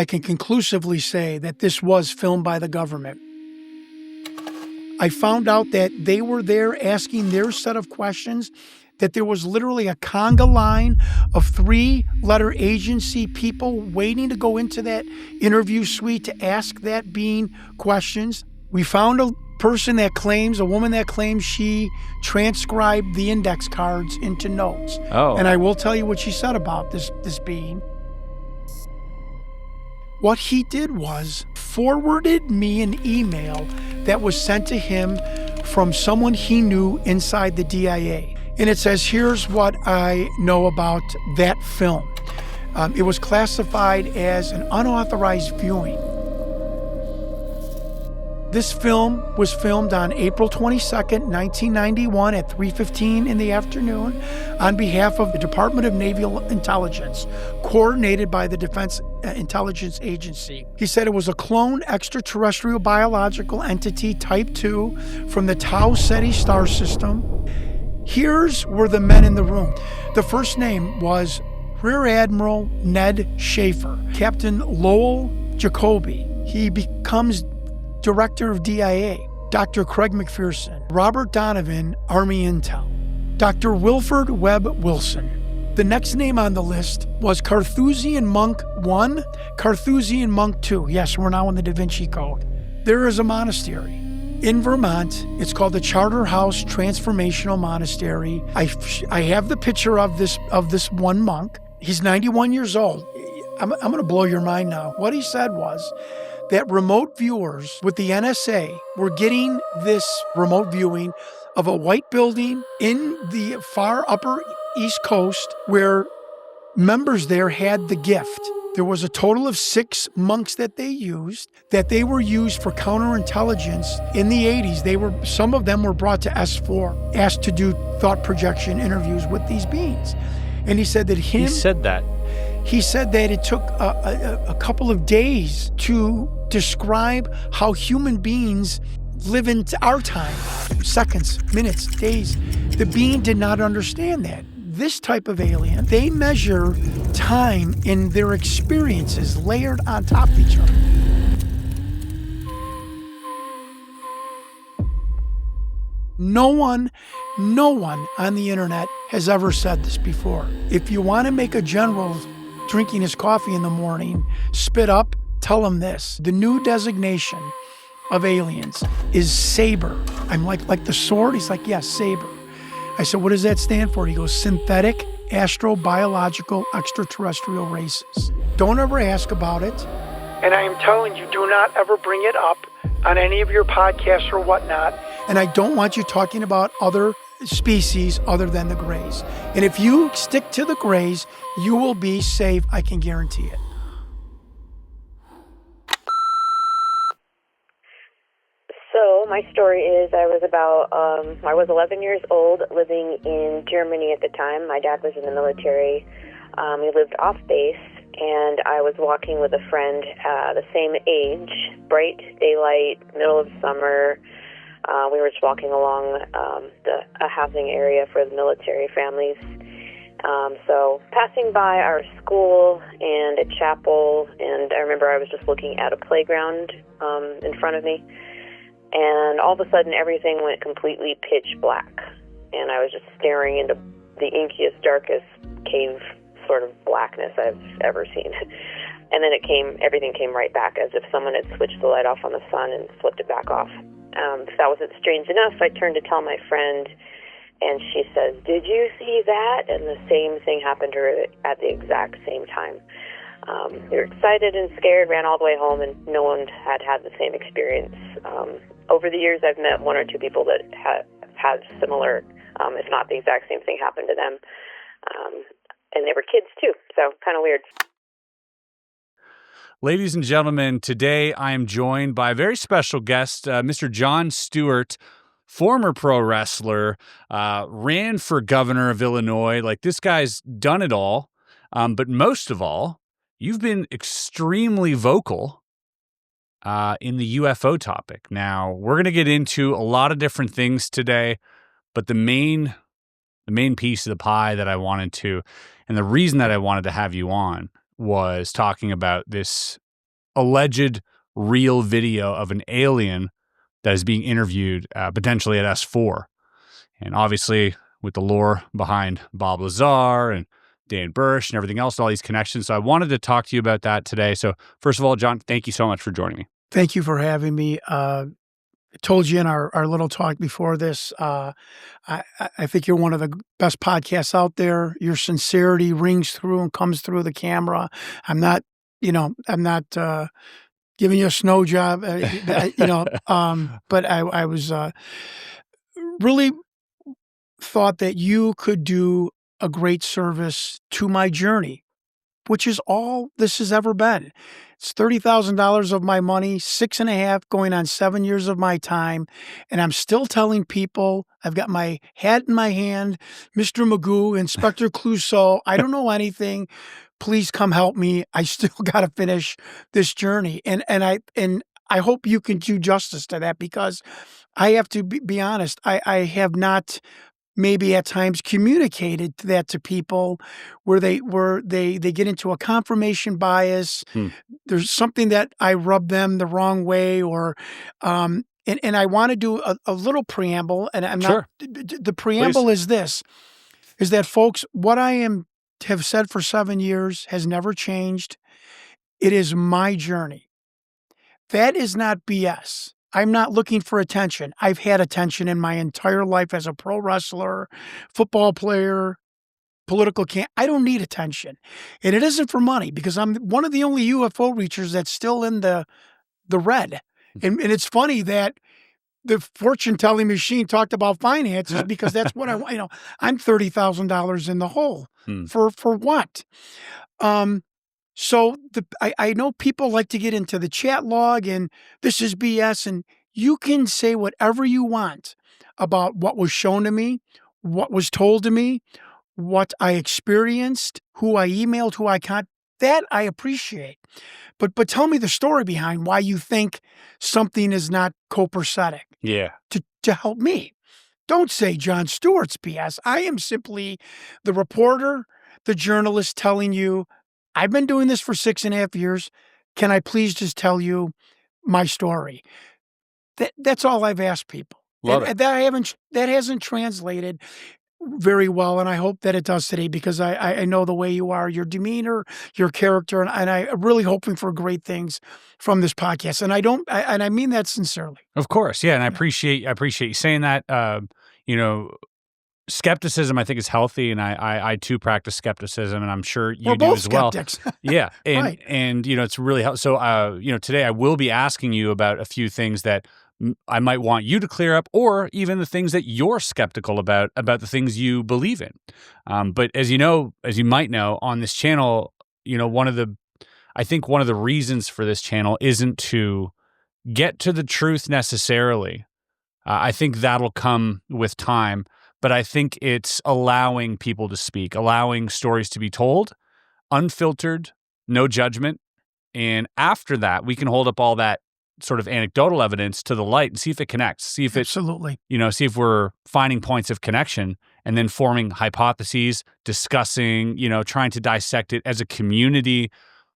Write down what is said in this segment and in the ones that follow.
I can conclusively say that this was filmed by the government. I found out that they were there asking their set of questions, that there was literally a conga line of 3-letter agency people waiting to go into that interview suite to ask that being questions. We found a woman that claims she transcribed the index cards into notes. Oh. And I will tell you what she said about this being. What he did was forwarded me an email that was sent to him from someone he knew inside the DIA. And it says, here's what I know about that film. It was classified as an unauthorized viewing. This film was filmed on April 22nd, 1991 at 3:15 in the afternoon on behalf of the Department of Naval Intelligence, coordinated by the Defense Intelligence Agency. He said it was a clone extraterrestrial biological entity Type 2 from the Tau Ceti star system. Here's were the men in the room. The first name was Rear Admiral Ned Schaefer, Captain Lowell Jacoby. He becomes Director of DIA, Dr. Craig McPherson, Robert Donovan, Army Intel, Dr. Wilford Webb Wilson. The next name on the list was Carthusian Monk 1, Carthusian Monk 2. Yes, we're now in the Da Vinci Code. There is a monastery in Vermont. It's called the Charterhouse Transformational Monastery. I have the picture of this one monk. He's 91 years old. I'm going to blow your mind now. What he said was that remote viewers with the NSA were getting this remote viewing of a white building in the far upper East Coast where members there had the gift. There was a total of 6 monks that they were used for counterintelligence in the 80s. Some of them were brought to S4, asked to do thought projection interviews with these beings. And he said that He said that it took a couple of days to describe how human beings live in our time. Seconds, minutes, days. The being did not understand that. This type of alien, they measure time in their experiences layered on top of each other. No one on the internet has ever said this before. If you want to make a general drinking his coffee in the morning spit up, tell him this. The new designation of aliens is Saber. I'm like the sword? He's like, yes, Saber. I said, what does that stand for? He goes, synthetic, astrobiological, extraterrestrial races. Don't ever ask about it. And I am telling you, do not ever bring it up on any of your podcasts or whatnot. And I don't want you talking about other species other than the Greys. And if you stick to the Greys, you will be safe. I can guarantee it. So my story is I was 11 years old, living in Germany at the time. My dad was in the military. We lived off base, and I was walking with a friend the same age, bright daylight, middle of summer. We were just walking along a housing area for the military families. So passing by our school and a chapel, and I remember I was just looking at a playground in front of me. And all of a sudden, everything went completely pitch black. And I was just staring into the inkiest, darkest cave sort of blackness I've ever seen. And then everything came right back as if someone had switched the light off on the sun and flipped it back off. If that wasn't strange enough, I turned to tell my friend, and she says, "Did you see that?" And the same thing happened to her at the exact same time. We were excited and scared, ran all the way home, and no one had the same experience. Over the years, I've met 1 or 2 people that have had similar, if not the exact same thing happen to them. And they were kids, too, so kind of weird. Ladies and gentlemen, today I am joined by a very special guest, Mr. Jon Stewart, former pro wrestler, ran for governor of Illinois. Like, this guy's done it all. But most of all, you've been extremely vocal in the UFO topic. Now, we're going to get into a lot of different things today, but the main piece of the pie that I wanted to, and the reason that I wanted to have you on, was talking about this alleged real video of an alien that is being interviewed potentially at S4. And obviously with the lore behind Bob Lazar and Dan Bursch and everything else, all these connections. So I wanted to talk to you about that today. So first of all, Jon, thank you so much for joining me. Thank you for having me. I told you in our little talk before this, I think you're one of the best podcasts out there. Your sincerity rings through and comes through the camera. I'm not giving you a snow job, but I was really thought that you could do a great service to my journey, which is all this has ever been. It's $30,000 of my money, 6.5 going on 7 years of my time. And I'm still telling people, I've got my hat in my hand, Mr. Magoo, Inspector Clouseau, I don't know anything. Please come help me. I still got to finish this journey. And I hope you can do justice to that, because I have to be honest. I have not maybe at times communicated that to people where they get into a confirmation bias. There's something that I rub them the wrong way, or and I want to do a little preamble, and I'm Sure. not. The preamble is this: is that, folks, what I have said for 7 years has never changed. It is my journey. That is not BS. I'm not looking for attention. I've had attention in my entire life as a pro wrestler, football player, political I don't need attention. And it isn't for money, because I'm one of the only UFO reachers that's still in the red. And it's funny that the fortune-telling machine talked about finances, because that's what I'm $30,000 in the hole. For what? So I know people like to get into the chat log and this is BS, and you can say whatever you want about what was shown to me, what was told to me, what I experienced, who I emailed, who I contacted. That I appreciate. But tell me the story behind why you think something is not copacetic. Yeah. To help me. Don't say Jon Stewart's BS. I am simply the reporter, the journalist telling you, I've been doing this for 6.5 years. Can I please just tell you my story? That's all I've asked people. Love it. That hasn't translated very well, and I hope that it does today, because I know the way you are, your demeanor, your character, and I'm really hoping for great things from this podcast. And I mean that sincerely. Of course, yeah, and I appreciate you saying that. Skepticism, I think, is healthy, and I too practice skepticism, and I'm sure you do as well. Skeptics. Yeah, and Right. and it's really helpful. So today I will be asking you about a few things that I might want you to clear up, or even the things that you're skeptical about the things you believe in. But as you might know, on this channel, one of the reasons for this channel isn't to get to the truth necessarily. I think that'll come with time, but I think it's allowing people to speak, allowing stories to be told, unfiltered, no judgment. And after that, we can hold up all that sort of anecdotal evidence to the light and see if it connects, see if Absolutely. see if we're finding points of connection, and then forming hypotheses, discussing, trying to dissect it as a community.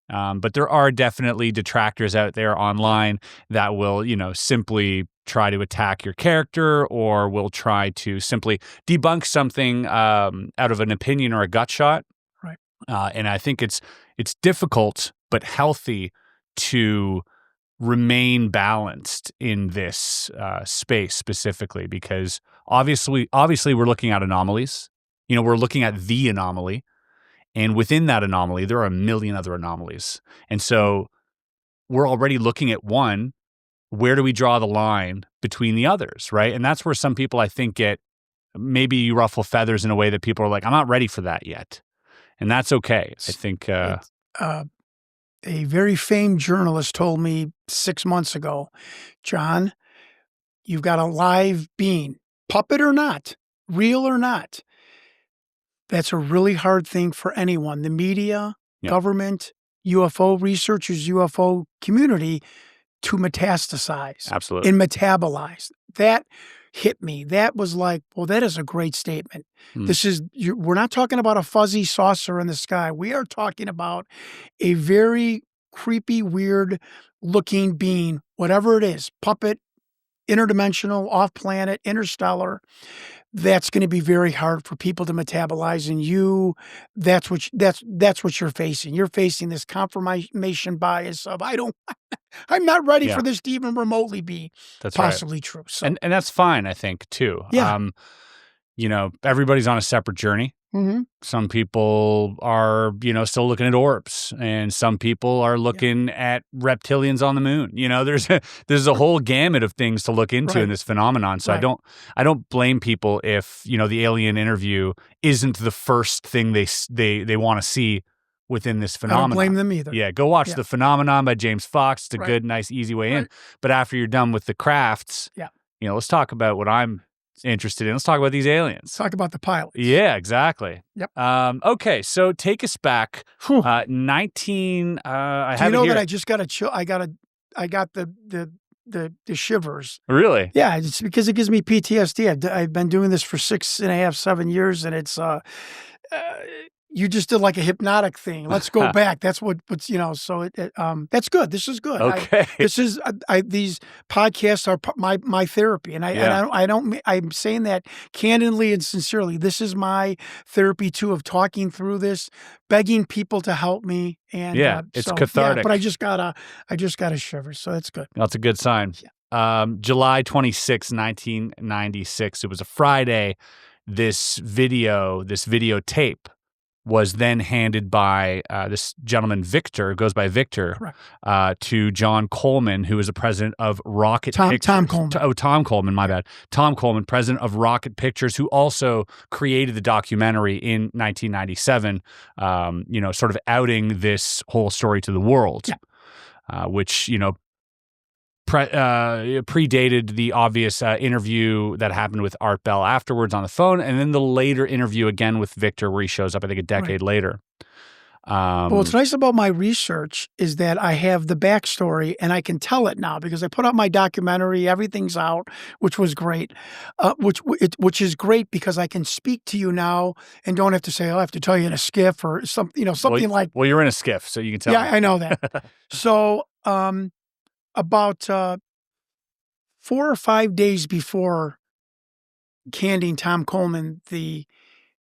But there are definitely detractors out there online that will, simply try to attack your character, or will try to simply debunk something out of an opinion or a gut shot. Right. And I think it's difficult but healthy to remain balanced in this space specifically, because obviously we're looking at anomalies. We're looking at the anomaly, and within that anomaly, there are a million other anomalies. And so we're already looking at one. Where do we draw the line between the others, right? And that's where some people, I think, maybe you ruffle feathers in a way that people are like, I'm not ready for that yet. And that's okay. I think a very famed journalist told me 6 months ago, Jon, you've got a live being, puppet or not, real or not. That's a really hard thing for anyone, the media, government, UFO researchers, UFO community, to metastasize. Absolutely. And metabolize. That hit me. That was like, well, that is a great statement. We're not talking about a fuzzy saucer in the sky. We are talking about a very creepy, weird looking being, whatever it is, puppet, interdimensional, off planet, interstellar, that's going to be very hard for people to metabolize. And that's what you're facing. You're facing this confirmation bias of, I'm not ready for this to even remotely be possibly true. So, and that's fine, I think, too. Yeah. Everybody's on a separate journey. Mm-hmm. Some people are, still looking at orbs, and some people are looking at reptilians on the moon. There's a whole gamut of things to look into in this phenomenon. So I don't blame people if, the alien interview isn't the first thing they want to see within this phenomenon. I don't blame them either. Yeah, go watch The Phenomenon by James Fox. It's a good, nice, easy way in. But after you're done with the crafts, let's talk about what I'm interested in. Let's talk about these aliens. Talk about the pilots. Yeah, exactly. Yep. Okay, so take us back. 19. I have. Do you know that I just got I got the shivers. Really? Yeah, it's because it gives me PTSD. I've been doing this for 6.5, 7 years, and it's you just did like a hypnotic thing. Let's go back. That's what's so that's good. This is good. Okay. These podcasts are my therapy, and I'm saying that candidly and sincerely. This is my therapy too, of talking through this, begging people to help me, and it's cathartic. Yeah, but I just got a shiver, so that's good. That's a good sign. Yeah. July 26, 1996. It was a Friday. This videotape was then handed by this gentleman, Victor, goes by Victor, to John Coleman, who is the president of Rocket Pictures. Tom Coleman. Tom Coleman, my bad. Tom Coleman, president of Rocket Pictures, who also created the documentary in 1997, sort of outing this whole story to the world, which, predated the obvious interview that happened with Art Bell afterwards on the phone, and then the later interview again with Victor, where he shows up, I think, a decade later. Well, what's nice about my research is that I have the backstory, and I can tell it now because I put out my documentary. Everything's out, which was great. Which is great because I can speak to you now and don't have to say, I have to tell you in a skiff or something. Something like. Well, you're in a skiff, so you can tell. Yeah, I know that. So. About 4 or 5 days before handing Tom Coleman the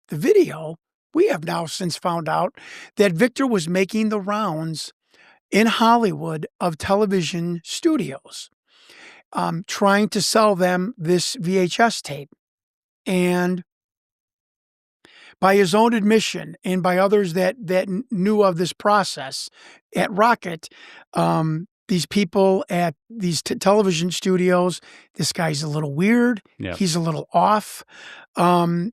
video, we have now since found out that Victor was making the rounds in Hollywood of television studios, trying to sell them this VHS tape. And by his own admission and by others that knew of this process at Rocket, these people at these television studios, this guy's a little weird. Yeah. He's a little off. But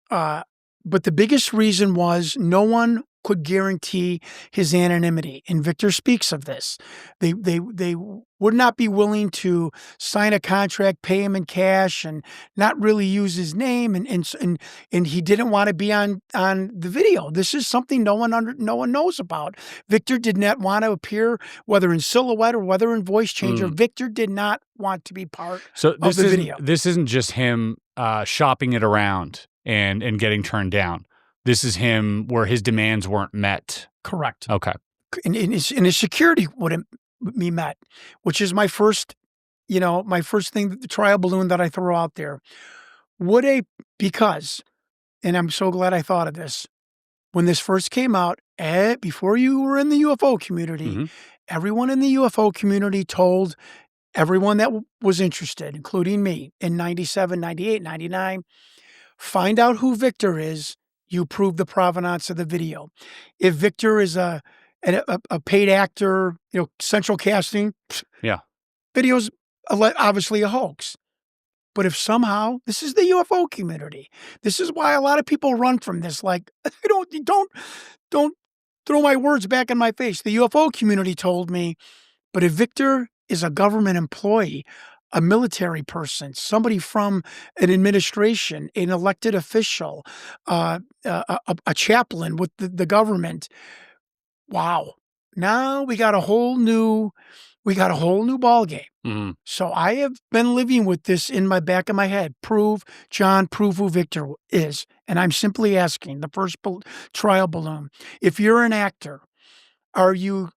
the biggest reason was no one could guarantee his anonymity. And Victor speaks of this. They would not be willing to sign a contract, pay him in cash, and not really use his name. And he didn't want to be on the video. This is something no one knows about. Victor did not want to appear, whether in silhouette or whether in voice changer. Victor did not want to be part of the video. This isn't just him shopping it around and getting turned down. This is him where his demands weren't met. Correct. Okay. And his security wouldn't be met, which is my first thing, the trial balloon that I throw out there. Because, and I'm so glad I thought of this, when this first came out, before you were in the UFO community, everyone in the UFO community told everyone that was interested, including me, in 97, 98, 99, find out who Victor is. You prove the provenance of the video. If Victor is a paid actor, central casting, video's obviously a hoax. But if somehow, this is the UFO community. This is why a lot of people run from this. Like, don't throw my words back in my face. The UFO community told me, but if Victor is a government employee, a military person, somebody from an administration, an elected official, a chaplain with the government. Wow. Now we got a whole new ball game. So I have been living with this in my back of my head. Prove who Victor is. And I'm simply asking the first trial balloon, if you're an actor, are you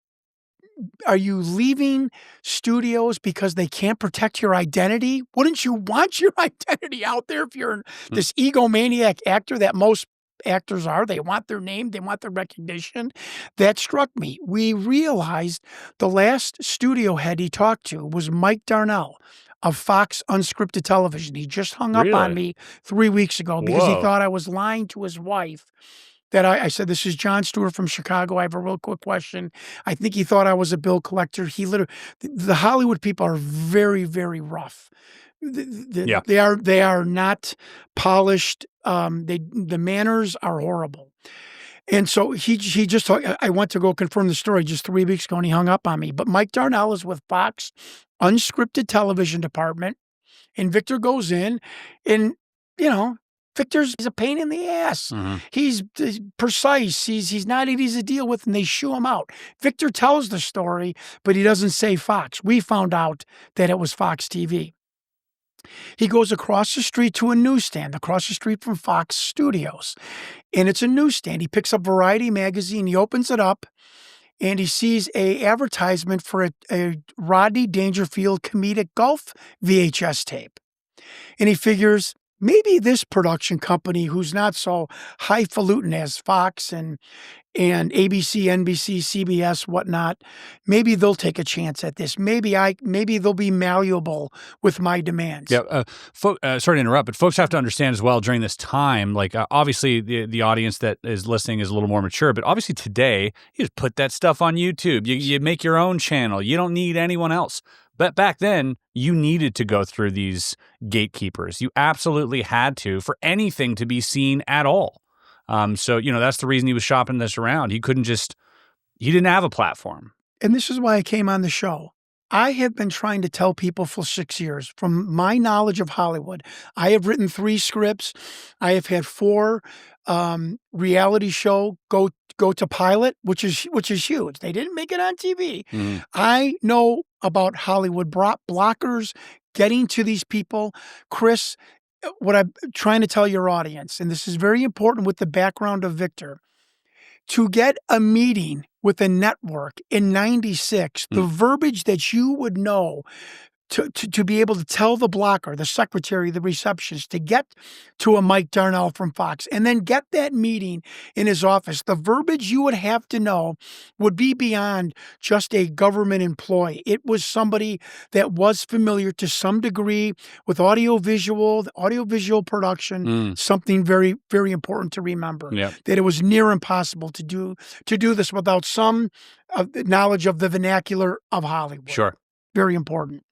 Are you leaving studios because they can't protect your identity? Wouldn't you want your identity out there if you're this egomaniac actor that most actors are? They want their name, they want their recognition. That struck me. We realized the last studio head he talked to was Mike Darnell of Fox Unscripted Television. He just hung up on me 3 weeks ago because he thought I was lying to his wife. That I said, this is Jon Stewart from Chicago. I have a real quick question. I think he thought I was a bill collector. He literally, the Hollywood people are very, very rough. They are not polished. The manners are horrible. And so he just, I went to go confirm the story just 3 weeks ago and he hung up on me. But Mike Darnell is with Fox Unscripted Television Department. And Victor goes in and, Victor's a pain in the ass. He's precise. He's not easy to deal with, and they shoo him out. Victor tells the story, but he doesn't say Fox. We found out that it was Fox TV. He goes across the street to a newsstand, across the street from Fox Studios, and it's a newsstand. He picks up Variety magazine. He opens it up, and he sees a advertisement for a Rodney Dangerfield comedic golf VHS tape. And he figures, maybe this production company, who's not so highfalutin as Fox and ABC, NBC, CBS, whatnot, maybe they'll take a chance at this. Maybe they'll be malleable with my demands. Yeah, sorry to interrupt, but folks have to understand as well during this time. Like, obviously, the audience that is listening is a little more mature, but obviously today you just put that stuff on YouTube. You make your own channel. You don't need anyone else. But back then, you needed to go through these gatekeepers. You absolutely had to for anything to be seen at all. So, that's the reason he was shopping this around. He didn't have a platform. And this is why I came on the show. I have been trying to tell people for 6 years, from my knowledge of Hollywood, I have written 3 scripts. I have had 4 reality show go to pilot, which is huge. They didn't make it on TV. I know about Hollywood blockers, getting to these people. Chris, what I'm trying to tell your audience, and this is very important with the background of Victor, to get a meeting with a network in 96, the verbiage that you would know to be able to tell the blocker, the secretary, the receptionist, to get to a Mike Darnell from Fox and then get that meeting in his office, the verbiage you would have to know would be beyond just a government employee. It was somebody that was familiar to some degree with audiovisual production, something very, very important to remember, that it was near impossible to do this without some knowledge of the vernacular of Hollywood. Sure. Very important.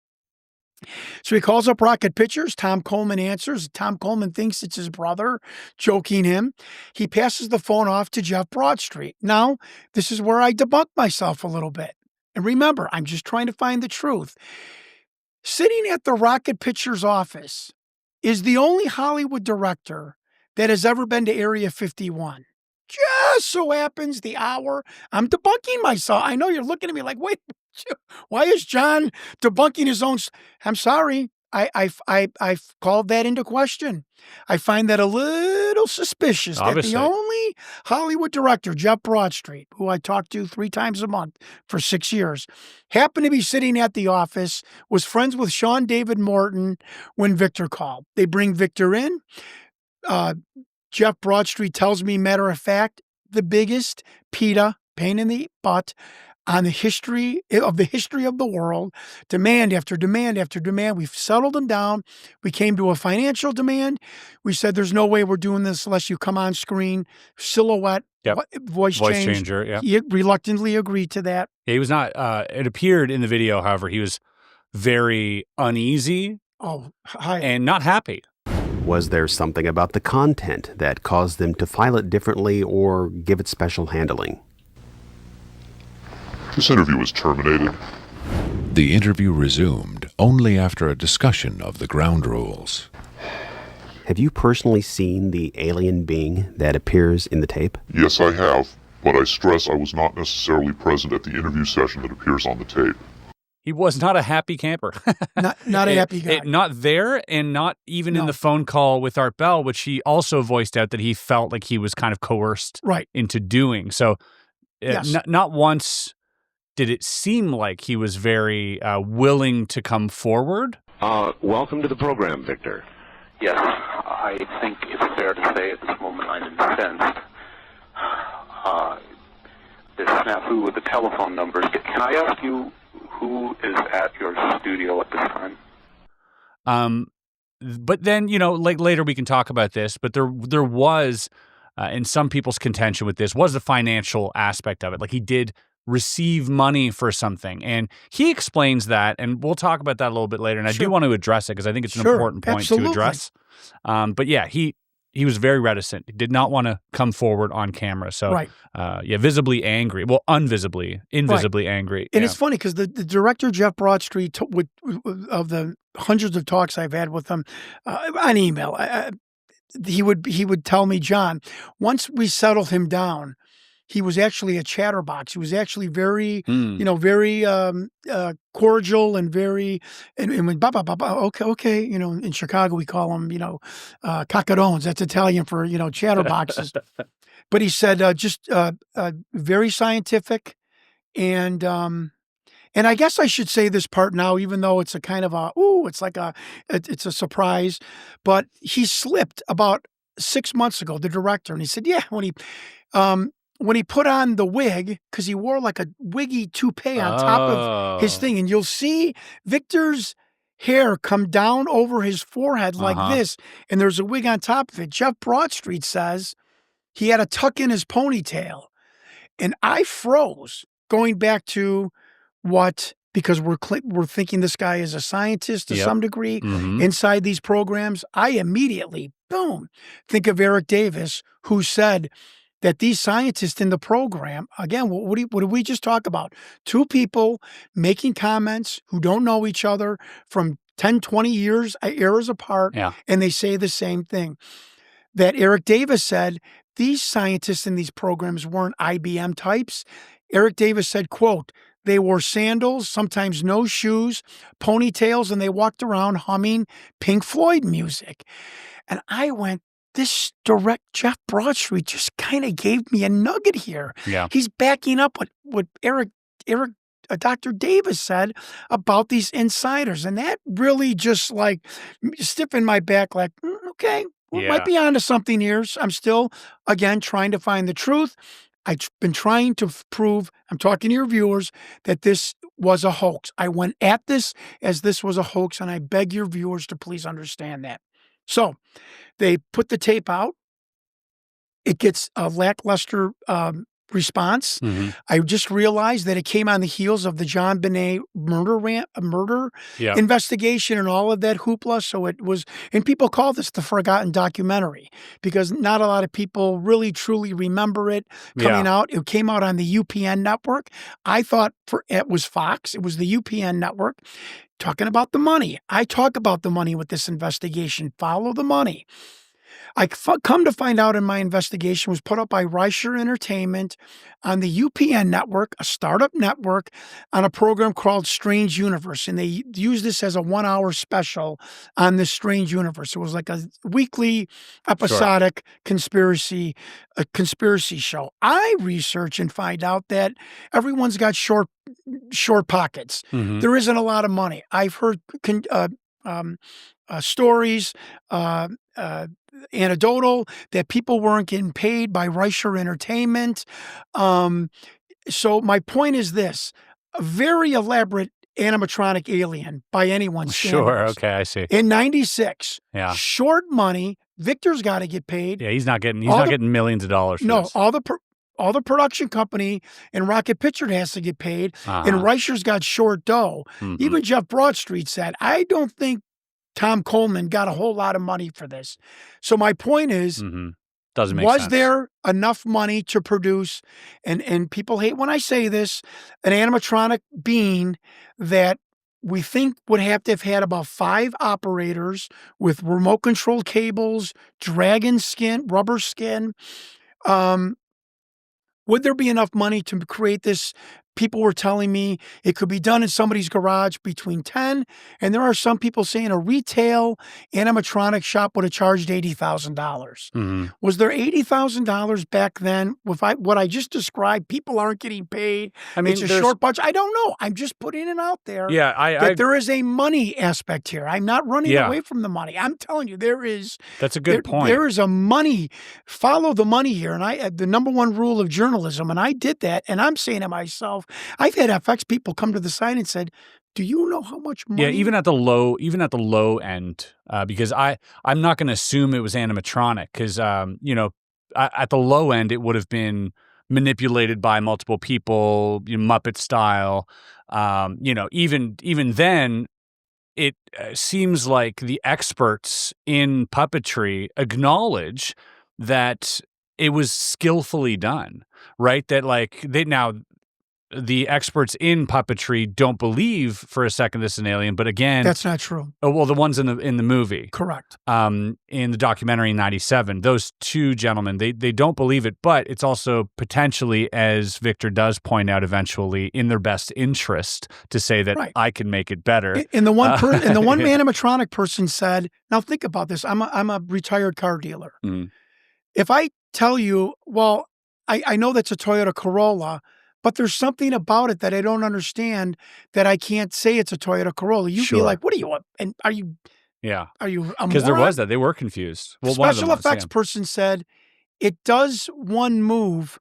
So he calls up Rocket Pictures. Tom Coleman answers. Tom Coleman thinks it's his brother, joking him. He passes the phone off to Jeff Broadstreet. Now, this is where I debunk myself a little bit. And remember, I'm just trying to find the truth. Sitting at the Rocket Pictures office is the only Hollywood director that has ever been to Area 51. Just so happens the hour I'm debunking myself. I know you're looking at me like, wait, why is John debunking his own? I'm sorry. I've called that into question. I find that a little suspicious. Obviously. That the only Hollywood director, Jeff Broadstreet, who I talked to 3 times a month for 6 years, happened to be sitting at the office, was friends with Sean David Morton when Victor called. They bring Victor in. Jeff Broadstreet tells me, matter of fact, the biggest PETA, pain in the butt, on the history of the world, demand after demand after demand. We've settled them down. We came to a financial demand. We said, there's no way we're doing this unless you come on screen, silhouette, voice changer. Yeah. He reluctantly agreed to that. Yeah, he was not, it appeared in the video, however, he was very uneasy and not happy. Was there something about the content that caused them to file it differently or give it special handling? This interview was terminated. The interview resumed only after a discussion of the ground rules. Have you personally seen the alien being that appears in the tape? Yes, I have, but I stress I was not necessarily present at the interview session that appears on the tape. He was not a happy camper. not a happy guy. Not there, and not even in the phone call with Art Bell, which he also voiced out that he felt like he was kind of coerced into doing. So yes. not once did it seem like he was very willing to come forward? Welcome to the program, Victor. Yes, I think it's fair to say at this moment I'm incensed. This snafu with the telephone numbers. Can I ask you who is at your studio at this time? But then, like later we can talk about this, but there was, in some people's contention with this, was the financial aspect of it. Like he did receive money for something. And he explains that, and we'll talk about that a little bit later. And I do want to address it because I think it's an important point to address. But yeah, he was very reticent. He did not want to come forward on camera. So, visibly angry. Well, invisibly angry. And it's funny because the director, Jeff Broadstreet, of the hundreds of talks I've had with him on email, he would tell me, John, once we settled him down, he was actually a chatterbox. He was actually very, very cordial and very, and when okay, in Chicago we call them, cacarones. That's Italian for chatterboxes. But he said just very scientific, and I guess I should say this part now, even though it's a kind of it's a surprise. But he slipped about 6 months ago, the director, and he said, when he put on the wig, because he wore like a wiggy toupee on top of his thing, and you'll see Victor's hair come down over his forehead like this, and there's a wig on top of it. Jeff Broadstreet says he had to tuck in his ponytail. And I froze, going back to because we're thinking this guy is a scientist to some degree inside these programs. I immediately, boom, think of Eric Davis, who said that these scientists in the program, again, what did we just talk about? Two people making comments who don't know each other from 10, 20 years, eras apart, and they say the same thing. That Eric Davis said, these scientists in these programs weren't IBM types. Eric Davis said, quote, they wore sandals, sometimes no shoes, ponytails, and they walked around humming Pink Floyd music. And I went, this Jeff Broadstreet just kind of gave me a nugget here. Yeah. He's backing up what Dr. Davis said about these insiders. And that really just like stiffened my back like, okay, we might be onto something here. I'm still, again, trying to find the truth. I've been trying to prove, I'm talking to your viewers, that this was a hoax. I went at this as this was a hoax, and I beg your viewers to please understand that. So they put the tape out. It gets a lackluster response. I just realized that it came on the heels of the John Bonet murder investigation and all of that hoopla. So it was, and people call this the forgotten documentary because not a lot of people really truly remember it coming out. It came out on the UPN network. I thought it was Fox. It was the UPN network talking about the money. I talk about the money with this investigation. Follow the money. I come to find out in my investigation was put up by Reicher Entertainment on the UPN network, a startup network, on a program called Strange Universe. And they used this as a 1-hour special on this Strange Universe. It was like a weekly episodic conspiracy show. I research and find out that everyone's got short pockets. There isn't a lot of money. I've heard stories, anecdotal, that people weren't getting paid by Reicher Entertainment. So my point is this: a very elaborate animatronic alien by anyone's standards. Sure, okay, I see. In '96, short money. Victor's got to get paid. Yeah, he's not getting millions of dollars. For this. All the production company and Rocket Picture has to get paid, and Reicher's got short dough. Even Jeff Broadstreet said, I don't think Tom Coleman got a whole lot of money for this. So my point is, doesn't make was sense. there enough money to produce, and people hate when I say this, an animatronic being that we think would have to have had about 5 operators with remote control cables, dragon skin, rubber skin. Would there be enough money to create this people were telling me it could be done in somebody's garage between 10, and there are some people saying a retail animatronic shop would have charged $80,000. Was there $80,000 back then? With what I just described, people aren't getting paid. I mean, it's a short budget. I don't know. I'm just putting it out there. Yeah, there is a money aspect here. I'm not running away from the money. I'm telling you, there is. That's a good point. There is a money. Follow the money here, and the number one rule of journalism, and I did that. And I'm saying to myself, I've had FX people come to the site and said, "Do you know how much money?" Yeah, even at the low end, because I'm not going to assume it was animatronic, because at the low end it would have been manipulated by multiple people, Muppet style. Even then, it seems like the experts in puppetry acknowledge that it was skillfully done, right? That the experts in puppetry don't believe for a second this is an alien, but again, that's not true. Oh, well, the ones in the movie, correct? In the documentary in '97, those two gentlemen, they don't believe it, but it's also potentially, as Victor does point out, eventually in their best interest to say that I can make it better. And the one animatronic person said, "Now think about this. I'm a retired car dealer. If I tell you, well, I know that's a Toyota Corolla." But there's something about it that I don't understand that I can't say it's a Toyota Corolla. You'd be like, what are you, and are you a because there was that. They were confused. Well, special effects person said, it does one move.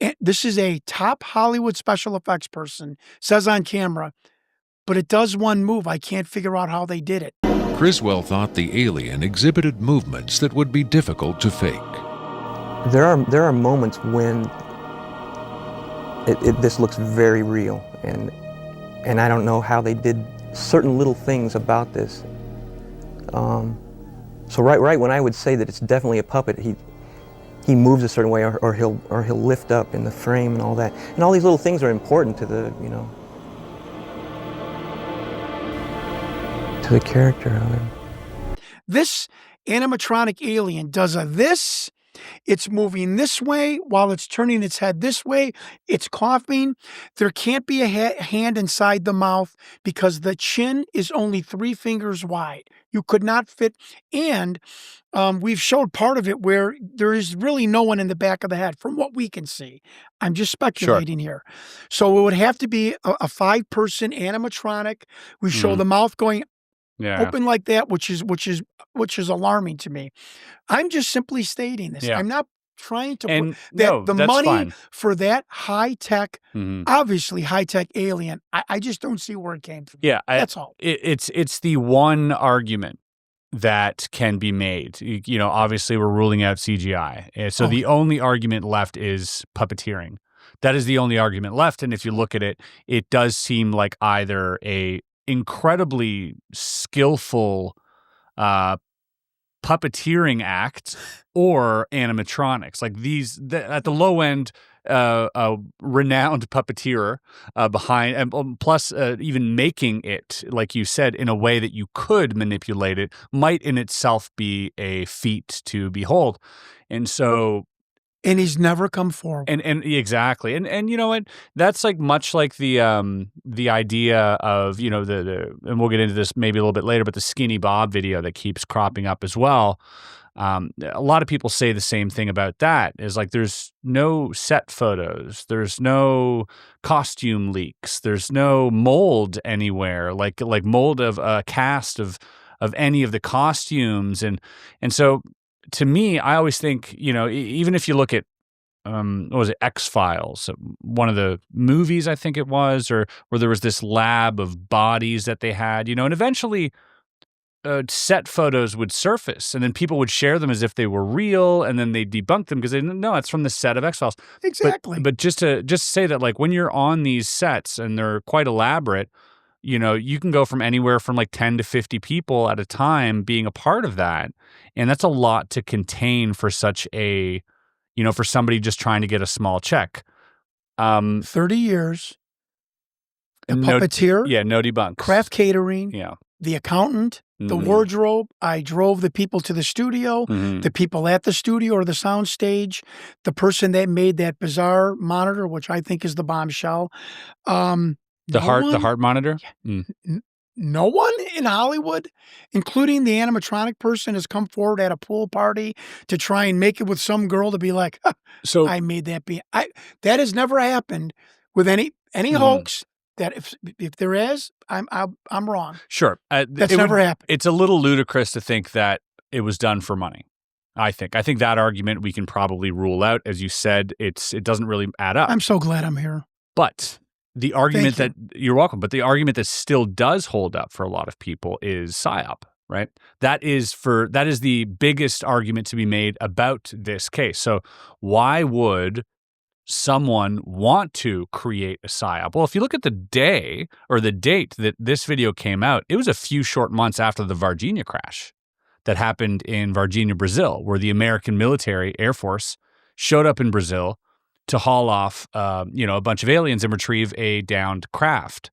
And this is a top Hollywood special effects person, says on camera, but it does one move. I can't figure out how they did it. Criswell thought the alien exhibited movements that would be difficult to fake. There are moments when this looks very real, and I don't know how they did certain little things about this. So right when I would say that it's definitely a puppet, he moves a certain way, or he'll lift up in the frame and all that, and all these little things are important to the to the character of him. This animatronic alien does this. It's moving this way while it's turning its head this way. It's coughing. There can't be a hand inside the mouth because the chin is only 3 fingers wide. You could not fit. And we've showed part of it where there is really no one in the back of the head from what we can see. I'm just speculating here. So it would have to be a 5-person animatronic. We show the mouth going open like that, which is alarming to me. I'm just simply stating this. I'm not trying to put that the money for that high-tech, obviously high-tech alien, I just don't see where it came from. Yeah. That's all. It's the one argument that can be made. Obviously we're ruling out CGI. So the only argument left is puppeteering. That is the only argument left. And if you look at it, it does seem like either a incredibly skillful puppeteering act or animatronics. Like at the low end, a renowned puppeteer behind, and plus even making it, like you said, in a way that you could manipulate it might in itself be a feat to behold. And so... And he's never come forward. And exactly. And you know what? That's like much like the idea of, and we'll get into this maybe a little bit later, but the Skinny Bob video that keeps cropping up as well. A lot of people say the same thing about that, is like there's no set photos, there's no costume leaks, there's no mold anywhere, like mold of a cast of any of the costumes. And so to me, I always think, even if you look at, what was it, X-Files, one of the movies, I think it was, or where there was this lab of bodies that they had, and eventually set photos would surface, and then people would share them as if they were real, and then they debunk them because they didn't know it's from the set of X-Files. Exactly. But just to say that, like, when you're on these sets and they're quite elaborate, you can go from anywhere from like 10 to 50 people at a time being a part of that. And that's a lot to contain for such a, for somebody just trying to get a small check. 30 years, a puppeteer. No debunks. Craft catering. Yeah. The accountant, the wardrobe. I drove the people to the studio, the people at the studio or the sound stage, the person that made that bizarre monitor, which I think is the bombshell. The heart monitor? No one in Hollywood, including the animatronic person, has come forward at a pool party to try and make it with some girl to be like, So I made that be. That has never happened with any hoax. That if there is, I'm wrong. Sure. That's never happened. It's a little ludicrous to think that it was done for money. I think that argument we can probably rule out. As you said, it doesn't really add up. I'm so glad I'm here. But the argument you're welcome, but the argument that still does hold up for a lot of people is Psyop, right? That is the biggest argument to be made about this case. So why would someone want to create a Psyop? Well, if you look at the day or the date that this video came out, it was a few short months after the Varginha crash that happened in Varginha, Brazil, where the American military, Air Force, showed up in Brazil to haul off, a bunch of aliens and retrieve a downed craft.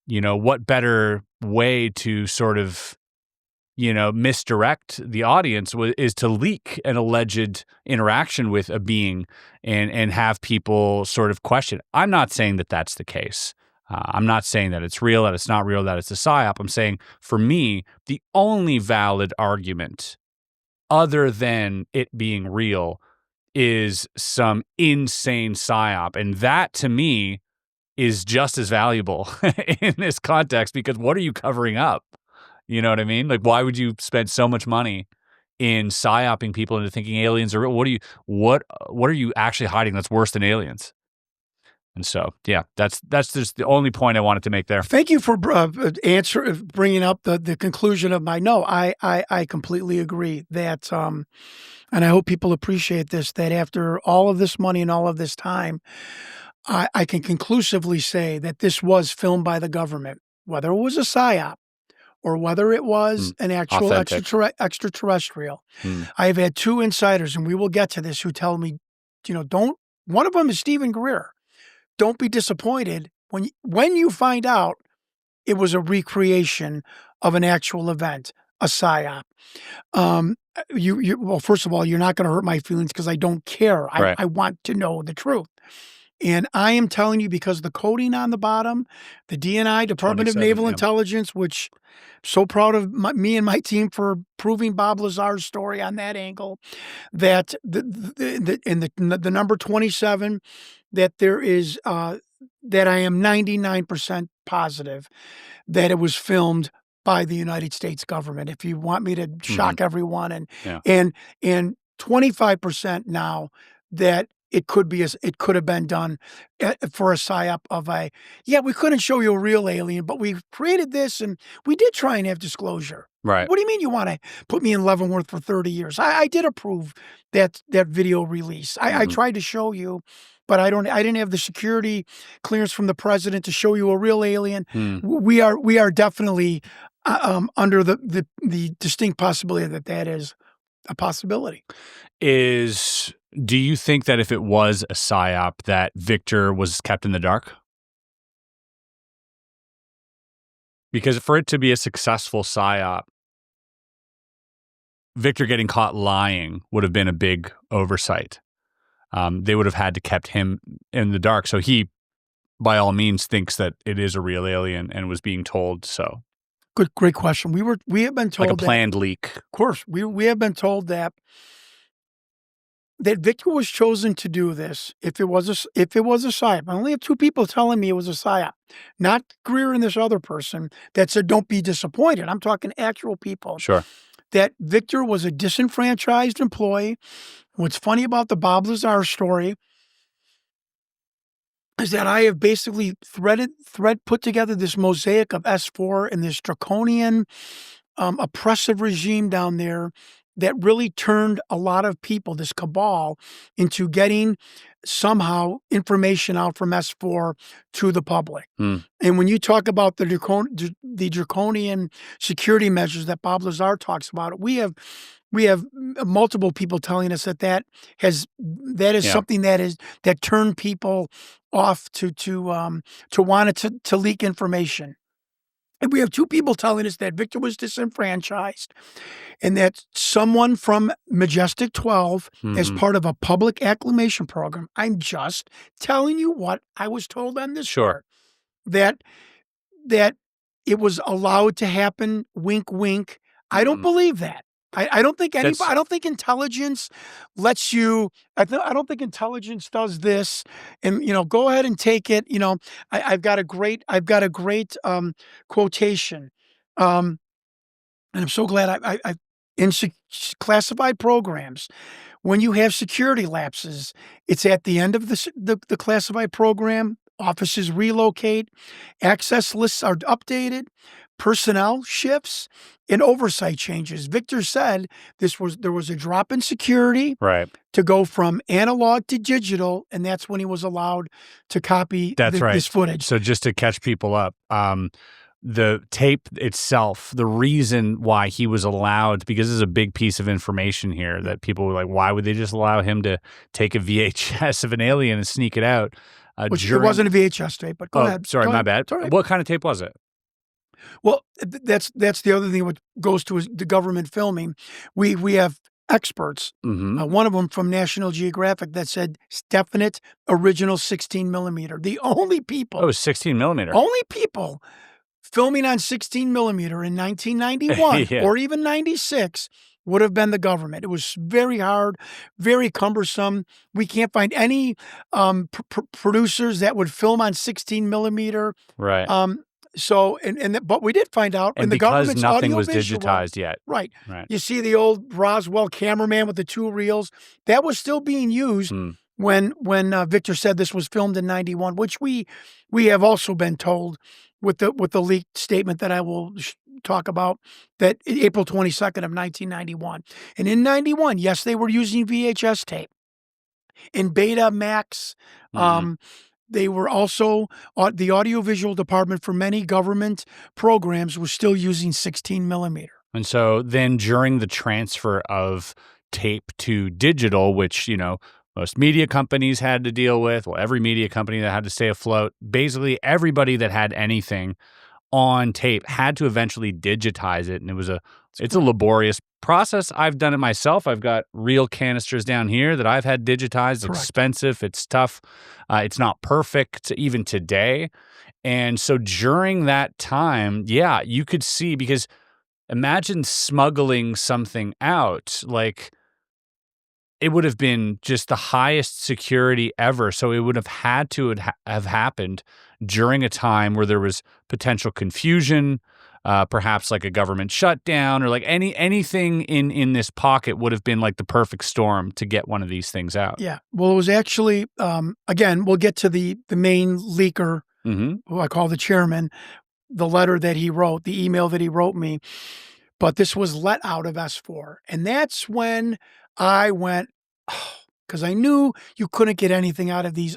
What better way to sort of, misdirect the audience is to leak an alleged interaction with a being and have people sort of question. I'm not saying that that's the case. I'm not saying that it's real, that it's not real, that it's a psyop. I'm saying, for me, the only valid argument other than it being real is some insane psyop. And that, to me, is just as valuable in this context, because what are you covering up? You know what I mean? Like, why would you spend so much money in psyoping people into thinking aliens are real? What are you actually hiding that's worse than aliens? And so, yeah, that's just the only point I wanted to make there. Thank you for bringing up the conclusion of my no. I completely agree that, and I hope people appreciate this, that after all of this money and all of this time, I can conclusively say that this was filmed by the government, whether it was a psyop or whether it was an actual extraterrestrial. I have had two insiders, and we will get to this, who tell me, one of them is Stephen Greer. Don't be disappointed when you find out it was a recreation of an actual event, a psyop. Well, first of all, you're not going to hurt my feelings because I don't care. Right. I want to know the truth. And I am telling you, because the coding on the bottom, the DNI, Department of Naval Intelligence, which I'm so proud of me and my team for proving Bob Lazar's story on that angle, that the number 27, that there is, that I am 99% positive that it was filmed by the United States government. If you want me to shock everyone, and 25% now that it could have been done for a psyop of we couldn't show you a real alien, but we created this and we did try and have disclosure. Right. What do you mean you want to put me in Leavenworth for 30 years? I did approve that video release. I tried to show you, but I didn't have the security clearance from the president to show you a real alien. We are definitely under the distinct possibility that is a possibility. Do you think that if it was a psyop, that Victor was kept in the dark? Because for it to be a successful psyop, Victor getting caught lying would have been a big oversight. They would have had to kept him in the dark. So he, by all means, thinks that it is a real alien and was being told so. Great question. We have been told like a planned leak. Of course, we have been told that Victor was chosen to do this if it was a psyop. I only have two people telling me it was a psyop, not Greer and this other person that said don't be disappointed. I'm talking actual people. Sure. That Victor was a disenfranchised employee. What's funny about the Bob Lazar story is that I have basically put together this mosaic of S4 and this draconian, oppressive regime down there that really turned a lot of people, this cabal, into getting somehow information out from S4 to the public. And when you talk about the draconian security measures that Bob Lazar talks about, we have multiple people telling us that is something that turned people off to want to leak information. And we have two people telling us that Victor was disenfranchised and that someone from Majestic 12, as part of a public acclamation program, I'm just telling you what I was told on this Sure. part, that it was allowed to happen, wink, wink. I don't believe that. I don't think anybody, I don't think intelligence lets you, I don't think intelligence does this and, go ahead and take it. I've got a great quotation. And I'm so glad I in classified programs, when you have security lapses, it's at the end of the classified program. Offices relocate, access lists are updated, personnel shifts, and oversight changes. Victor said there was a drop in security to go from analog to digital, and that's when he was allowed to copy this footage. So just to catch people up, the tape itself, the reason why he was allowed, because this is a big piece of information here that people were like, why would they just allow him to take a VHS of an alien and sneak it out? Which it wasn't a VHS tape, but go ahead. Sorry, my bad. Right. What kind of tape was it? Well, that's the other thing which goes to the government filming. We have experts, one of them from National Geographic that said definite original 16 millimeter. The only people. Oh, 16 millimeter. Only people filming on 16 millimeter in 1991 or even 96 would have been the government. It was very hard, very cumbersome. We can't find any producers that would film on 16 millimeter. Right. But we did find out in the government's nothing was audiovisual, digitized yet. Right. You see the old Roswell cameraman with the two reels. That was still being used when Victor said this was filmed in 91, which we have also been told with the leaked statement that I will talk about, that April 22nd of 1991. And in 91, yes, they were using VHS tape. In Betamax, they were also, the audiovisual department for many government programs was still using 16 millimeter. And so then during the transfer of tape to digital, which, most media companies had to deal with, every media company that had to stay afloat, basically everybody that had anything on tape had to eventually digitize it. And it's a laborious process. I've done it myself. I've got real canisters down here that I've had digitized. It's expensive. It's tough. It's not perfect even today. And so during that time, you could see, because imagine smuggling something out, like it would have been just the highest security ever. So it would have had to have happened during a time where there was potential confusion, perhaps like a government shutdown, or like anything in this pocket would have been like the perfect storm to get one of these things out. Yeah. Well, it was actually, again, we'll get to the main leaker, who I call the chairman, the letter that he wrote, the email that he wrote me. But this was let out of S4. And that's when I went, because I knew you couldn't get anything out of these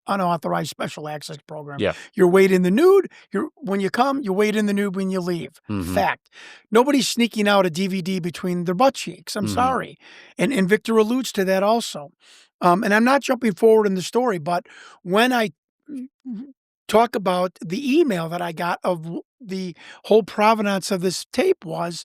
unauthorized special access programs. Yeah. You're waiting the nude. When you come, you wait in the nude when you leave. Fact. Nobody's sneaking out a DVD between their butt cheeks. I'm sorry. And Victor alludes to that also. And I'm not jumping forward in the story, but when I talk about the email that I got of the whole provenance of this tape was,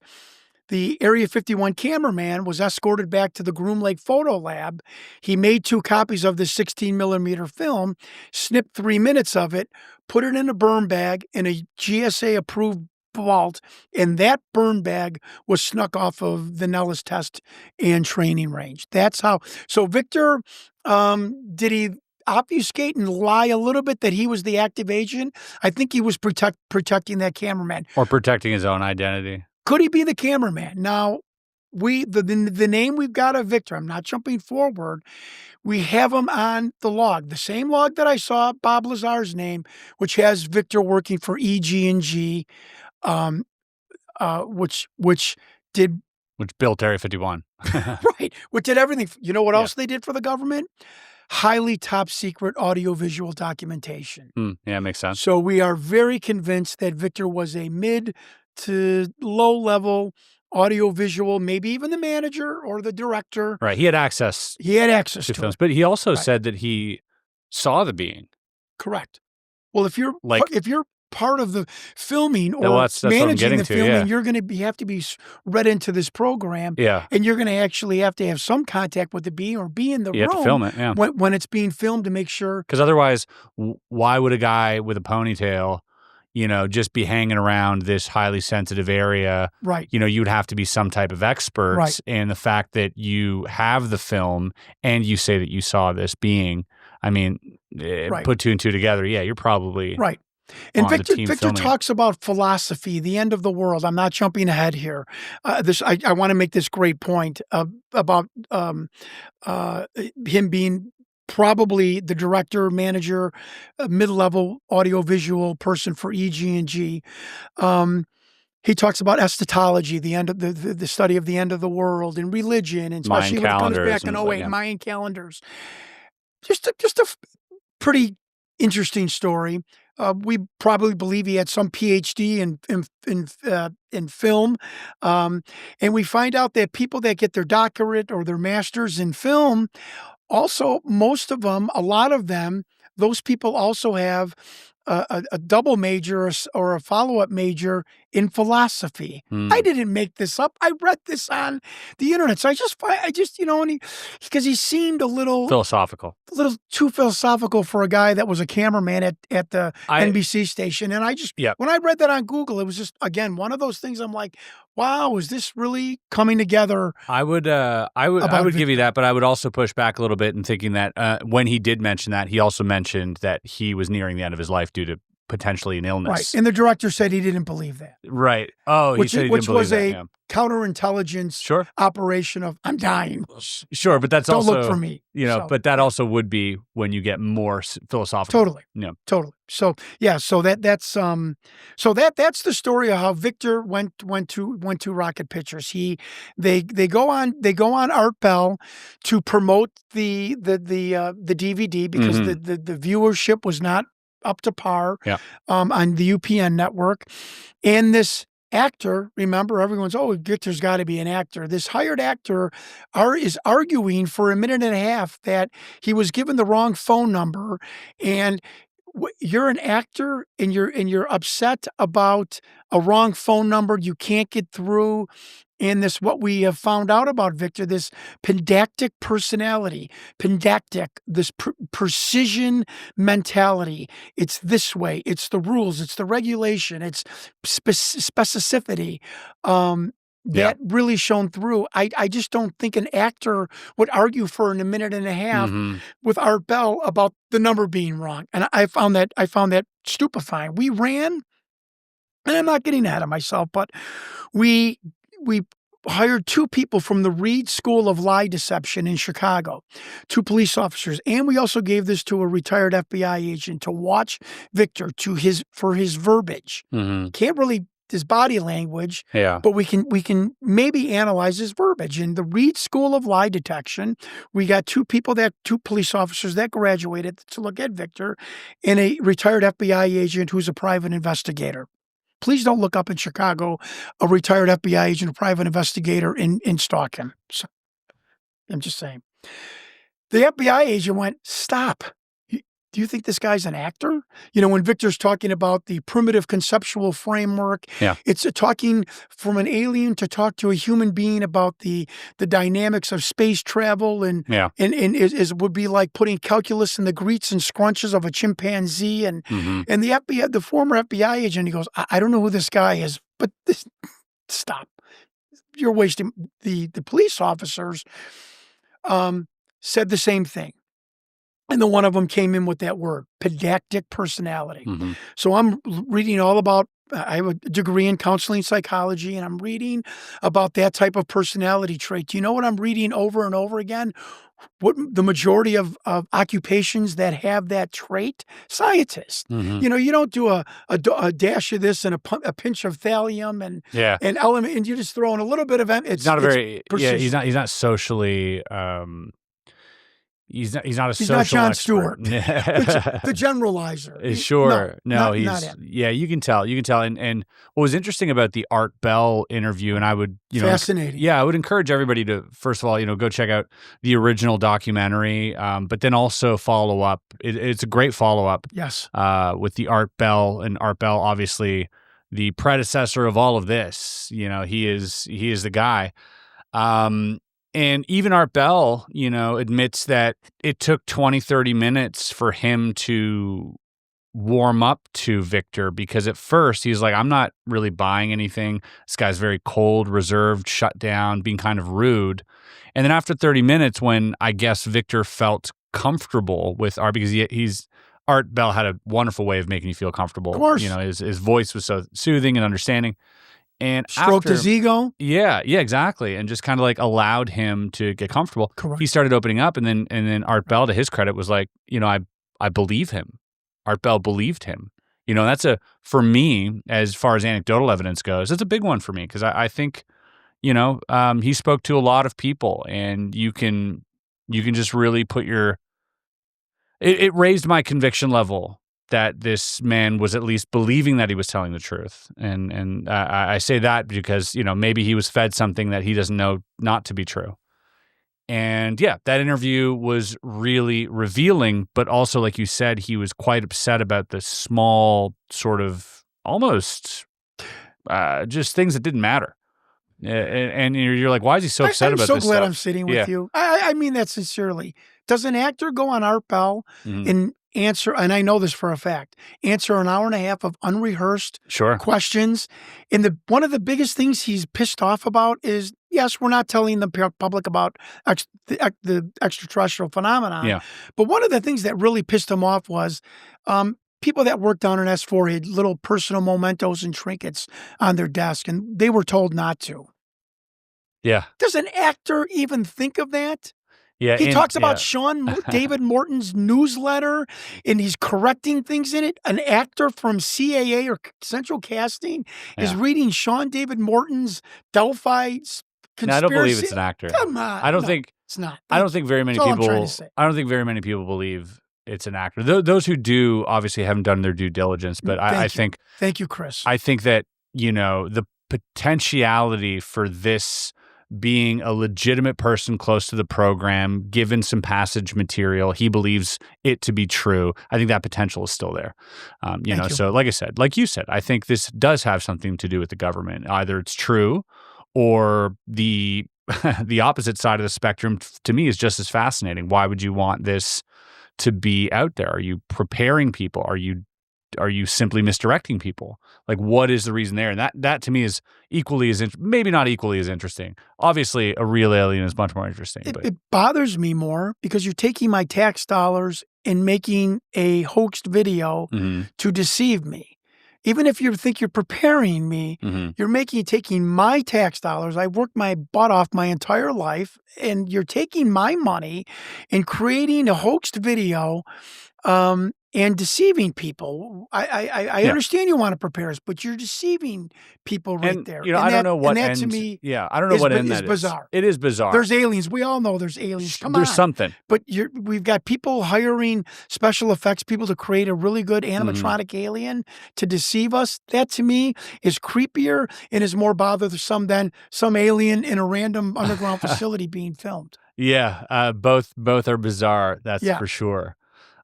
the Area 51 cameraman was escorted back to the Groom Lake Photo Lab. He made 2 copies of the 16 millimeter film, snipped 3 minutes of it, put it in a burn bag in a GSA approved vault, and that burn bag was snuck off of the Nellis test and training range. That's how. So Victor, did he obfuscate and lie a little bit that he was the active agent? I think he was protecting that cameraman. Or protecting his own identity. Could he be the cameraman? Now, the name we've got of Victor, I'm not jumping forward, we have him on the log, the same log that I saw Bob Lazar's name, which has Victor working for EG&G, which built Area 51. Right, which did everything. You know what else they did for the government? Highly top secret audiovisual documentation. Yeah, makes sense. So we are very convinced that Victor was a mid to low level audiovisual, maybe even the manager or the director. Right. He had access to films, but he also said that he saw the being. Correct. Well, if you're part of the filming or that's what I'm managing getting the to, filming, yeah. you're going to have to be read into this program. Yeah. And you're going to actually have to have some contact with the bee or be in the You room have to film it, yeah. when it's being filmed to make sure. Because otherwise, why would a guy with a ponytail, just be hanging around this highly sensitive area? Right. You'd have to be some type of expert. Right. And the fact that you have the film and you say that you saw this being, put two and two together. Yeah, you're probably right. And on the Victor team Victor filming it. talks about philosophy, the end of the world. I'm not jumping ahead here. I want to make this great point about him being probably the director, manager, mid-level audiovisual person for EG&G. He talks about eschatology, the end of the study of the end of the world, and religion, and especially when it comes back in 08, Mayan calendars. Just a pretty interesting story. We probably believe he had some PhD in film, and we find out that people that get their doctorate or their masters in film, also most of them, a lot of them, those people also have a double major or a follow-up major in philosophy. I didn't make this up. I read this on the internet. So because he seemed a little too philosophical for a guy that was a cameraman at the NBC station. And when I read that on Google, it was just, again, one of those things I'm like, wow, is this really coming together? I would give you that, but I would also push back a little bit in thinking that when he did mention that, he also mentioned that he was nearing the end of his life due to potentially an illness. Right. And the director said he didn't believe that. Right. Oh, he said he didn't believe that. Which was a counterintelligence operation of, I'm dying. Sure, but that's Don't also... Don't look for me. But that also would be when you get more philosophical. Totally. Yeah. Totally. So, yeah, that's the story of how Victor went to Rocket Pictures. They go on Art Bell to promote the DVD because the viewership was not up to par on the UPN network. And this actor, remember, everyone's, Victor's got to be an actor. This hired actor is arguing for a minute and a half that he was given the wrong phone number. And you're an actor and you're upset about a wrong phone number. You can't get through. And this, what we have found out about Victor, this pedantic personality, this precision mentality. It's this way. It's the rules. It's the regulation. It's specificity. That really shone through. I just don't think an actor would argue for a minute and a half with Art Bell about the number being wrong. And I found that stupefying. We ran, and I'm not getting ahead of myself, but we hired two people from the Reed School of Lie Deception in Chicago, two police officers, and we also gave this to a retired FBI agent to watch Victor for his verbiage. Can't really his body language, but we can maybe analyze his verbiage. In the Reed School of Lie Detection, we got two police officers that graduated to look at Victor, and a retired FBI agent who's a private investigator. Please don't look up in Chicago a retired FBI agent, a private investigator, and stalk him. So, I'm just saying. The FBI agent went, stop. Do you think this guy's an actor? When Victor's talking about the primitive conceptual framework, it's talking from an alien to talk to a human being about the dynamics of space travel, and it would be like putting calculus in the greets and scrunches of a chimpanzee. And the FBI, the former FBI agent, he goes, I don't know who this guy is, but stop. You're wasting. The police officers said the same thing. And then one of them came in with that word, pedantic personality. So I'm reading all about, I have a degree in counseling psychology, and I'm reading about that type of personality trait. Do you know what I'm reading over and over again? What the majority of occupations that have that trait? Scientists. You don't do a dash of this and a pinch of thallium and element, and you just throw in a little bit of it. He's not socially... He's not a He's social not Jon expert. Stewart, the generalizer. Sure. No, not he's him. yeah, you can tell. And what was interesting about the Art Bell interview, and I would, Fascinating. I would encourage everybody to, first of all, go check out the original documentary, but then also follow up. It's a great follow up. Yes. With the Art Bell, and Art Bell, obviously the predecessor of all of this. He is the guy. And even Art Bell, admits that it took 20, 30 minutes for him to warm up to Victor, because at first he's like, I'm not really buying anything. This guy's very cold, reserved, shut down, being kind of rude. And then after 30 minutes, when I guess Victor felt comfortable with Art, because Art Bell had a wonderful way of making you feel comfortable. Of course. His voice was so soothing and understanding. And stroked his ego. Yeah, exactly. And just kind of like allowed him to get comfortable. Correct. He started opening up, and then Art Bell, to his credit, was like, I believe him. Art Bell believed him. That's for me, as far as anecdotal evidence goes, it's a big one for me, because I think, he spoke to a lot of people, and you can just really put it raised my conviction level that this man was at least believing that he was telling the truth. And I say that because, maybe he was fed something that he doesn't know not to be true. And yeah, that interview was really revealing, but also, like you said, he was quite upset about the small sort of almost just things that didn't matter. And you're like, why is he so upset about this? I'm so glad stuff? I'm sitting with you. I mean that sincerely. Does an actor go on Art Bell and answer, and I know this for a fact, answer an hour and a half of unrehearsed questions? And one of the biggest things he's pissed off about is, yes, we're not telling the public about the extraterrestrial phenomenon. Yeah. But one of the things that really pissed him off was people that worked on an S4 had little personal mementos and trinkets on their desk, and they were told not to. Yeah. Does an actor even think of that? Yeah, he talks about Sean David Morton's newsletter, and he's correcting things in it. An actor from CAA or Central Casting is reading Sean David Morton's Delphi conspiracy. No, I don't believe it's an actor. Come on, I don't think it's not. I don't think very many people. I don't think very many people believe it's an actor. Those who do obviously haven't done their due diligence. But I think. Thank you, Chris. I think that the potentiality for this being a legitimate person close to the program, given some passage material, he believes it to be true. I think that potential is still there. So like I said, like you said, I think this does have something to do with the government. Either it's true, or the opposite side of the spectrum to me is just as fascinating. Why would you want this to be out there? Are you preparing people? Are you simply misdirecting people? Like, what is the reason there? And that to me is equally as maybe not equally as interesting. Obviously, a real alien is much more interesting. It bothers me more because you're taking my tax dollars and making a hoaxed video to deceive me. Even if you think you're preparing me, you're taking my tax dollars. I worked my butt off my entire life, and you're taking my money and creating a hoaxed video and deceiving people. I understand you want to prepare us, but you're deceiving people there. I don't know what end. To me, I don't know what end that is. Bizarre. It is bizarre. There's aliens. We all know there's aliens. Come on. There's something. But we've got people hiring special effects people to create a really good animatronic alien to deceive us. That to me is creepier and is more bothersome than some alien in a random underground facility being filmed. Yeah, both are bizarre. That's for sure.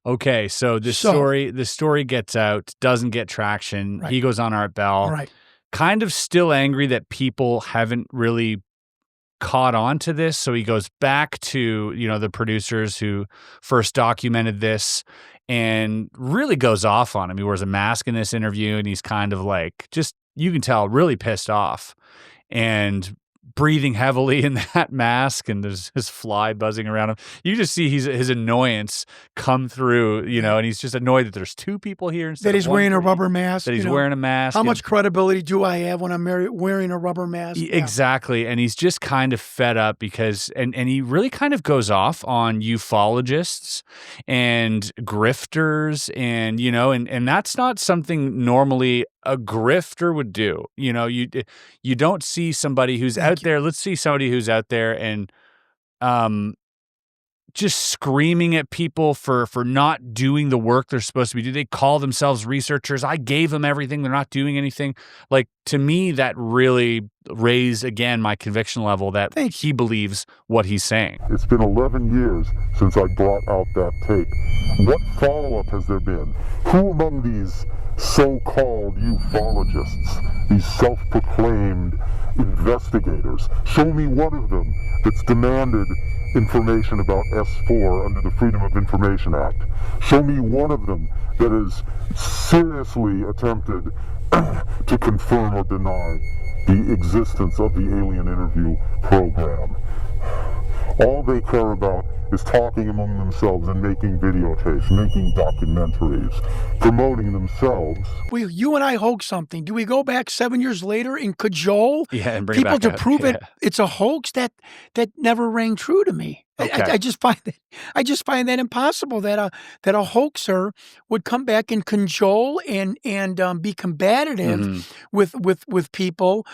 Okay, so the story gets out, doesn't get traction. Right. He goes on Art Bell, kind of still angry that people haven't really caught on to this. So he goes back to, the producers who first documented this and really goes off on him. He wears a mask in this interview, and he's kind of like, just, you can tell, really pissed off and breathing heavily in that mask, and there's his fly buzzing around him. You just see his annoyance come through, and he's just annoyed that there's two people here instead that he's of wearing a rubber mask. That he's wearing a mask. How much credibility do I have when I'm wearing a rubber mask? Exactly. And he's just kind of fed up because, and he really kind of goes off on ufologists and grifters, and, and that's not something normally a grifter would do. You don't see somebody who's out there. Let's see somebody who's out there and just screaming at people for not doing the work they're supposed to be doing. They call themselves researchers. I gave them everything. They're not doing anything. Like, to me, that really raised, again, my conviction level that he believes what he's saying. It's been 11 years since I brought out that tape. What follow-up has there been? Who among these so-called ufologists, these self-proclaimed investigators, show me one of them that's demanded information about S4 under the Freedom of Information Act. Show me one of them that has seriously attempted to confirm or deny the existence of the alien interview program. All they care about is talking among themselves and making videotapes, making documentaries, promoting themselves. You and I hoax something. Do we go back 7 years later and cajole and bring people it back to prove up. it's a hoax? That never rang true to me. Okay. I just find that impossible that a hoaxer would come back and cajole and be combative with people.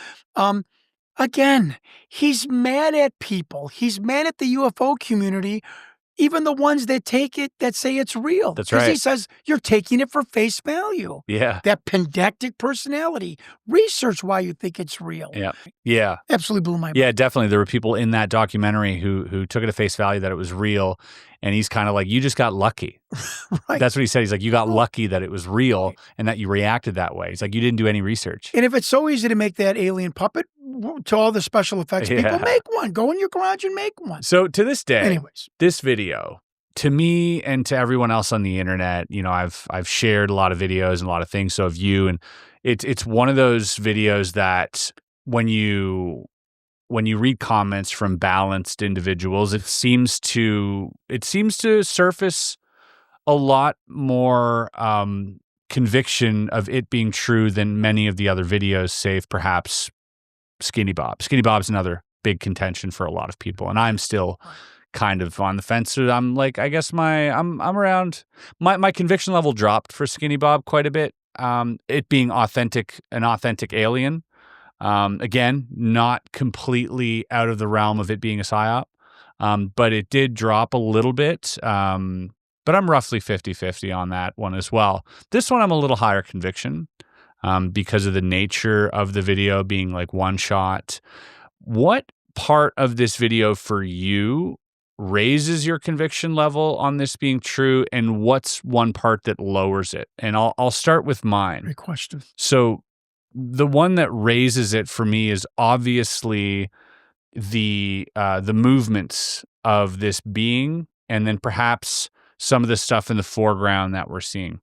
Again, he's mad at people. He's mad at the UFO community, even the ones that say it's real. That's 'Cause right. he says you're taking it for face value. Yeah. That pedantic personality. Research why you think it's real. Yeah. Yeah. Absolutely blew my mind. Yeah, definitely. There were people in that documentary who took it at face value that it was real. And he's kind of like, you just got lucky. Right. That's what he said. He's like, you got lucky that it was real and that you reacted that way. He's like, you didn't do any research. And if it's so easy to make that alien puppet to all the special effects people, make one. Go in your garage and make one. So to this day, Anyways. this video, to me and to everyone else on the internet, you know, I've shared a lot of videos and a lot of things. So have you. And it's one of those videos that when you read comments from balanced individuals, it seems to surface a lot more conviction of it being true than many of the other videos, save perhaps Skinny Bob. Skinny Bob's another big contention for a lot of people, and I'm still kind of on the fence. So I'm like, I guess I'm around my conviction level dropped for Skinny Bob quite a bit. It being an authentic alien. Again, not completely out of the realm of it being a psyop, but it did drop a little bit. But I'm roughly 50-50 on that one as well. This one I'm a little higher conviction because of the nature of the video being like one shot. What part of this video for you raises your conviction level on this being true, and what's one part that lowers it? And I'll start with mine. Great question. So the one that raises it for me is obviously the movements of this being, and then perhaps some of the stuff in the foreground that we're seeing.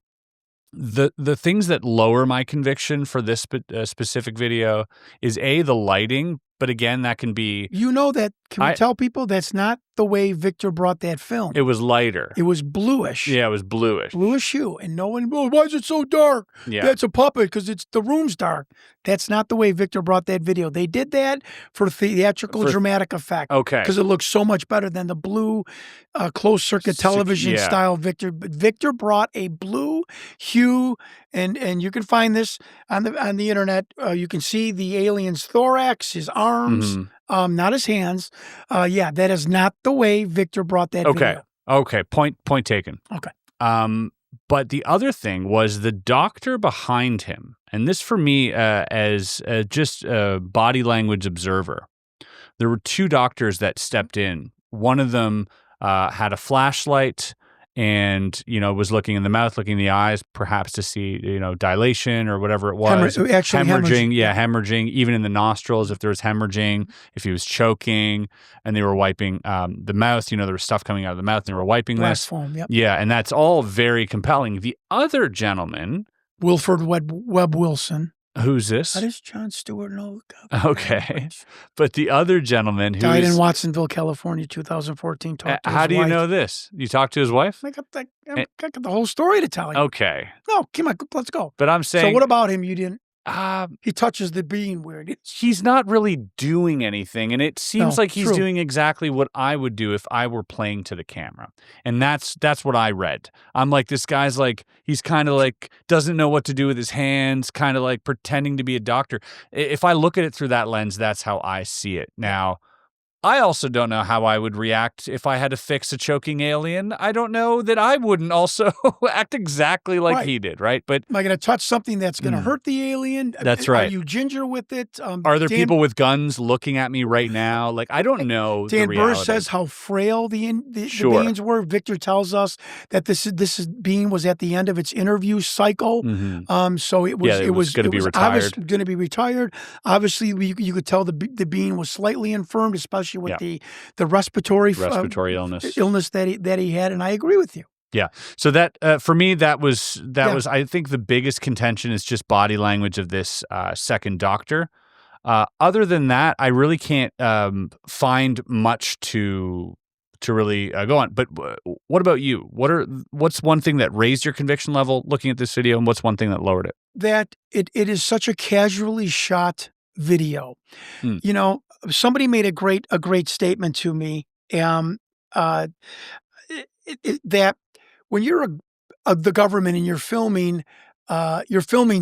The things that lower my conviction for this specific video is the lighting, but again, that can be. You know that? Can we tell people that's not the way Victor brought that film? It was lighter. It was bluish. Yeah, it was bluish. Bluish hue. And no one, why is it so dark? Yeah. That's a puppet because the room's dark. That's not the way Victor brought that video. They did that for theatrical dramatic effect. Okay. Because it looks so much better than the blue closed circuit television style Victor. But Victor brought a blue hue, and you can find this on the internet. You can see the alien's thorax, his arms, not his hands. That is not the way Victor brought that video. Okay. Point taken. Okay. But the other thing was the doctor behind him. And this for me, as just a body language observer, there were two doctors that stepped in. One of them had a flashlight and, was looking in the mouth, looking in the eyes, perhaps to see, dilation or whatever it was. Hemorrhaging. Yeah, hemorrhaging, even in the nostrils, if there was hemorrhaging, if he was choking, and they were wiping the mouth, there was stuff coming out of the mouth, and they were wiping this. Foam, yep. Yeah, and that's all very compelling. The other gentleman. Wilford Webb Wilson. Who's this? That is Jon Stewart. No. Okay. But the other gentleman who died in Watsonville, California, 2014. How do you know this? You talked to his wife? I got the whole story to tell you. Okay. No, come on, let's go. But I'm saying. So what about him? You didn't. He touches the bean weird. He's not really doing anything, and it seems like he's doing exactly what I would do if I were playing to the camera. And that's what I read. I'm like, this guy's like, he's kind of like doesn't know what to do with his hands, kind of like pretending to be a doctor. If I look at it through that lens, that's how I see it. Now, I also don't know how I would react if I had to fix a choking alien. I don't know that I wouldn't also act exactly like he did, right? But am I going to touch something that's going to hurt the alien? That's right. Are you ginger with it? Are there people with guns looking at me right now? Like, I don't know. Dan the Burr reality. says how frail the beings were. Victor tells us that this being was at the end of its interview cycle. So it was going to be retired. Going to be retired. Obviously, you could tell the being was slightly infirmed, especially with the respiratory illness that he had, and I agree with you. Yeah. So that for me, that was I think the biggest contention is just body language of this second doctor. Other than that, I really can't find much to really go on. But what about you? What's one thing that raised your conviction level looking at this video, and what's one thing that lowered it? That it is such a casually shot video. You know, somebody made a great statement to me, that when you're the government and you're filming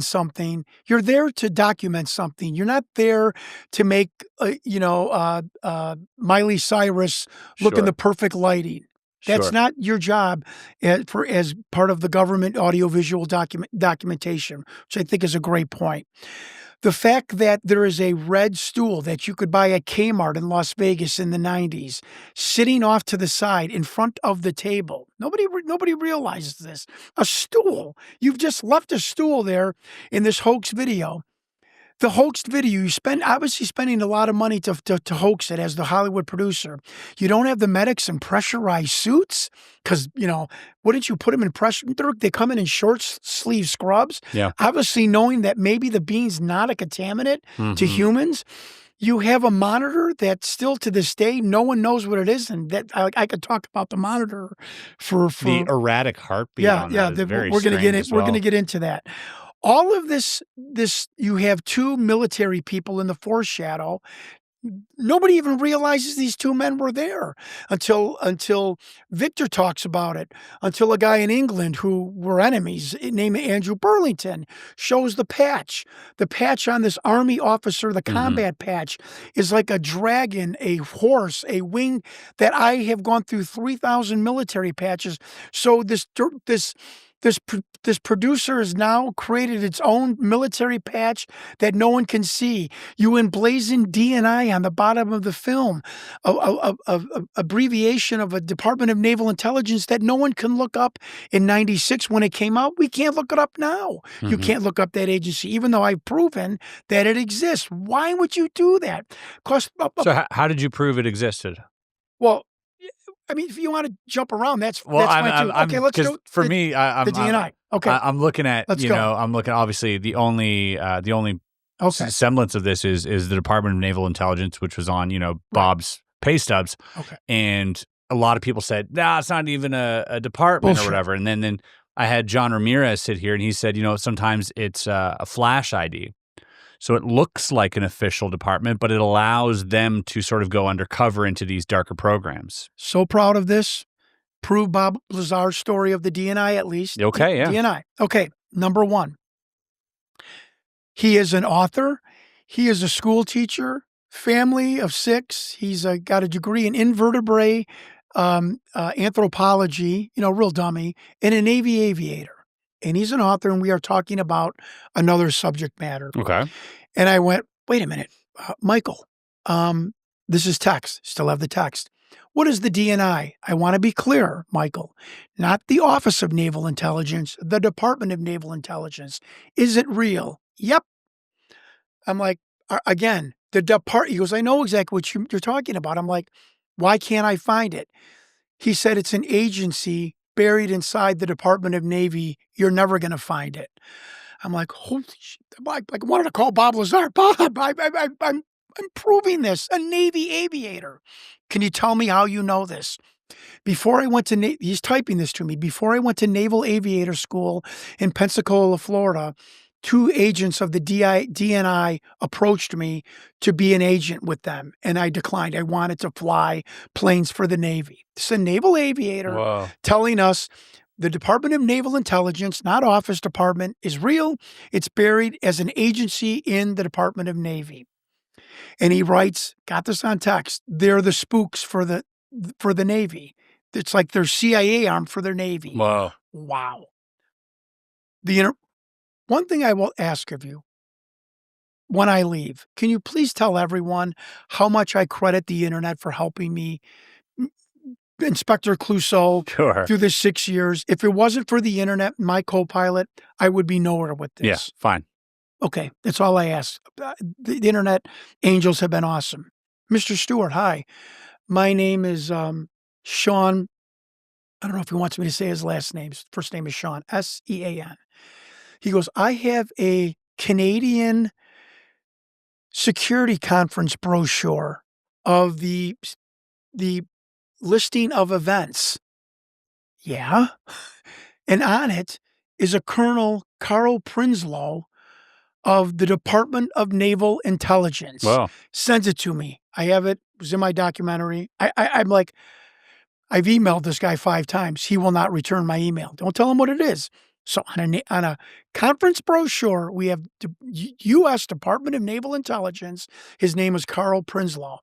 something, you're there to document something. You're not there to make Miley Cyrus look in the perfect lighting. That's not your job as part of the government audiovisual documentation, which I think is a great point. The fact that there is a red stool that you could buy at Kmart in Las Vegas in the 90s, sitting off to the side in front of the table. Nobody realizes this. A stool. You've just left a stool there in this hoax video. The hoaxed video, you obviously spending a lot of money to hoax it as the Hollywood producer. You don't have the medics in pressurized suits because, wouldn't you put them in pressure? They come in short sleeve scrubs. Yeah. Obviously knowing that maybe the being's not a contaminant to humans. You have a monitor that still to this day, no one knows what it is. And that I could talk about the monitor for the erratic heartbeat. We're going to get into that. All of this, you have two military people in the foreshadow. Nobody even realizes these two men were there until Victor talks about it, until a guy in England who were enemies named Andrew Burlington shows the patch. The patch on this army officer, the combat patch, is like a dragon, a horse, a wing that I have gone through 3,000 military patches. So this producer has now created its own military patch that no one can see. You emblazon DNI on the bottom of the film, a abbreviation of a Department of Naval Intelligence that no one can look up in 96 when it came out. We can't look it up now. You can't look up that agency, even though I've proven that it exists. Why would you do that? So how did you prove it existed? Well, I mean, if you want to jump around, that's fine too. Okay, let's go. For me, the DNI. Okay, I'm looking at I'm looking obviously the only semblance of this is the Department of Naval Intelligence, which was on Bob's pay stubs. Okay, and a lot of people said, "Nah, it's not even a department or whatever." And then I had John Ramirez sit here, and he said, sometimes it's a flash ID. So it looks like an official department, but it allows them to sort of go undercover into these darker programs. So proud of this. Prove Bob Lazar's story of the DNI at least. Okay, yeah. DNI. Okay, number one. He is an author. He is a school teacher, family of 6. He's got a degree in invertebrate anthropology, real dummy, and a Navy aviator. And he's an author, and we are talking about another subject matter. Okay. And I went, wait a minute, Michael, this is text. Still have the text. What is the DNI? I want to be clear, Michael. Not the Office of Naval Intelligence, the Department of Naval Intelligence. Is it real? Yep. I'm like, again, the department. He goes, I know exactly what you're talking about. I'm like, why can't I find it? He said it's an agency buried inside the Department of Navy. You're never going to find it. I'm like, holy shit. I wanted to call Bob Lazar. Bob, I'm proving this. A Navy aviator. Can you tell me how you know this? Before I went to, he's typing this to me. Before I went to Naval Aviator School in Pensacola, Florida, 2 agents of the DNI approached me to be an agent with them, and I declined. I wanted to fly planes for the Navy. It's a naval aviator telling us the Department of Naval Intelligence, not Office Department, is real. It's buried as an agency in the Department of Navy. And he writes, got this on text, they're the spooks for the Navy. It's like their CIA arm for their Navy. Wow. Wow. One thing I will ask of you when I leave, can you please tell everyone how much I credit the internet for helping me, Inspector Clouseau, Sure. through this 6 years? If it wasn't for the internet, my co-pilot, I would be nowhere with this. Yeah, fine. Okay, that's all I ask. The internet angels have been awesome. Mr. Stewart, hi. My name is Sean. I don't know if he wants me to say his last name. His first name is Sean, Sean. He goes, I have a Canadian security conference brochure of the listing of events. Yeah. And on it is a Colonel Carl Prinsloo of the Department of Naval Intelligence. Wow. Sends it to me. I have it. It was in my documentary. I'm like, I've emailed this guy 5 times. He will not return my email. Don't tell him what it is. So on a conference brochure, we have the U.S. Department of Naval Intelligence. His name is Carl Prinsloo.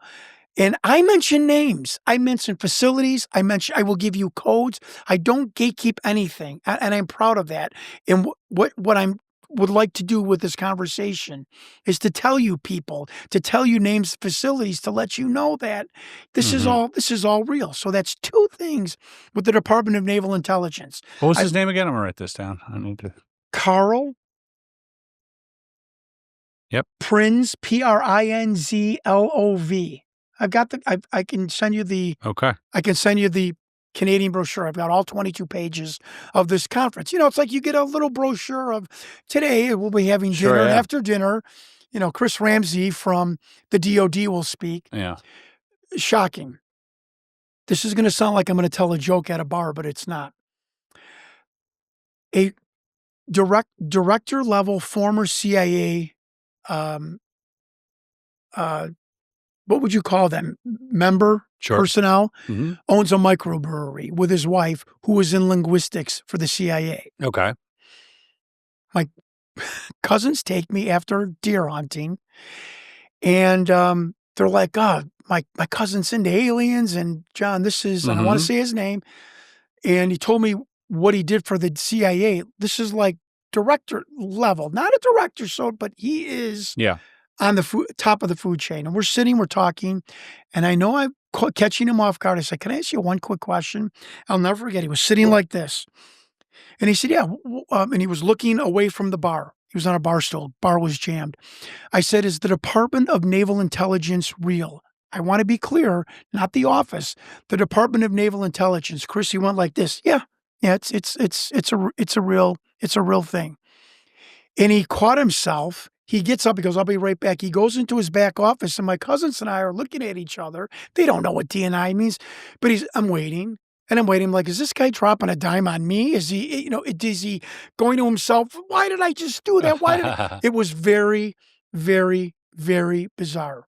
And I mention names. I mention facilities. I will give you codes. I don't gatekeep anything. And I'm proud of that. And what I would like to do with this conversation is to tell you people, to tell you names, facilities, to let you know that this is all real. So that's 2 things with the Department of Naval Intelligence. What was his name again? I'm going to write this down. I need to. Carl. Yep. Prinz, Prinzlov. I've got I can send you the. Okay. I can send you the Canadian brochure. I've got all 22 pages of this conference. It's like you get a little brochure of today we'll be having dinner. Sure, yeah. And after dinner, Chris Ramsey from the DOD will speak. Yeah. Shocking. This is going to sound like I'm going to tell a joke at a bar, but it's not. A director level former CIA, what would you call them? Member, Sure. personnel, Mm-hmm. owns a microbrewery with his wife, who was in linguistics for the CIA. Okay. My cousins take me after deer hunting, and they're like, "Oh, my cousin's into aliens, and John, this is," and I want to say his name, and he told me what he did for the CIA. This is like director level, not a director, but he is on the top of the food chain. And we're talking, and I know I'm catching him off guard. I said, "Can I ask you one quick question?" I'll never forget. He was sitting like this, and he said, "Yeah," and he was looking away from the bar. He was on a bar stool. Bar was jammed. I said, "Is the Department of Naval Intelligence real?" I want to be clear, not the office, the Department of Naval Intelligence. Chrissy went like this. Yeah, it's a real thing. And he caught himself. He gets up, he goes, "I'll be right back." He goes into his back office, and my cousins and I are looking at each other. They don't know what DNI means, but I'm waiting. And I'm waiting, like, is this guy dropping a dime on me? Is he, is he going to himself? Why did I just do that? It was very, very, very bizarre.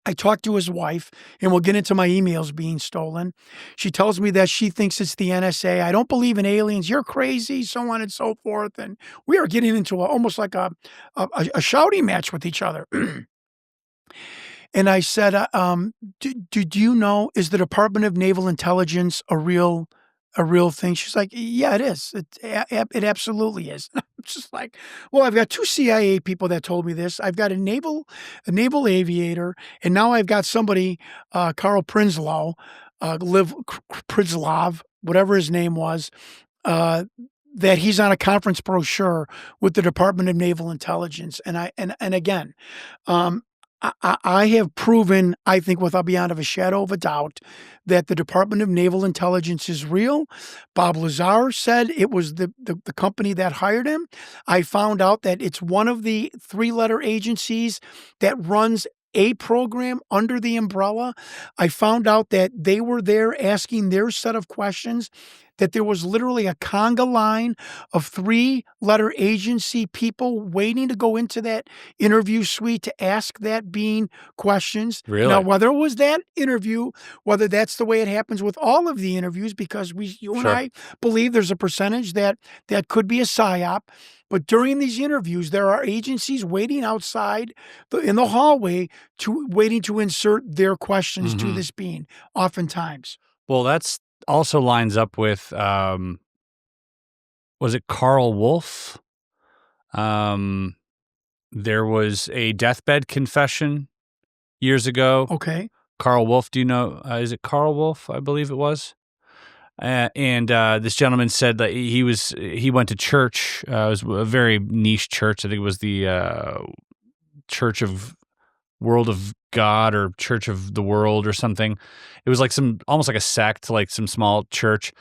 I talked to his wife, and we'll get into my emails being stolen. She tells me that she thinks it's the NSA. I don't believe in aliens. You're crazy, so on and so forth. And we are getting into almost like a shouting match with each other. And I said, do you know, is the Department of Naval Intelligence a real thing? She's like, "Yeah, it is. It absolutely is." I'm just like, well, I've got 2 CIA people that told me this. I've got a naval aviator, and now I've got somebody, Carl Prinsloo, Prinsloo, whatever his name was, that he's on a conference brochure with the Department of Naval Intelligence. And again, I have proven, I think without beyond of a shadow of a doubt, that the Department of Naval Intelligence is real. Bob Lazar said it was the company that hired him. I found out that it's one of the 3-letter agencies that runs a program under the umbrella. I found out that they were there asking their set of questions. that there was literally a conga line of 3-letter agency people waiting to go into that interview suite to ask that being questions. Really? Now, whether it was that interview, whether that's the way it happens with all of the interviews, because you and I believe there's a percentage that could be a psyop. But during these interviews, there are agencies waiting outside in the hallway waiting to insert their questions to this being, oftentimes. Well, that's also lines up with, was it Carl Wolf? There was a deathbed confession years ago. Okay. Carl Wolf, do you know, is it Carl Wolf? I believe it was. And this gentleman said that he went to church. It was a very niche church. I think it was the Church of World of God or Church of the World or something. It was like almost like a sect, like some small church.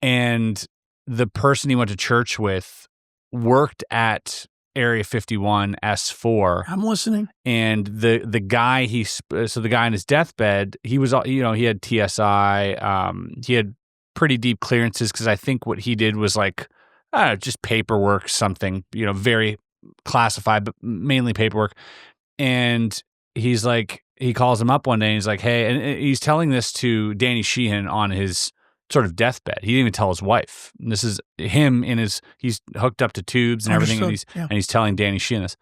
And the person he went to church with worked at Area 51 S4. I'm listening. And the guy the guy on his deathbed, he was, he had TSI. He had pretty deep clearances because I think what he did was like, just paperwork, something, very classified, but mainly paperwork. And he's like, he calls him up one day and he's like, hey, and he's telling this to Danny Sheehan on his sort of deathbed. He didn't even tell his wife. And this is him he's hooked up to tubes and everything. And he's telling Danny Sheehan this.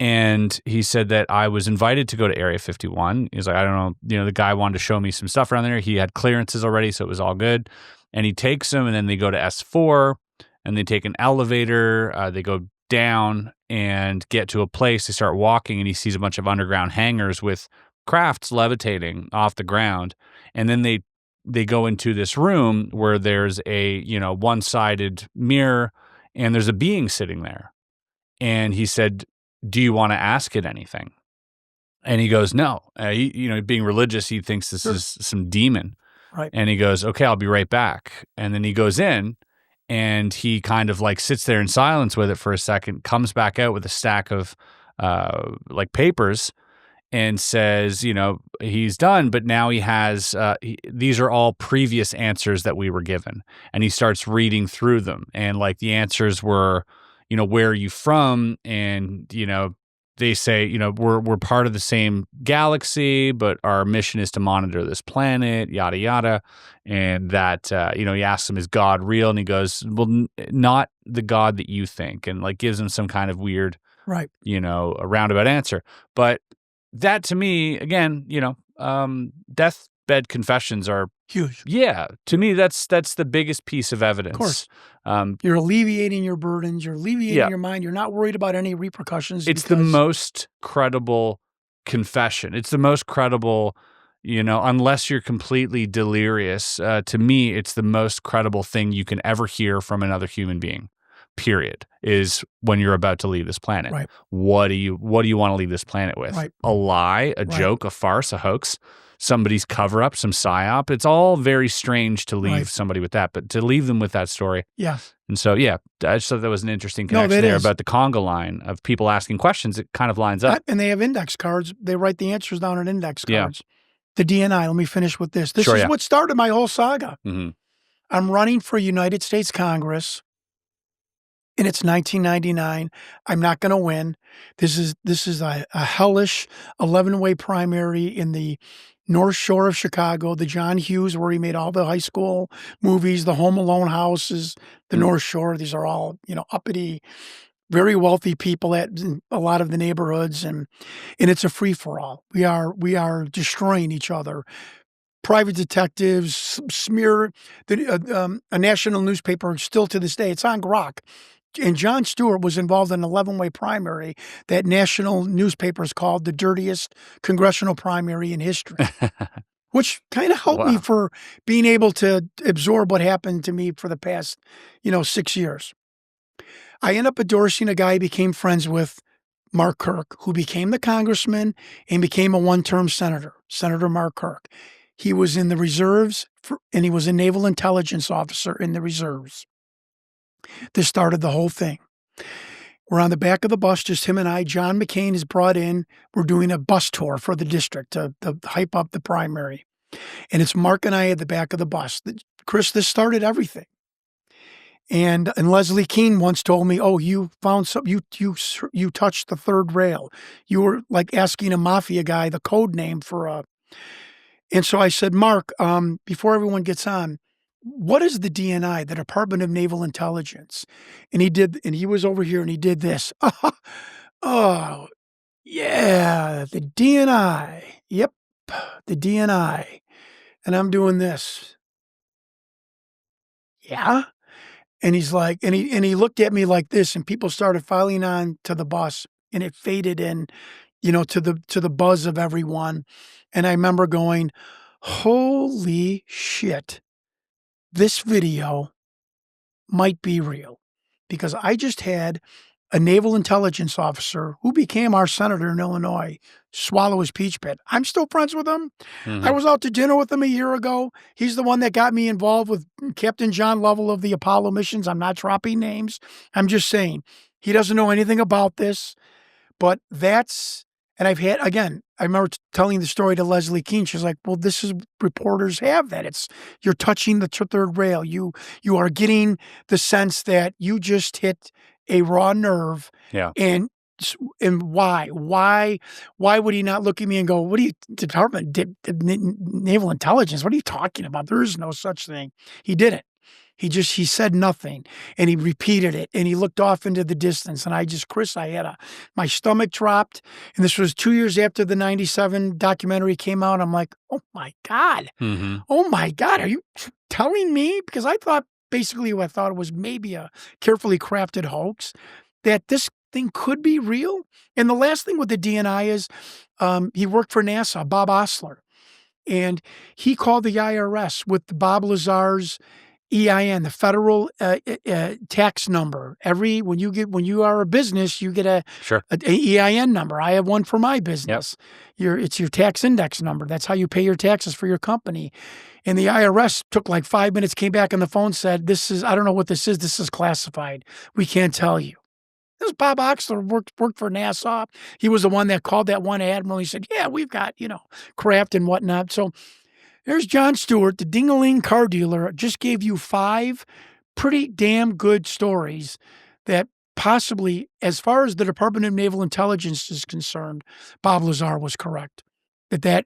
And he said that I was invited to go to Area 51. He's like, I don't know, the guy wanted to show me some stuff around there. He had clearances already, so it was all good. And he takes him, and then they go to S4, and they take an elevator. They go down and get to a place. They start walking, and he sees a bunch of underground hangars with crafts levitating off the ground. And then they go into this room where there's a, one-sided mirror, and there's a being sitting there. And he said, do you want to ask it anything? And he goes, no. Being religious, he thinks this is some demon. Right. And he goes, okay, I'll be right back. And then he goes in and he kind of like sits there in silence with it for a second, comes back out with a stack of like papers and says, he's done, but now he has, these are all previous answers that we were given. And he starts reading through them. And like the answers were, where are you from? And, they say, we're part of the same galaxy, but our mission is to monitor this planet, yada, yada. And that, he asks him, is God real? And he goes, well, not the God that you think. And like gives him some kind of weird, right, a roundabout answer. But that to me, again, deathbed confessions are huge. Yeah. To me, that's the biggest piece of evidence. Of course. You're alleviating your burdens. You're alleviating your mind. You're not worried about any repercussions. It's the most credible confession. It's the most credible, unless you're completely delirious. To me, it's the most credible thing you can ever hear from another human being, period, is when you're about to leave this planet. Right. What do you want to leave this planet with? Right. A lie, a joke, a farce, a hoax, somebody's cover up, some psyop. It's all very strange to leave somebody with that, but to leave them with that story. Yeah. And so, I just thought that was an interesting connection there about the conga line of people asking questions. It kind of lines up. And they have index cards. They write the answers down on index cards. The DNI, let me finish with this. This is what started my whole saga. Mm-hmm. I'm running for United States Congress. And it's 1999. I'm not going to win. This is a hellish 11-way primary in the North Shore of Chicago, the John Hughes, where he made all the high school movies, the Home Alone houses, the North Shore. These are all, uppity, very wealthy people at a lot of the neighborhoods. And it's a free-for-all. We are destroying each other. Private detectives smear a national newspaper still to this day. It's on Grok. And Jon Stewart was involved in an 11-way primary that national newspapers called the dirtiest congressional primary in history, which kind of helped me for being able to absorb what happened to me for the past, 6 years. I ended up endorsing a guy I became friends with, Mark Kirk, who became the congressman and became a one-term senator, Senator Mark Kirk. He was in the reserves, and he was a naval intelligence officer in the reserves. This started the whole thing. We're on the back of the bus, just him and I. John McCain is brought in. We're doing a bus tour for the district to hype up the primary. And it's Mark and I at the back of the bus. Chris, this started everything. And Leslie Keene once told me, "Oh, you found some. You touched the third rail. You were like asking a mafia guy the code name for a." And so I said, "Mark, before everyone gets on, what is the DNI, the Department of Naval Intelligence?" And he was over here and he did this. Oh, yeah, the DNI. Yep, the DNI. And I'm doing this. Yeah. And he's like, and he looked at me like this, and people started filing on to the bus, and it faded in, to the buzz of everyone. And I remember going, holy shit, this video might be real, because I just had a naval intelligence officer who became our senator in Illinois swallow his peach pit. I'm still friends with him. Mm-hmm. I was out to dinner with him a year ago. He's the one that got me involved with Captain John Lovell of the Apollo missions. I'm not dropping names. I'm just saying he doesn't know anything about this, but and I've had, again, I remember telling the story to Leslie Keene. She's like, well, this is, reporters have that. You're touching the third rail. You are getting the sense that you just hit a raw nerve. Yeah. And why would he not look at me and go, what are you, Naval Intelligence? What are you talking about? There is no such thing. He didn't. He said nothing, and he repeated it, and he looked off into the distance. And Chris, my stomach dropped. And this was 2 years after the 97 documentary came out. I'm like, oh my God. Mm-hmm. Oh my God. Are you telling me? Because I thought it was maybe a carefully crafted hoax, that this thing could be real. And the last thing with the DNI is he worked for NASA, Bob Osler, and he called the IRS with Bob Lazar's EIN, the federal tax number. When you are a business, you get a EIN number. I have one for my business. Yep. It's your tax index number. That's how you pay your taxes for your company. And the IRS took like 5 minutes, came back on the phone, said, I don't know what this is. This is classified. We can't tell you. This Bob Oxler worked for NASA. He was the one that called that one admiral. He said, yeah, we've got, craft and whatnot. So there's Jon Stewart, the ding-a-ling car dealer, just gave you 5 pretty damn good stories that possibly, as far as the Department of Naval Intelligence is concerned, Bob Lazar was correct. That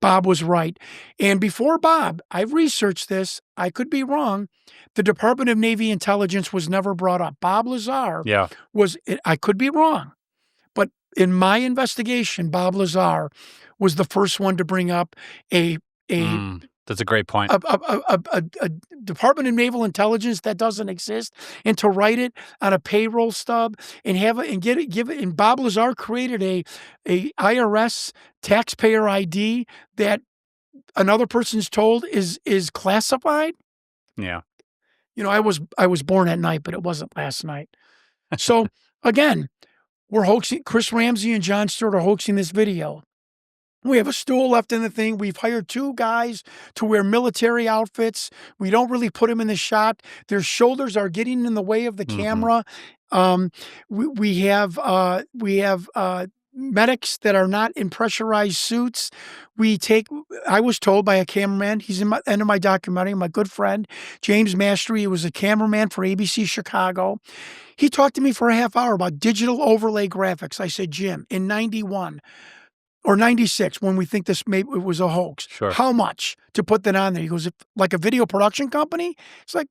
Bob was right. And before Bob, I've researched this. I could be wrong. The Department of Navy Intelligence was never brought up. Bob Lazar was, I could be wrong. But in my investigation, Bob Lazar was the first one to bring up that's a great point. A Department of Naval Intelligence that doesn't exist, and to write it on a payroll stub and give it. And Bob Lazar created a IRS taxpayer ID that another person's told is classified. Yeah. I was born at night, but it wasn't last night. So again, we're hoaxing. Chris Ramsey and Jon Stewart are hoaxing this video. We have a stool left in the thing. We've hired 2 guys to wear military outfits. We don't really put them in the shot. Their shoulders are getting in the way of the camera. We have medics that are not in pressurized suits. I was told by a cameraman, he's in end of my documentary, my good friend, James Mastery, who was a cameraman for ABC Chicago. He talked to me for a half hour about digital overlay graphics. I said, Jim, in 91, or 96, when we think it was a hoax. Sure. How much to put that on there? He goes, like a video production company? It's like,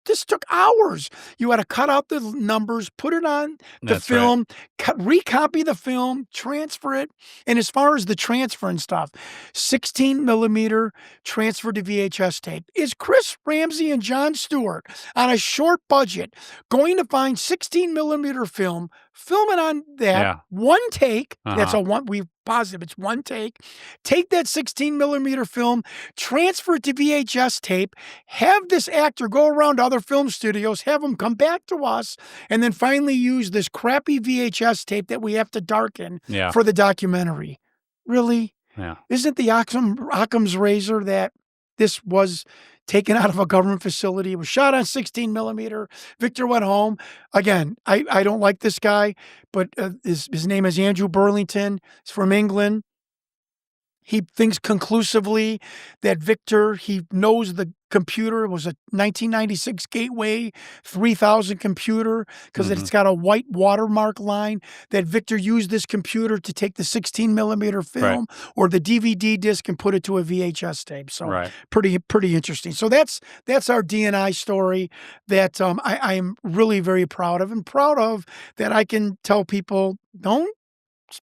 this took hours. You had to cut out the numbers, put it on the film, recopy the film, transfer it. And as far as the transfer and stuff, 16 millimeter transfer to VHS tape. Is Chris Ramsey and Jon Stewart on a short budget going to find 16 millimeter film it on that one take? That's we positive it's one take. Take that 16 millimeter film, transfer it to VHS tape, have this actor go around to other film studios, have them come back to us, and then finally use this crappy VHS tape that we have to darken for the documentary. Really? Yeah. Isn't the Occam's razor that this was taken out of a government facility? It was shot on 16 millimeter. Victor went home. Again, I don't like this guy, but his name is Andrew Burlington. He's from England. He thinks conclusively that Victor, he knows the computer. It was a 1996 Gateway 3000 computer because it's got a white watermark line, that Victor used this computer to take the 16 millimeter film or the DVD disc and put it to a VHS tape. So pretty interesting. So that's our DNI story that I am really very proud of, and proud of that I can tell people, don't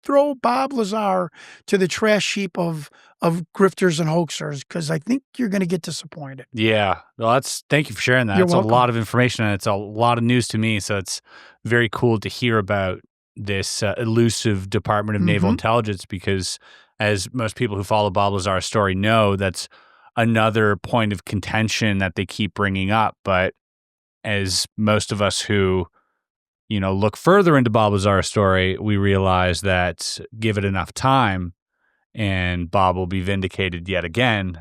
throw Bob Lazar to the trash heap of grifters and hoaxers, because I think you're going to get disappointed. Yeah. Well, thank you for sharing that. You're It's welcome. a lot of information, and it's a lot of news to me. So it's very cool to hear about this elusive Department of Naval Intelligence, because as most people who follow Bob Lazar's story know, that's another point of contention that they keep bringing up. But as most of us who look further into Bob Lazar's story, we realize that give it enough time and Bob will be vindicated yet again.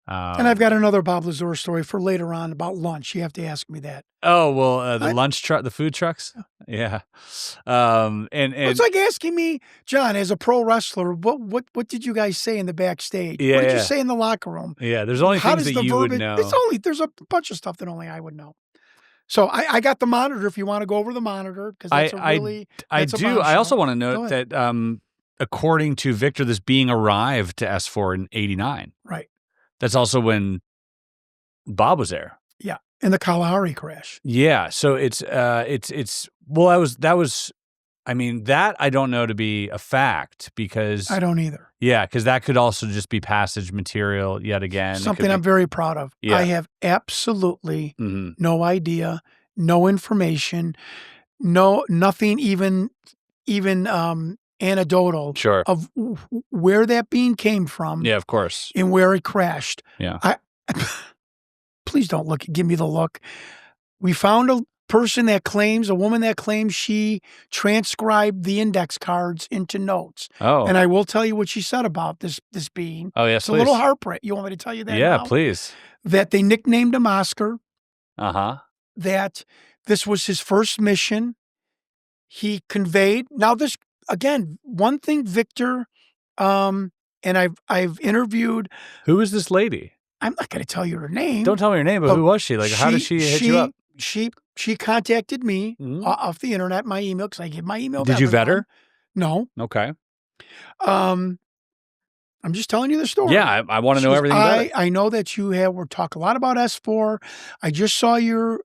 And I've got another Bob Lazar story for later on about lunch. You have to ask me that. Oh, well, the lunch truck, the food trucks? Yeah. And it's like asking me, John, as a pro wrestler, what did you guys say in the backstage? Yeah, what did you say in the locker room? Yeah, there's only things that you would know. There's a bunch of stuff that only I would know. So I got the monitor if you want to go over the monitor, because that's I do. I also want to note that according to Victor, this being arrived to S4 in 89. Right. That's also when Bob was there. Yeah, in the Kalahari crash. Yeah, so that I don't know to be a fact, because I don't either. Yeah, because that could also just be passage material yet again. Something I'm very proud of. Yeah. I have absolutely no idea, no information, nothing even anecdotal of where that bean came from. Yeah, of course. And where it crashed. Yeah. Please don't give me the look. We found a woman that claims she transcribed the index cards into notes. Oh. And I will tell you what she said about this bean. Oh, yes, it's a little heartbreak. You want me to tell you that? Yeah, now? Please. That they nicknamed him Oscar. That this was his first mission. He conveyed. Now this, again, one thing, Victor, and I've interviewed. Who is this lady? I'm not going to tell you her name. Don't tell me her name, but who was she? Like, how did she hit you up? She contacted me off the internet, my email, because I give my email. Did you vet her? No. Okay. I'm just telling you the story. Yeah, I want to know everything about it. I know that we talk a lot about S4. I just saw your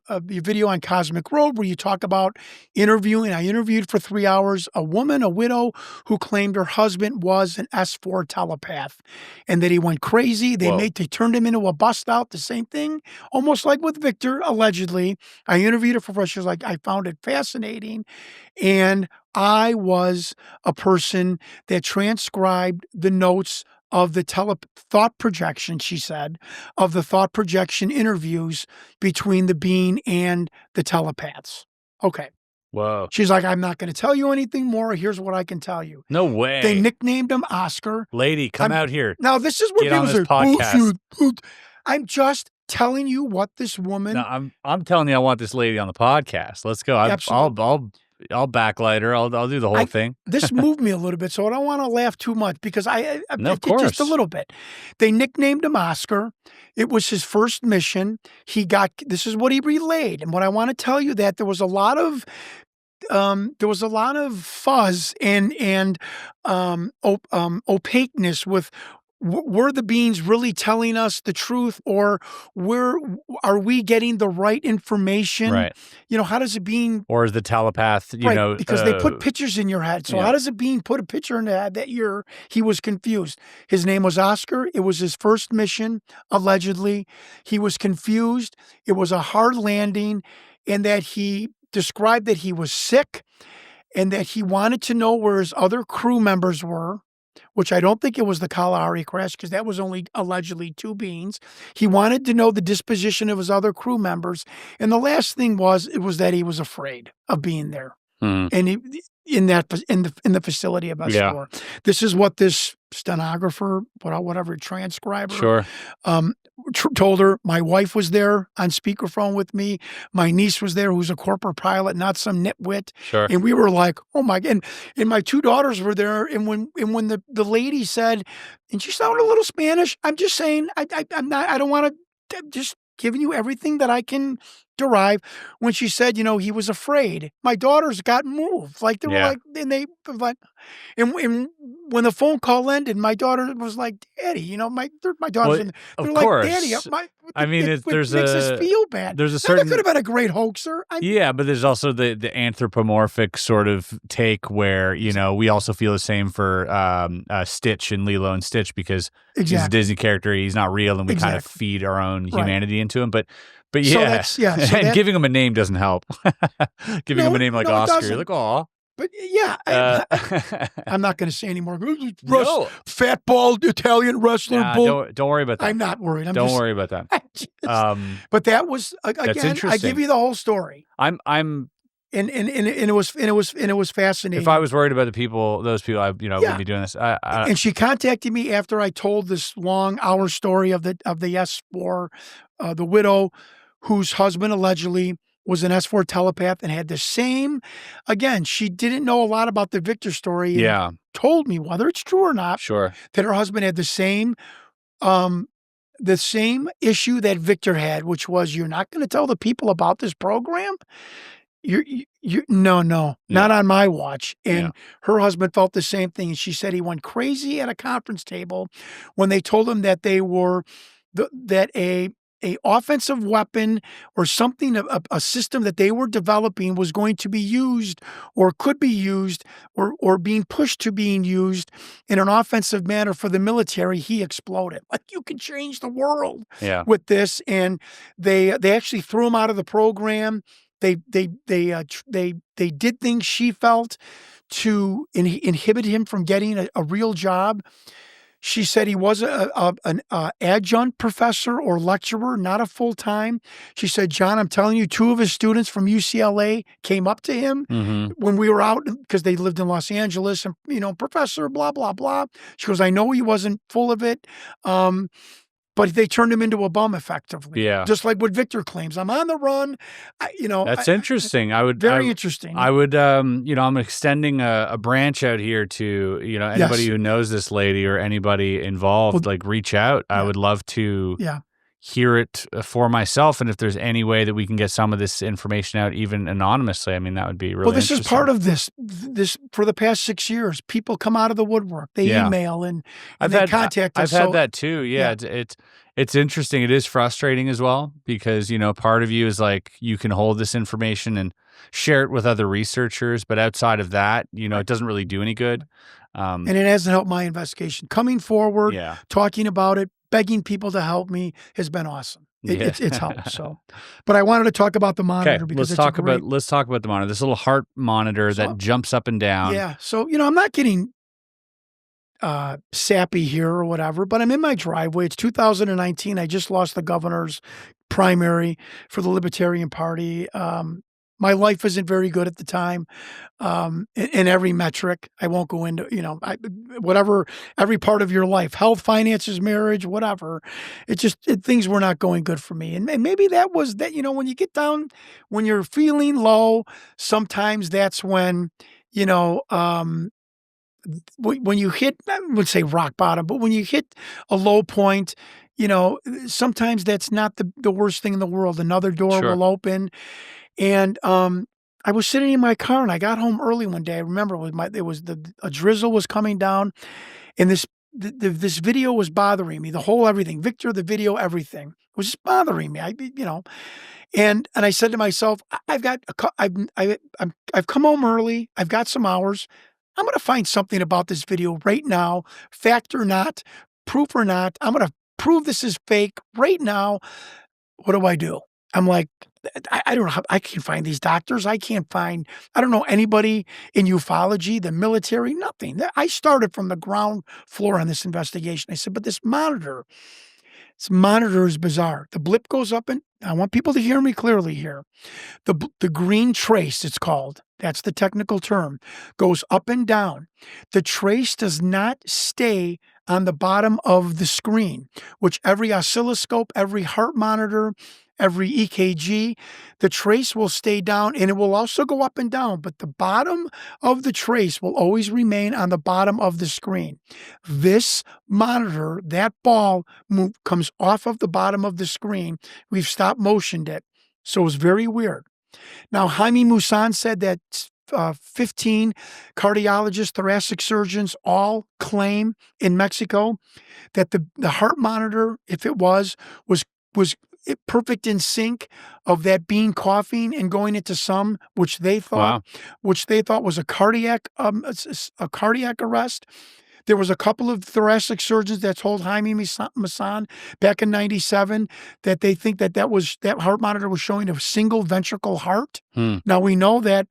video on Cosmic Road where you talk about interviewing. I interviewed for 3 hours a woman, a widow, who claimed her husband was an S4 telepath and that he went crazy. They turned him into a bust out, the same thing, almost like with Victor, allegedly. I interviewed her for she was like, I found it fascinating. And I was a person that transcribed the notes of the thought projection, she said, of the thought projection interviews between the bean and the telepaths. Okay. Whoa. She's like, I'm not going to tell you anything more. Here's what I can tell you. No way. They nicknamed him Oscar. Lady, come out here. Now, this is what Get on this podcast. I'm just telling you what this woman. No, I'm telling you, I want this lady on the podcast. Let's go. I'll backlight her. I'll do the whole thing. This moved me a little bit, so I don't want to laugh too much because of course. Just a little bit. They nicknamed him Oscar. It was his first mission. This is what he relayed. And what I want to tell you that there was a lot of fuzz and opaqueness with were the beans really telling us the truth, or are we getting the right information? Right. How does a bean, or is the telepath, because they put pictures in your head. So how does a bean put a picture in the head that he was confused? His name was Oscar. It was his first mission, allegedly. He was confused. It was a hard landing, and that he described that he was sick and that he wanted to know where his other crew members were, which I don't think it was the Kalahari crash because that was only allegedly 2 beans. He wanted to know the disposition of his other crew members. And the last thing was that he was afraid of being there. And in the facility of S4. Yeah. This is what this stenographer, whatever transcriber, told her. My wife was there on speakerphone with me. My niece was there, who's a corporate pilot, not some nitwit. Sure. And we were like, oh my God. And my 2 daughters were there. And when the lady said, and she sounded a little Spanish, I'm just saying, I don't want to just giving you everything that I can derive. When she said, he was afraid, my daughters got moved. Like they were Yeah. like, and they were like, and when the phone call ended, my daughter was like, "Daddy," my daughters, Well, they're of like, course. "Daddy," I mean, it there's makes us feel bad. there's a Now, certain that could have been a great hoaxer. yeah, but there's also the anthropomorphic sort of take where we also feel the same for Stitch and Lilo and Stitch because he's a Disney character, he's not real, and we kind of feed our own humanity into him. But yeah, and giving him a name doesn't help. Giving him a name like Oscar, you're like, aw. But yeah, I'm not going to say anymore. No. Fat bald Italian wrestler. Don't worry about that. I'm not worried. Don't worry about that. But that was again. I give you the whole story. I'm and it was fascinating. If I was worried about those people, I wouldn't be doing this. And she contacted me after I told this long hour story of the S4, the widow whose husband allegedly was an S4 telepath and had the same, again, she didn't know a lot about the Victor story. And told me, whether it's true or not, that her husband had the same issue that Victor had, which was, you're not going to tell the people about this program? No, not on my watch. And her husband felt the same thing. And she said he went crazy at a conference table when they told him that they were, that a offensive weapon or something, a system that they were developing was going to be used or could be used or being pushed to being used in an offensive manner for the military. He exploded. Like, you can change the world with this. And they actually threw him out of the program. They did things she felt to inhibit him from getting a real job. She said he was an adjunct professor or lecturer, not a full-time. She said, John, I'm telling you, 2 of his students from UCLA came up to him when we were out because they lived in Los Angeles and, professor, blah, blah, blah. She goes, I know he wasn't full of it. But they turned him into a bum effectively. Yeah. Just like what Victor claims. I'm on the run. That's interesting. Very interesting. I would, I'm extending a branch out here to, anybody who knows this lady or anybody involved, reach out. I would love to hear it for myself. And if there's any way that we can get some of this information out, even anonymously, I mean, that would be really this is part of this for the past 6 years. People come out of the woodwork. They email and they contact us. I've had that too. Yeah. It's interesting. It is frustrating as well because, part of you is like, you can hold this information and share it with other researchers. But outside of that, it doesn't really do any good. And it hasn't helped my investigation. Coming forward, talking about it, begging people to help me has been awesome. It's helped. So, but I wanted to talk about the monitor because let's talk about the monitor. This little heart monitor that jumps up and down. Yeah. So I'm not getting sappy here or whatever, but I'm in my driveway. It's 2019. I just lost the governor's primary for the Libertarian Party. My life isn't very good at the time, in every metric. I won't go into, whatever, every part of your life, health, finances, marriage, whatever. Things were not going good for me. And maybe that was that, when you get down, when you're feeling low, sometimes that's when, when you hit, I would say rock bottom, but when you hit a low point, sometimes that's not the worst thing in the world. Another door will open. And I was sitting in my car and I got home early one day. I remember a drizzle was coming down, and this video was bothering me. The whole everything, Victor, the video, everything was just bothering me. And I said to myself, I've come home early. I've got some hours. I'm going to find something about this video right now, fact or not, proof or not. I'm going to prove this is fake right now. What do? I'm like, I don't know how I can find these doctors. I don't know anybody in ufology, the military, nothing. I started from the ground floor on this investigation. I said, but this monitor is bizarre. The blip goes up, and I want people to hear me clearly here. The green trace, it's called, that's the technical term, goes up and down. The trace does not stay on the bottom of the screen, which every oscilloscope, every heart monitor, every EKG, the trace will stay down and it will also go up and down, but the bottom of the trace will always remain on the bottom of the screen. This monitor, that ball comes off of the bottom of the screen. We've stop motioned it. So it was very weird. Now, Jaime Maussan said that 15 cardiologists, thoracic surgeons all claim in Mexico that the heart monitor, if it was perfect in sync of that bean coughing and going into some, which they thought was a cardiac arrest. There was a couple of thoracic surgeons that told Jaime Maussan back in 97 that they think that heart monitor was showing a single ventricle heart. Now we know that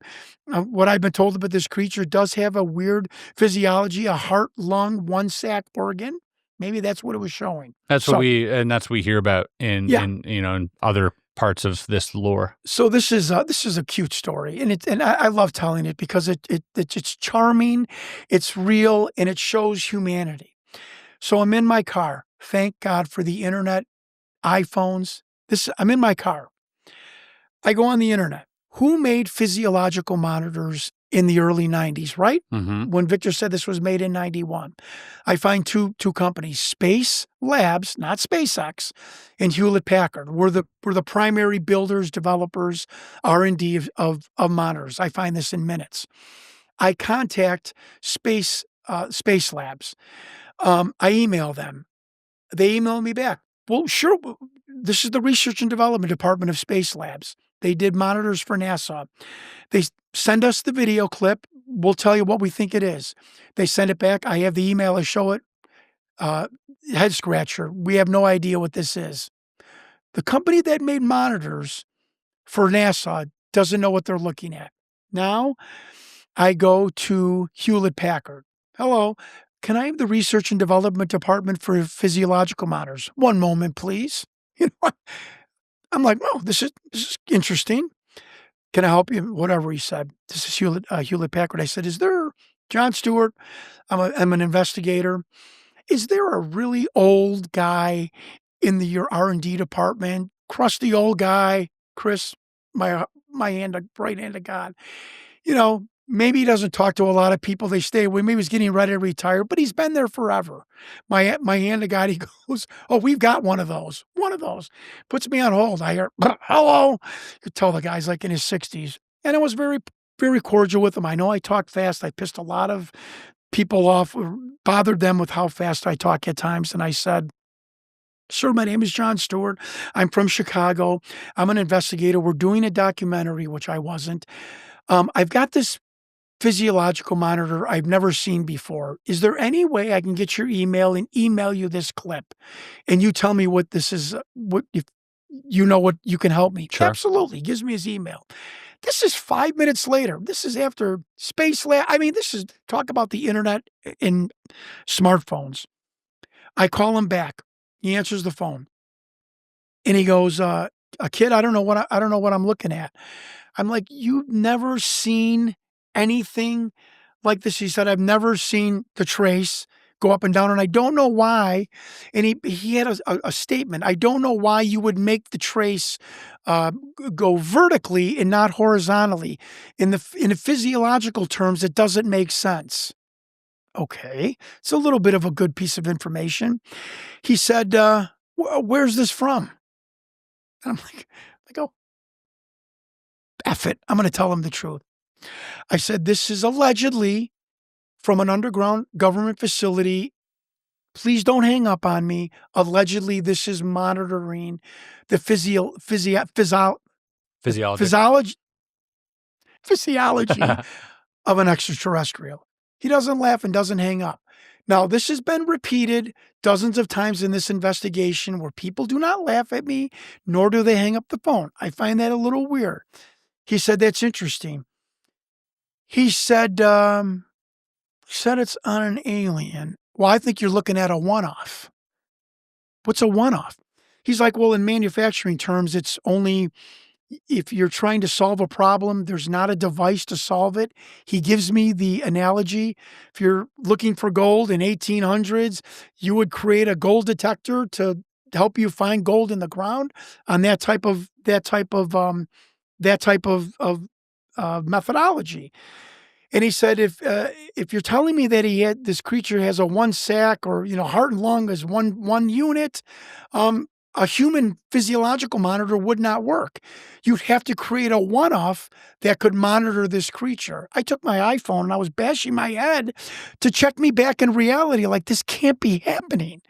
what I've been told about this creature does have a weird physiology, a heart, lung, one sac organ. Maybe that's what it was showing. That's what we hear about in other parts of this lore. So this is a cute story, and I love telling it because it's charming, it's real, and it shows humanity. So I'm in my car. Thank God for the internet, iPhones. I'm in my car. I go on the internet. Who made physiological monitors in the early 90s, right? Mm-hmm. When Victor said this was made in 91. I find two companies, Space Labs, not SpaceX, and Hewlett Packard were the primary builders, developers, R&D of monitors. I find this in minutes. I contact Space Labs. I email them. They email me back. Well, sure. This is the Research and Development Department of Space Labs. They did monitors for NASA. They send us the video clip. We'll tell you what we think it is. They send it back. I have the email. I show it. Head scratcher. We have no idea what this is. The company that made monitors for NASA doesn't know what they're looking at. Now I go to Hewlett Packard. Hello. Can I have the Research and Development Department for Physiological Monitors? One moment, please. I'm like, oh, this is interesting. Can I help you? Whatever he said. This is Hewlett Packard. I said, is there Jon Stewart? I'm an investigator. Is there a really old guy in your R&D department? Crusty old guy, Chris, my right hand of God. Maybe he doesn't talk to a lot of people. They stay away. Maybe he's getting ready to retire, but he's been there forever. My hand of God, he goes, oh, we've got one of those. Puts me on hold. I hear, hello. You could tell the guy's like in his 60s. And I was very, very cordial with him. I know I talked fast. I pissed a lot of people off, bothered them with how fast I talk at times. And I said, sir, my name is Jon Stewart. I'm from Chicago. I'm an investigator. We're doing a documentary, which I wasn't. I've got this physiological monitor I've never seen before. Is there any way I can get your email and email you this clip? And you tell me what this is, if you know what you can help me. Sure. Absolutely. He gives me his email. This is 5 minutes later. This is after Space Lab. this is talk about the internet and smartphones. I call him back. He answers the phone. And he goes, a kid, I don't know what I'm looking at. I'm like, you've never seen anything like this? He said, I've never seen the trace go up and down, and I don't know why. And he had a statement. I don't know why you would make the trace go vertically and not horizontally. In the physiological terms, it doesn't make sense. Okay, it's a little bit of a good piece of information. He said, where's this from? And I'm like, oh, F it. I'm going to tell him the truth. I said, this is allegedly from an underground government facility. Please don't hang up on me. Allegedly, this is monitoring the physiology of an extraterrestrial. He doesn't laugh and doesn't hang up. Now, this has been repeated dozens of times in this investigation where people do not laugh at me, nor do they hang up the phone. I find that a little weird. He said, that's interesting. He said it's on an alien. Well, I think you're looking at a one-off. What's a one-off? He's like, well, in manufacturing terms, it's only if you're trying to solve a problem, there's not a device to solve it. He gives me the analogy. If you're looking for gold in 1800s, you would create a gold detector to help you find gold in the ground on that type of methodology. And he said, if you're telling me that this creature has a 1 sac or, heart and lung is one unit, a human physiological monitor would not work. You'd have to create a one-off that could monitor this creature. I took my iPhone and I was bashing my head to check me back in reality. Like, this can't be happening.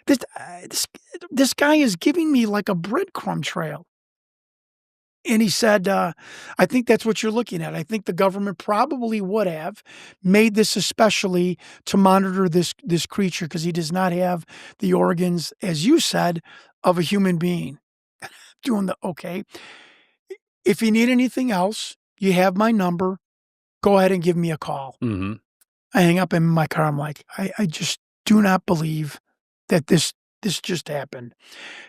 This guy is giving me like a breadcrumb trail. And he said, I think that's what you're looking at. I think the government probably would have made this especially to monitor this creature because he does not have the organs, as you said, of a human being. Okay. If you need anything else, you have my number. Go ahead and give me a call. Mm-hmm. I hang up in my car. I'm like, I just do not believe that this just happened.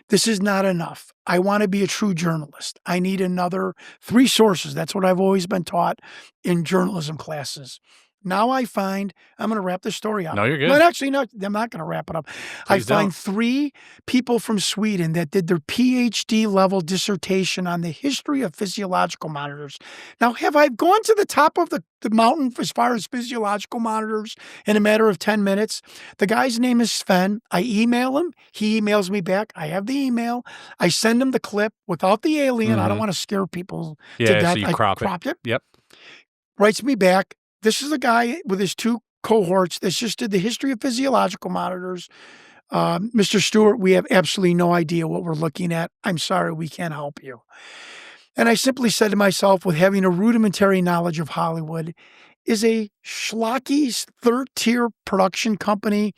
This is not enough. I want to be a true journalist. I need another 3 sources. That's what I've always been taught in journalism classes. Now I find, I'm going to wrap this story up. No, you're good. But actually, no, I'm not going to wrap it up. I find 3 people from Sweden that did their PhD level dissertation on the history of physiological monitors. Now, have I gone to the top of the mountain as far as physiological monitors in a matter of 10 minutes? The guy's name is Sven. I email him. He emails me back. I have the email. I send him the clip without the alien. Mm-hmm. I don't want to scare people to Yeah, death. so you I cropped it. Yep. Writes me back. This is a guy with his 2 cohorts that just did the history of physiological monitors. Mr. Stewart, we have absolutely no idea what we're looking at. I'm sorry, we can't help you. And I simply said to myself, with having a rudimentary knowledge of Hollywood, is a schlocky 3rd-tier production company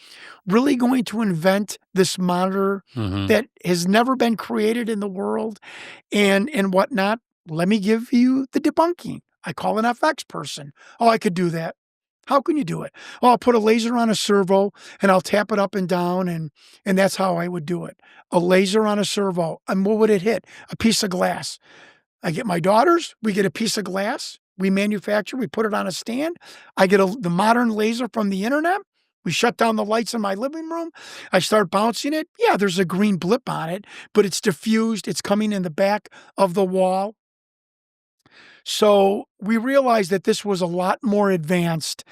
really going to invent this monitor that has never been created in the world and whatnot? Let me give you the debunking. I call an FX person. Oh, I could do that. How can you do it? Oh, I'll put a laser on a servo and I'll tap it up and down and that's how I would do it. A laser on a servo. And what would it hit? A piece of glass. I get my daughters. We get a piece of glass. We manufacture. We put it on a stand. I get the modern laser from the internet. We shut down the lights in my living room. I start bouncing it. Yeah, there's a green blip on it, but it's diffused. It's coming in the back of the wall. So we realized that this was a lot more advanced,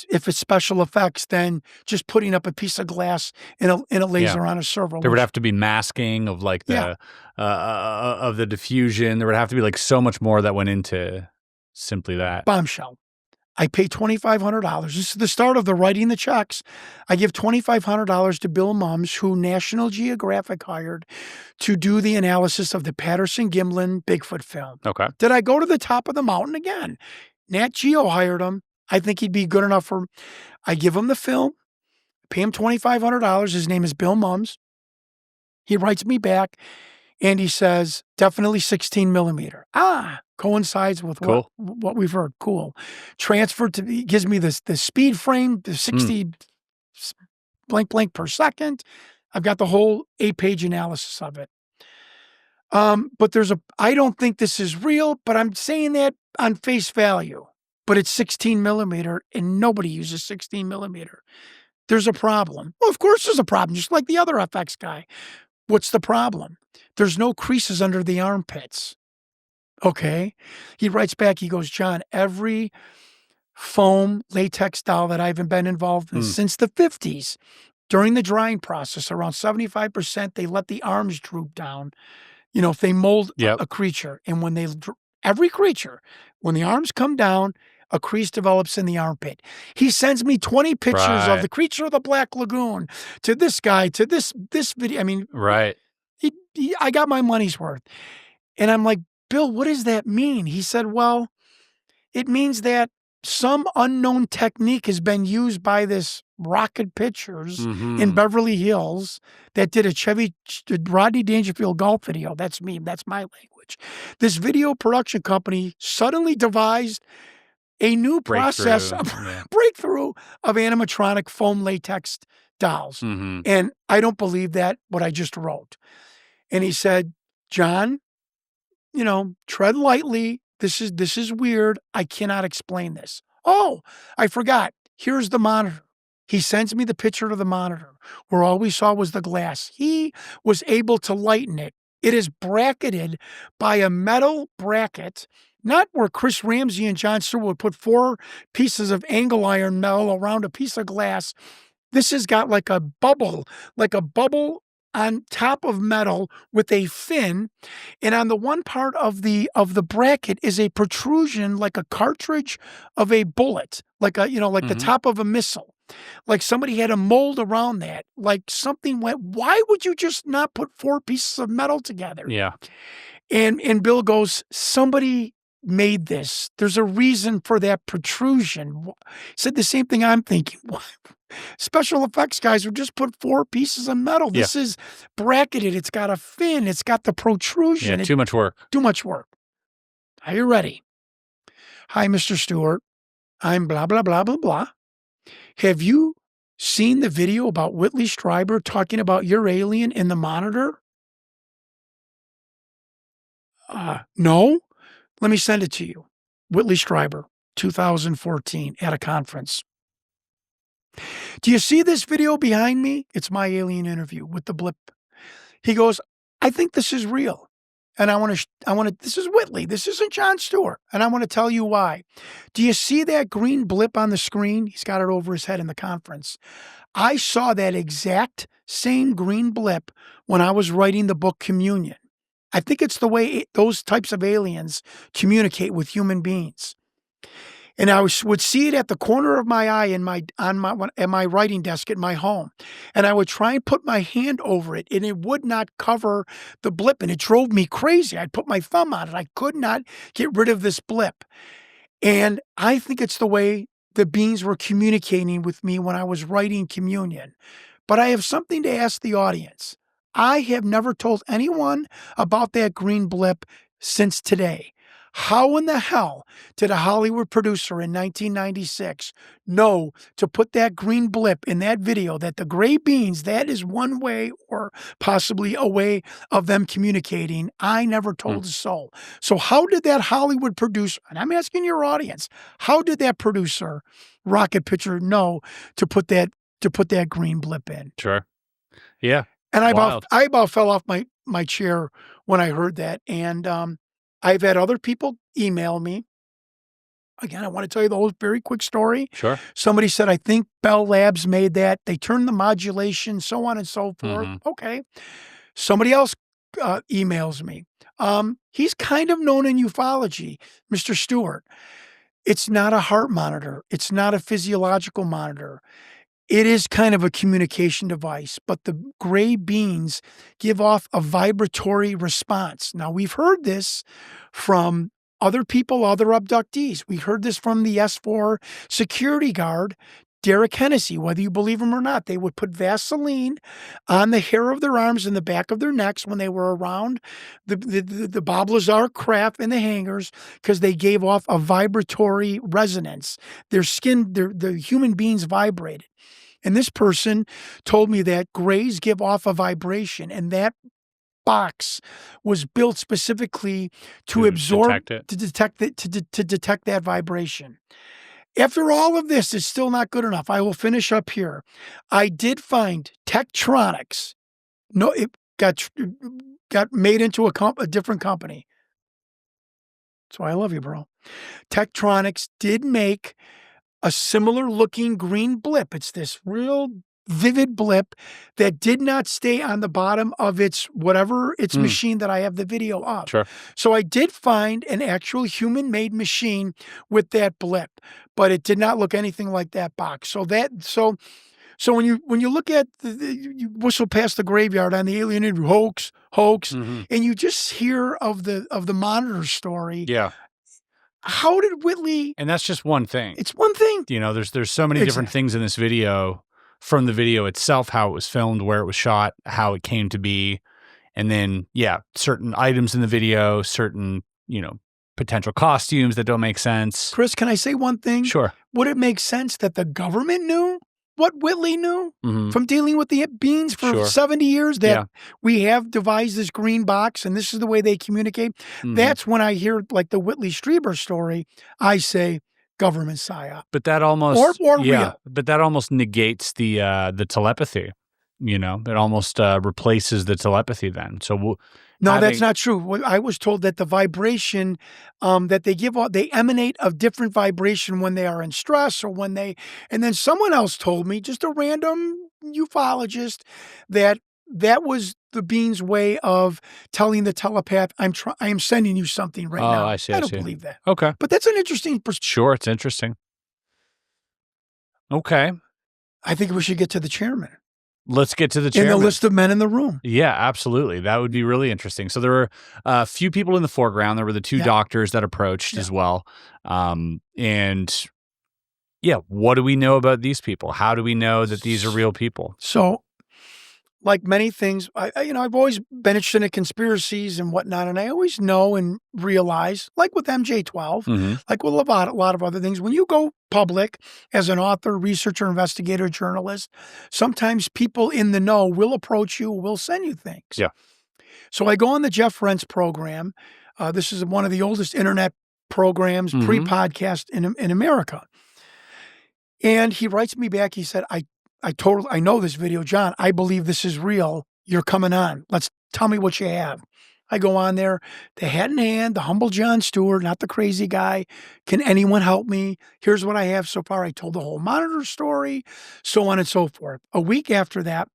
if it's special effects, than just putting up a piece of glass in a laser on a servo. There would have to be masking of like the of the diffusion. There would have to be like so much more that went into simply that. Bombshell. I pay $2,500. This is the start of the writing the checks. I give $2,500 to Bill Mums, who National Geographic hired to do the analysis of the Patterson-Gimlin Bigfoot film. Okay. Did I go to the top of the mountain again? Nat Geo hired him. I think he'd be good enough for. I give him the film, pay him $2,500. His name is Bill Mums. He writes me back. And he says, definitely 16 millimeter. Coincides with what we've heard. Cool. Transferred to, he gives me the speed frame, the 60 blank per second. I've got the whole 8-page analysis of it. But I don't think this is real, but I'm saying that on face value. But it's 16 millimeter and nobody uses 16 millimeter. There's a problem. Well, of course there's a problem, just like the other FX guy. What's the problem? There's no creases under the armpits. Okay. He writes back, he goes, John, every foam latex doll that I've been involved in since the 50s, during the drying process, around 75%, they let the arms droop down, if they mold a creature. And when every creature, when the arms come down, a crease develops in the armpit. He sends me 20 pictures of the creature of the Black Lagoon to this guy, to this video. I mean, I got my money's worth. And I'm like, Bill, what does that mean? He said, well, it means that some unknown technique has been used by this Rocket Pictures in Beverly Hills that did a Rodney Dangerfield golf video. That's me. That's my language. This video production company suddenly devised a new breakthrough of animatronic foam latex dolls. And I don't believe that, what I just wrote. And he said, John, tread lightly. This is weird. I cannot explain this. Oh, I forgot. Here's the monitor. He sends me the picture of the monitor where all we saw was the glass. He was able to lighten it. It is bracketed by a metal bracket, not where Chris Ramsey and Jon Stewart would put 4 pieces of angle iron metal around a piece of glass. This has got like a bubble on top of metal with a fin, and on the one part of the bracket is a protrusion like a cartridge of a bullet, like the top of a missile. Like somebody had a mold around that, like something went, why would you just not put 4 pieces of metal together? Yeah. And Bill goes, somebody made this. There's a reason for that protrusion. Said the same thing I'm thinking. Special effects guys would just put 4 pieces of metal. This is bracketed. It's got a fin. It's got the protrusion. Yeah, too much work. Too much work. Are you ready? Hi, Mr. Stewart. I'm blah, blah, blah, blah, blah. Have you seen the video about Whitley Strieber talking about your alien in the monitor? No. Let me send it to you. Whitley Strieber, 2014, at a conference. Do you see this video behind me? It's my alien interview with the blip. He goes, I think this is real. And this is Whitley. This isn't Jon Stewart. And I want to tell you why. Do you see that green blip on the screen? He's got it over his head in the conference. I saw that exact same green blip when I was writing the book Communion. I think it's the way those types of aliens communicate with human beings. And I would see it at the corner of my eye at my writing desk at my home. And I would try and put my hand over it, and it would not cover the blip, and it drove me crazy. I'd put my thumb on it. I could not get rid of this blip. And I think it's the way the beings were communicating with me when I was writing Communion. But I have something to ask the audience. I have never told anyone about that green blip since today. How in the hell did a Hollywood producer in 1996 know to put that green blip in that video, that the gray beans, that is one way or possibly a way of them communicating? I never told a soul. So how did that Hollywood producer, and I'm asking your audience, how did that producer, rocket pitcher, know to put that green blip in? Sure. Yeah. And I about fell off my chair when I heard that. And I've had other people email me. Again, I want to tell you the whole very quick story. Sure. Somebody said, I think Bell Labs made that. They turned the modulation, so on and so forth. Okay. Somebody else emails me. He's kind of known in ufology, Mr. Stewart. It's not a heart monitor. It's not a physiological monitor. It is kind of a communication device, but the gray beans give off a vibratory response. Now, we've heard this from other people, other abductees. We heard this from the S4 security guard, Derek Hennessy. Whether you believe him or not, they would put Vaseline on the hair of their arms and the back of their necks when they were around the Bob Lazar craft in the hangars, because they gave off a vibratory resonance. Their skin, the human beings vibrated. And this person told me that grays give off a vibration, and that box was built specifically to absorb, to detect that vibration. After all of this, it's still not good enough. I will finish up here. I did find Tektronix. No, it got made into a different company. That's why I love you, bro. Tektronix did make a similar looking green blip. It's this real vivid blip that did not stay on the bottom of its machine that I have the video of. Sure. So I did find an actual human-made machine with that blip, but it did not look anything like that box. So when you look at you whistle past the graveyard on the alien interview, hoax, and you just hear of the monitor story. Yeah. How did Whitley? And that's just one thing. It's one thing. You know, there's so many different things in this video, from the video itself, how it was filmed, where it was shot, how it came to be, and then certain items in the video, certain potential costumes that don't make sense. Chris, can I say one thing? Sure. Would it make sense that the government knew what Whitley knew from dealing with the beings for 70 years, that we have devised this green box and this is the way they communicate? That's when I hear like the Whitley Strieber story, I say, government psyop. But that almost or real. But that almost negates the telepathy. It almost replaces the telepathy then. So no, that's not true. I was told that the vibration that they give off, they emanate a different vibration when they are in stress or when they. And then someone else told me, just a random ufologist, that was the being's way of telling the telepath, I am sending you something right now. I see. I don't believe that. Okay, but that's an interesting perspective. Sure, it's interesting. Okay, I think we should get to the chairman. Let's get to the chairman. In the list of men in the room. Yeah, absolutely. That would be really interesting. So there were a few people in the foreground. There were the two doctors that approached as well. And what do we know about these people? How do we know that these are real people? So, like many things, I've always been interested in conspiracies and whatnot, and I always know and realize, like with MJ12, like with a lot of other things, when you go public as an author, researcher, investigator, journalist, sometimes people in the know will approach you, will send you things. Yeah. So I go on the Jeff Rense program. This is one of the oldest internet programs, pre-podcast in America. And he writes me back. He said, I know this video, John. I believe this is real. You're coming on. Tell me what you have. I go on there, the hat in hand, the humble Jon Stewart, not the crazy guy. Can anyone help me? Here's what I have so far. I told the whole monitor story, so on and so forth. A week after that,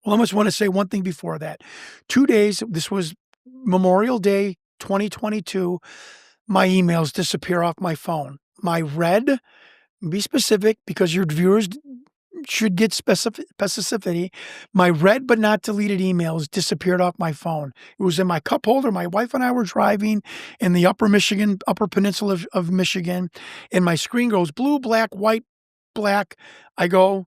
I must want to say one thing before that. 2 days, this was Memorial Day 2022, my emails disappear off my phone. My read, be specific because your viewers should get specificity. My read but not deleted emails disappeared off my phone. It was in my cup holder. My wife and I were driving in the upper peninsula of Michigan, and my screen goes blue, black, white, black. I go,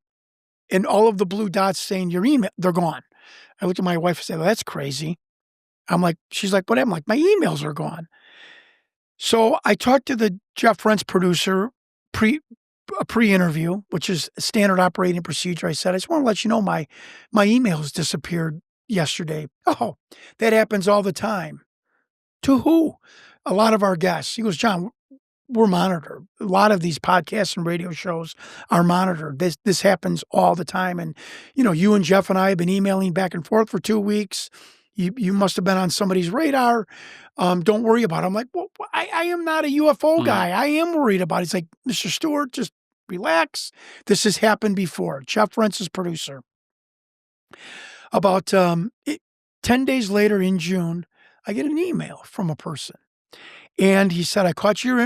and all of the blue dots saying your email, they're gone. I look at my wife and say, well, that's crazy. She's like, what happened? I'm like, my emails are gone. So I talked to the Jeff Rense producer pre-interview, which is standard operating procedure. I said, I just want to let you know my emails disappeared yesterday. Oh, that happens all the time. To who? A lot of our guests. He goes, John, we're monitored. A lot of these podcasts and radio shows are monitored. This happens all the time. And, you and Jeff and I have been emailing back and forth for 2 weeks. You must have been on somebody's radar. Don't worry about it. I'm like, well, I am not a UFO guy. I am worried about it. He's like, Mr. Stewart, just relax. This has happened before. Jeff Rense's producer. About 10 days later in June, I get an email from a person. And he said, I caught your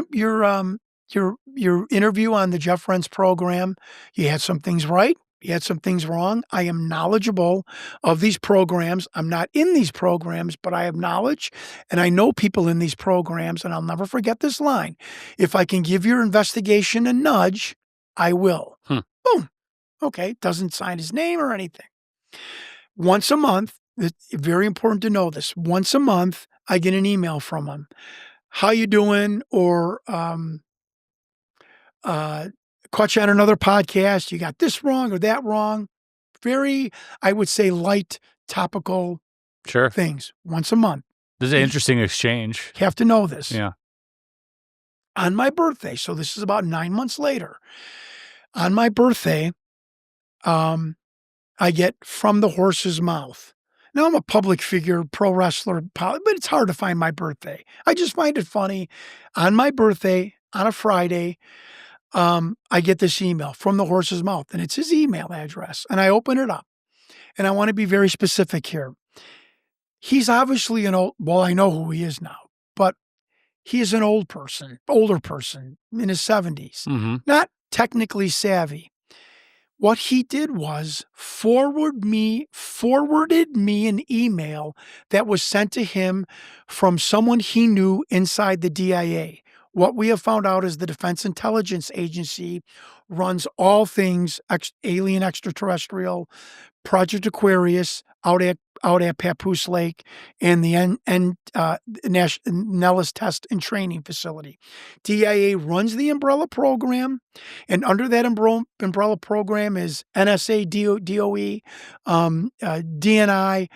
interview on the Jeff Rense program. You had some things right. You had some things wrong. I am knowledgeable of these programs. I'm not in these programs, but I have knowledge and I know people in these programs. And I'll never forget this line. If I can give your investigation a nudge, I will. Boom. Okay. Doesn't sign his name or anything. Once a month, it's very important to know this. Once a month, I get an email from him. How you doing? Or, caught you on another podcast. You got this wrong or that wrong. Very, I would say, light, topical things once a month. This is an interesting exchange. You have to know this. Yeah. On my birthday, so this is about 9 months later, on my birthday, I get From the Horse's Mouth. Now, I'm a public figure, pro wrestler, but it's hard to find my birthday. I just find it funny. On my birthday, on a Friday, I get this email From the Horse's Mouth, and it's his email address. And I open it up, and I want to be very specific here. He's obviously I know who he is now, but he is an older person in his 70s, not technically savvy. What he did was forwarded me an email that was sent to him from someone he knew inside the DIA. What we have found out is the Defense Intelligence Agency runs all things alien extraterrestrial, Project Aquarius out at Papoose Lake, and the Nellis Test and Training Facility. DIA runs the umbrella program, and under that umbrella program is NSA, DOE, DNI,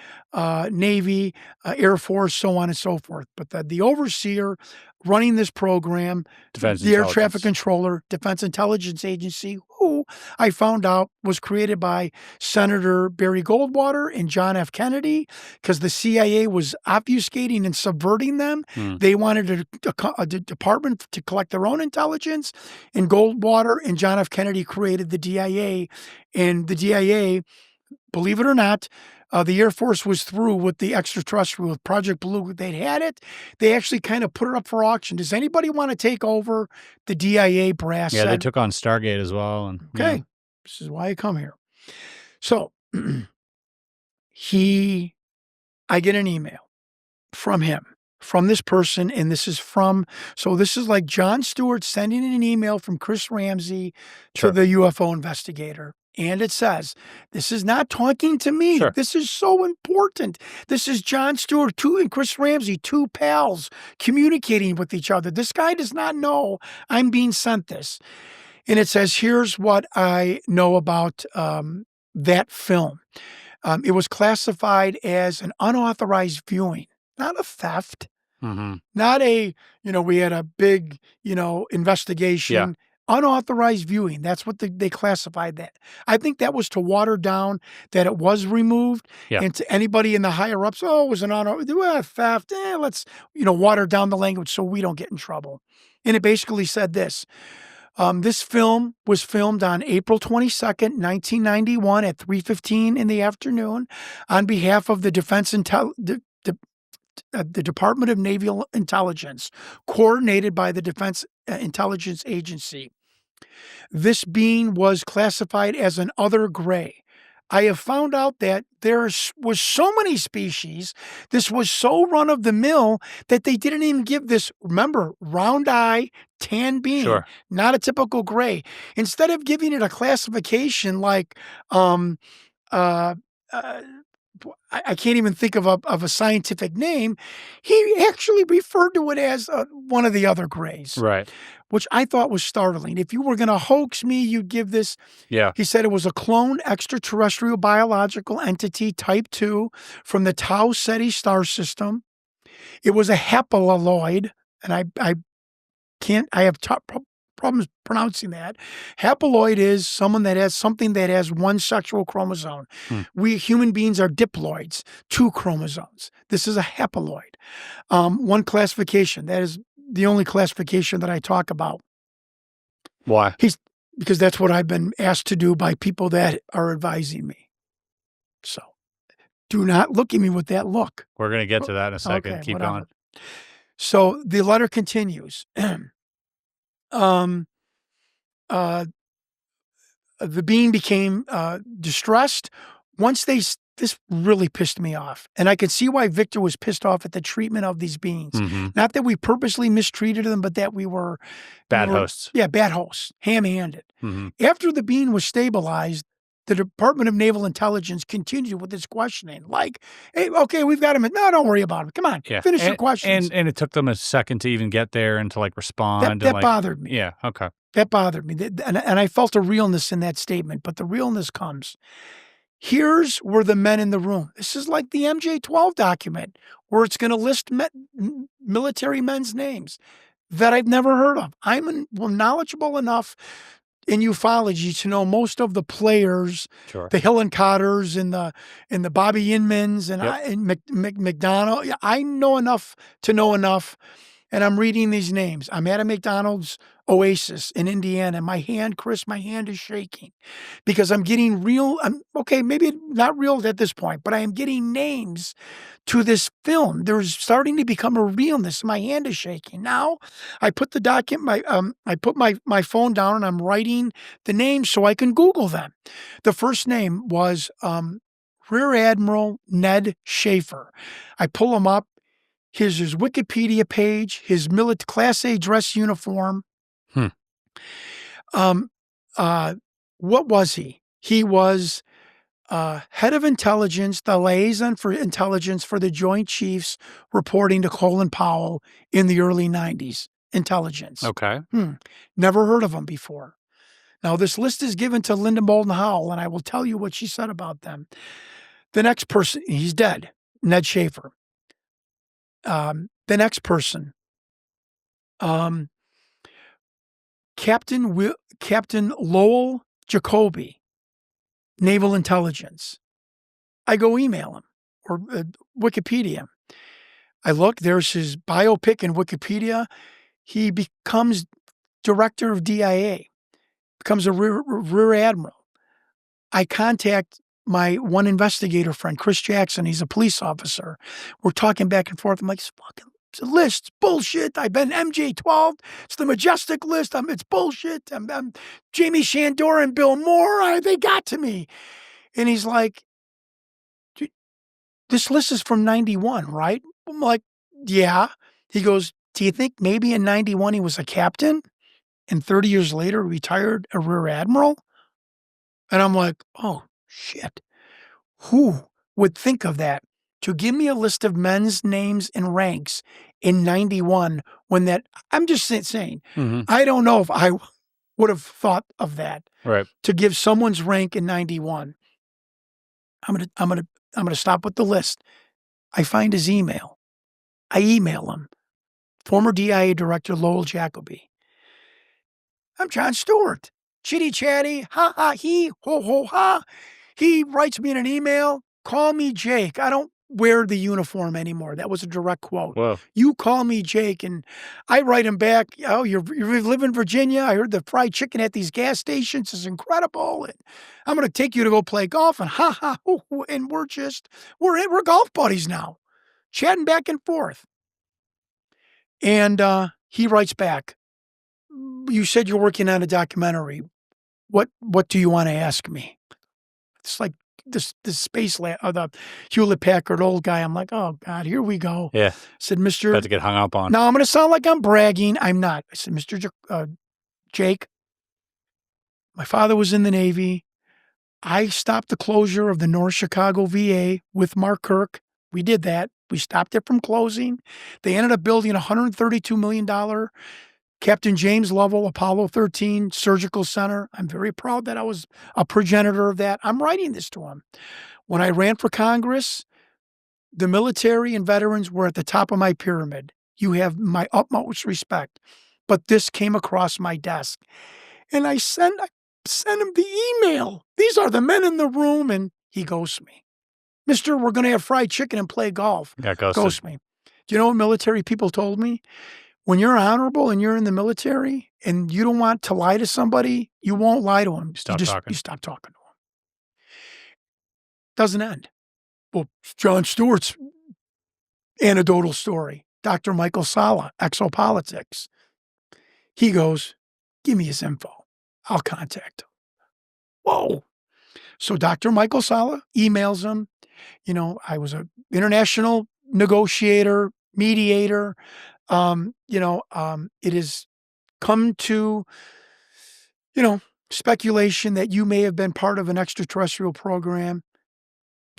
Navy, Air Force, so on and so forth. But the overseer running this program, the air traffic controller, Defense Intelligence Agency, who I found out was created by Senator Barry Goldwater and John F. Kennedy, because the CIA was obfuscating and subverting them. They wanted a department to collect their own intelligence, and Goldwater and John F. Kennedy created the DIA. And the DIA, believe it or not, the Air Force was through with the extraterrestrial, with Project Blue. They'd had it. They actually kind of put it up for auction. Does anybody want to take over the DIA brass? Yeah, they took on Stargate as well. And okay, this is why I come here. So I get an email from him, from this person, and this is like Jon Stewart sending an email from Chris Ramsey to the UFO investigator. And it says, this is not talking to me. Sure. This is so important. This is Jon Stewart and Chris Ramsey, two pals communicating with each other. This guy does not know I'm being sent this. And it says, here's what I know about that film. It was classified as an unauthorized viewing, not a theft, not a, we had a big, investigation. Yeah. Unauthorized viewing. That's what they classified that. I think that was to water down that it was removed. Yeah. And to anybody in the higher ups, it was an theft. Let's, water down the language so we don't get in trouble. And it basically said this. This film was filmed on April 22nd, 1991 at 3:15 in the afternoon on behalf of the the Department of Naval Intelligence, coordinated by the Defense Intelligence Agency. This being was classified as an other gray. I have found out that there was so many species, this was so run-of-the-mill that they didn't even give this, remember, round eye, tan being, not a typical gray. Instead of giving it a classification like, I can't even think of a scientific name. He actually referred to it as one of the other grays, right? Which I thought was startling. If you were going to hoax me, you'd give this. Yeah. He said it was a clone extraterrestrial biological entity type 2 from the Tau Ceti star system. It was a haploid, and I have problems pronouncing that. Haploid is someone that has something that has one sexual chromosome. We human beings are diploids, 2 chromosomes. This is a haploid. One classification. That is the only classification that I talk about. Why? Because that's what I've been asked to do by people that are advising me. So do not look at me with that look. We're going to get to that in a second. Okay, Keep whatever. going. So the letter continues. The being became distressed. Once this really pissed me off. And I could see why Victor was pissed off at the treatment of these beings. Not that we purposely mistreated them, but that we were... Bad hosts. Yeah, bad hosts. Ham-handed. After the being was stabilized, the Department of Naval Intelligence continued with its questioning. Like, hey, okay, we've got him. No, don't worry about him. Come on, finish your questions. And it took them a second to even get there and to respond. That bothered me. Yeah, okay. That bothered me. And I felt a realness in that statement, but the realness comes. Here's where the men in the room. This is like the MJ-12 document where it's going to list military men's names that I've never heard of. I'm knowledgeable enough in ufology to know most of the players, the Hillenkotters and the Bobby Inmans and McDonald. I know enough to know enough. And I'm reading these names. I'm at a McDonald's Oasis in Indiana. My hand is shaking because I'm getting real. Maybe not real at this point, but I am getting names to this film. There's starting to become a realness. My hand is shaking. Now I put the document, I put my phone down and I'm writing the names so I can Google them. The first name was Rear Admiral Ned Schaefer. I pull him up. Here's his Wikipedia page, his Class A dress uniform. what was he? He was head of intelligence, the liaison for intelligence for the Joint Chiefs, reporting to Colin Powell in the early 90s. Intelligence. Okay. Never heard of him before. Now, this list is given to Linda Moulton Howell, and I will tell you what she said about them. The next person, he's dead, Ned Schaefer. The next person, Captain Lowell Jacoby, Naval Intelligence. I go email him or Wikipedia. I look, there's his biopic in Wikipedia. He becomes director of DIA, becomes a rear admiral. I contact my one investigator friend, Chris Jackson. He's a police officer. We're talking back and forth. I'm like, it's a list. It's bullshit. I've been MJ12. It's the Majestic list. It's bullshit. I'm Jamie Shandor and Bill Moore. They got to me. And he's like, this list is from 91, right? I'm like, yeah. He goes, do you think maybe in 91 he was a captain and 30 years later retired a rear admiral? And I'm like, oh, shit. Who would think of that? To give me a list of men's names and ranks in 91 when that, I'm just saying, I don't know if I would have thought of that. Right. To give someone's rank in 91. I'm gonna stop with the list. I find his email. I email him. Former DIA Director Lowell Jacoby. I'm Jon Stewart. Chitty chatty, ha ha he, ho ho ha. He writes me in an email, call me Jake. I don't wear the uniform anymore. That was a direct quote. Whoa. You call me Jake. And I write him back, oh, you live in Virginia. I heard the fried chicken at these gas stations is incredible. And I'm going to take you to go play golf. And ha ha, hoo, hoo, and we're golf buddies now, chatting back and forth. And he writes back, you said you're working on a documentary. What do you want to ask me? It's like this space the Hewlett Packard old guy. I'm like, oh God, here we go. Yeah. I said, Mr. About to get hung up on. Now I'm going to sound like I'm bragging. I'm not. I said, Mr. Jake, my father was in the Navy. I stopped the closure of the North Chicago VA with Mark Kirk. We did that. We stopped it from closing. They ended up building a $132 million Captain James Lovell Apollo 13 Surgical Center. I'm very proud that I was a progenitor of that. I'm writing this to him. When I ran for Congress, the military and veterans were at the top of my pyramid. You have my utmost respect. But this came across my desk. And I sent him the email. These are the men in the room. And he ghosts me. Mister, we're going to have fried chicken and play golf. Yeah, ghost me. Do you know what military people told me? When you're honorable and you're in the military and you don't want to lie to somebody, you won't lie to them. You stop talking to them. Doesn't end. Well, Jon Stewart's anecdotal story, Dr. Michael Sala, Exopolitics. He goes, give me his info. I'll contact him. Whoa. So Dr. Michael Sala emails him. You know, I was an international negotiator, mediator. It has come to, speculation that you may have been part of an extraterrestrial program.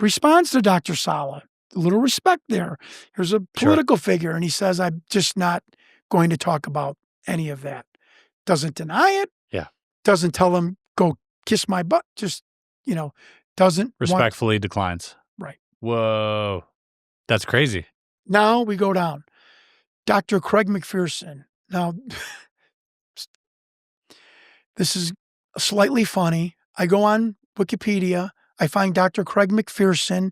Responds to Dr. Sala. A little respect there. Here's a political figure. And he says, I'm just not going to talk about any of that. Doesn't deny it. Yeah. Doesn't tell him, go kiss my butt. Just, doesn't. Respectfully declines. Right. Whoa. That's crazy. Now we go down. Dr. Craig McPherson. Now, this is slightly funny. I go on Wikipedia. I find Dr. Craig McPherson.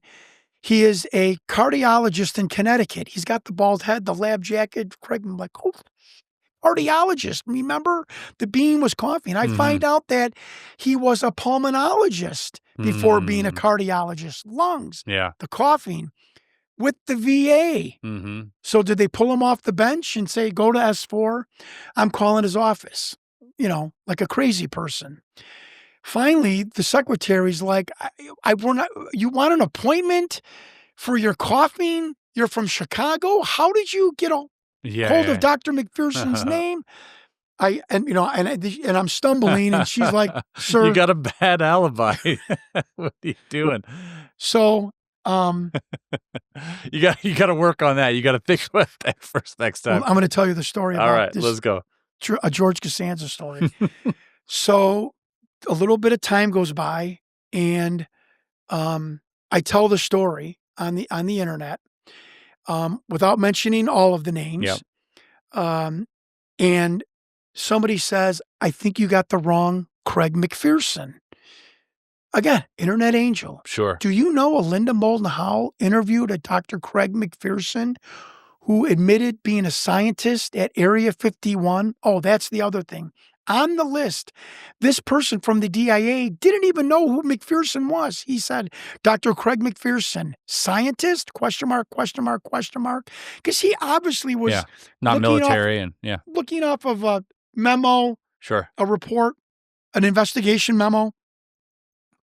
He is a cardiologist in Connecticut. He's got the bald head, the lab jacket. Craig, I'm like, oh, cardiologist. Remember? The bean was coffee. And I find out that he was a pulmonologist before being a cardiologist. Lungs. Yeah. The coughing. With the VA. Mm-hmm. So did they pull him off the bench and say, go to S4? I'm calling his office, like a crazy person. Finally, the secretary's like, you want an appointment for your coughing? You're from Chicago? How did you get hold of Dr. McPherson's name? and I'm stumbling, and she's like, "Sir, you got a bad alibi. What are you doing?" So, you got to work on that. You got to think about that first next time. I'm going to tell you the story about All right, this, let's go. a George Costanza story. So, a little bit of time goes by, and I tell the story on the internet without mentioning all of the names. Yep. And somebody says, "I think you got the wrong Craig McPherson." Again, Internet Angel. Sure. Do you know Linda Moulton Howe interviewed a Dr. Craig McPherson who admitted being a scientist at Area 51? Oh, that's the other thing. On the list, this person from the DIA didn't even know who McPherson was. He said, "Dr. Craig McPherson, scientist? Question mark, question mark, question mark." Because he obviously was not military looking off of a memo, sure, a report, an investigation memo.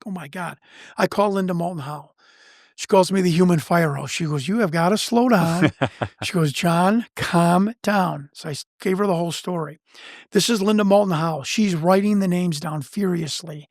Oh my God. I call Linda Moulton Howe. She calls me the human firehouse. She goes, "You have got to slow down." She goes, "John, calm down." So I gave her the whole story. This is Linda Moulton Howe. She's writing the names down furiously.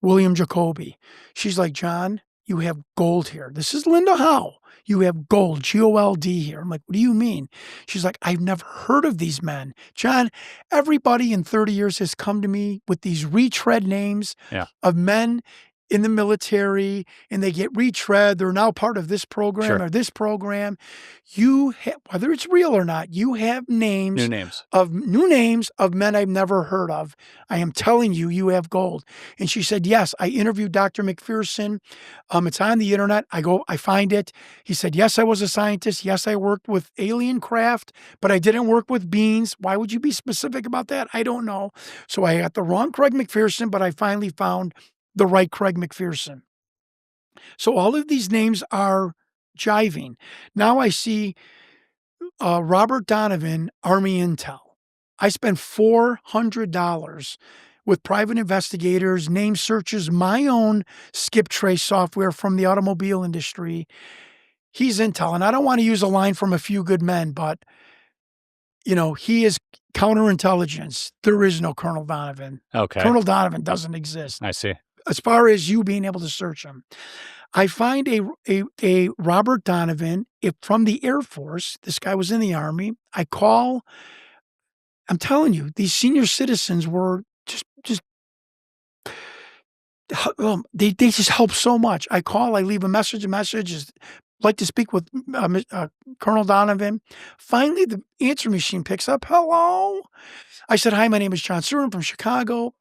William Jacoby. She's like, "John, you have gold here." This is Linda Howe. "You have gold, G-O-L-D here." I'm like, "What do you mean?" She's like, "I've never heard of these men. John, everybody in 30 years has come to me with these retread names of men in the military, and they get retread. They're now part of this program or this program. You have, whether it's real or not, you have names, new names of men I've never heard of. I am telling you, you have gold." And she said, "Yes, I interviewed Dr. McPherson. It's on the internet. I find it." He said, "Yes, I was a scientist. Yes, I worked with alien craft, but I didn't work with beings." Why would you be specific about that? I don't know. So I got the wrong Craig McPherson, but I finally found the right Craig McPherson. So all of these names are jiving. Now I see Robert Donovan, Army Intel. I spent $400 with private investigators, name searches, my own skip trace software from the automobile industry. He's Intel. And I don't want to use a line from A Few Good Men, but he is counterintelligence. There is no Colonel Donovan. Okay. Colonel Donovan doesn't exist. I see. As far as you being able to search him, I find a Robert Donovan from the Air Force. This guy was in the Army. I call. I'm telling you, these senior citizens were just they just help so much. I call. I leave a message. Is like to speak with Colonel Donovan. Finally, the answer machine picks up. "Hello." I said, "Hi, my name is Jon Stewart. I'm from Chicago.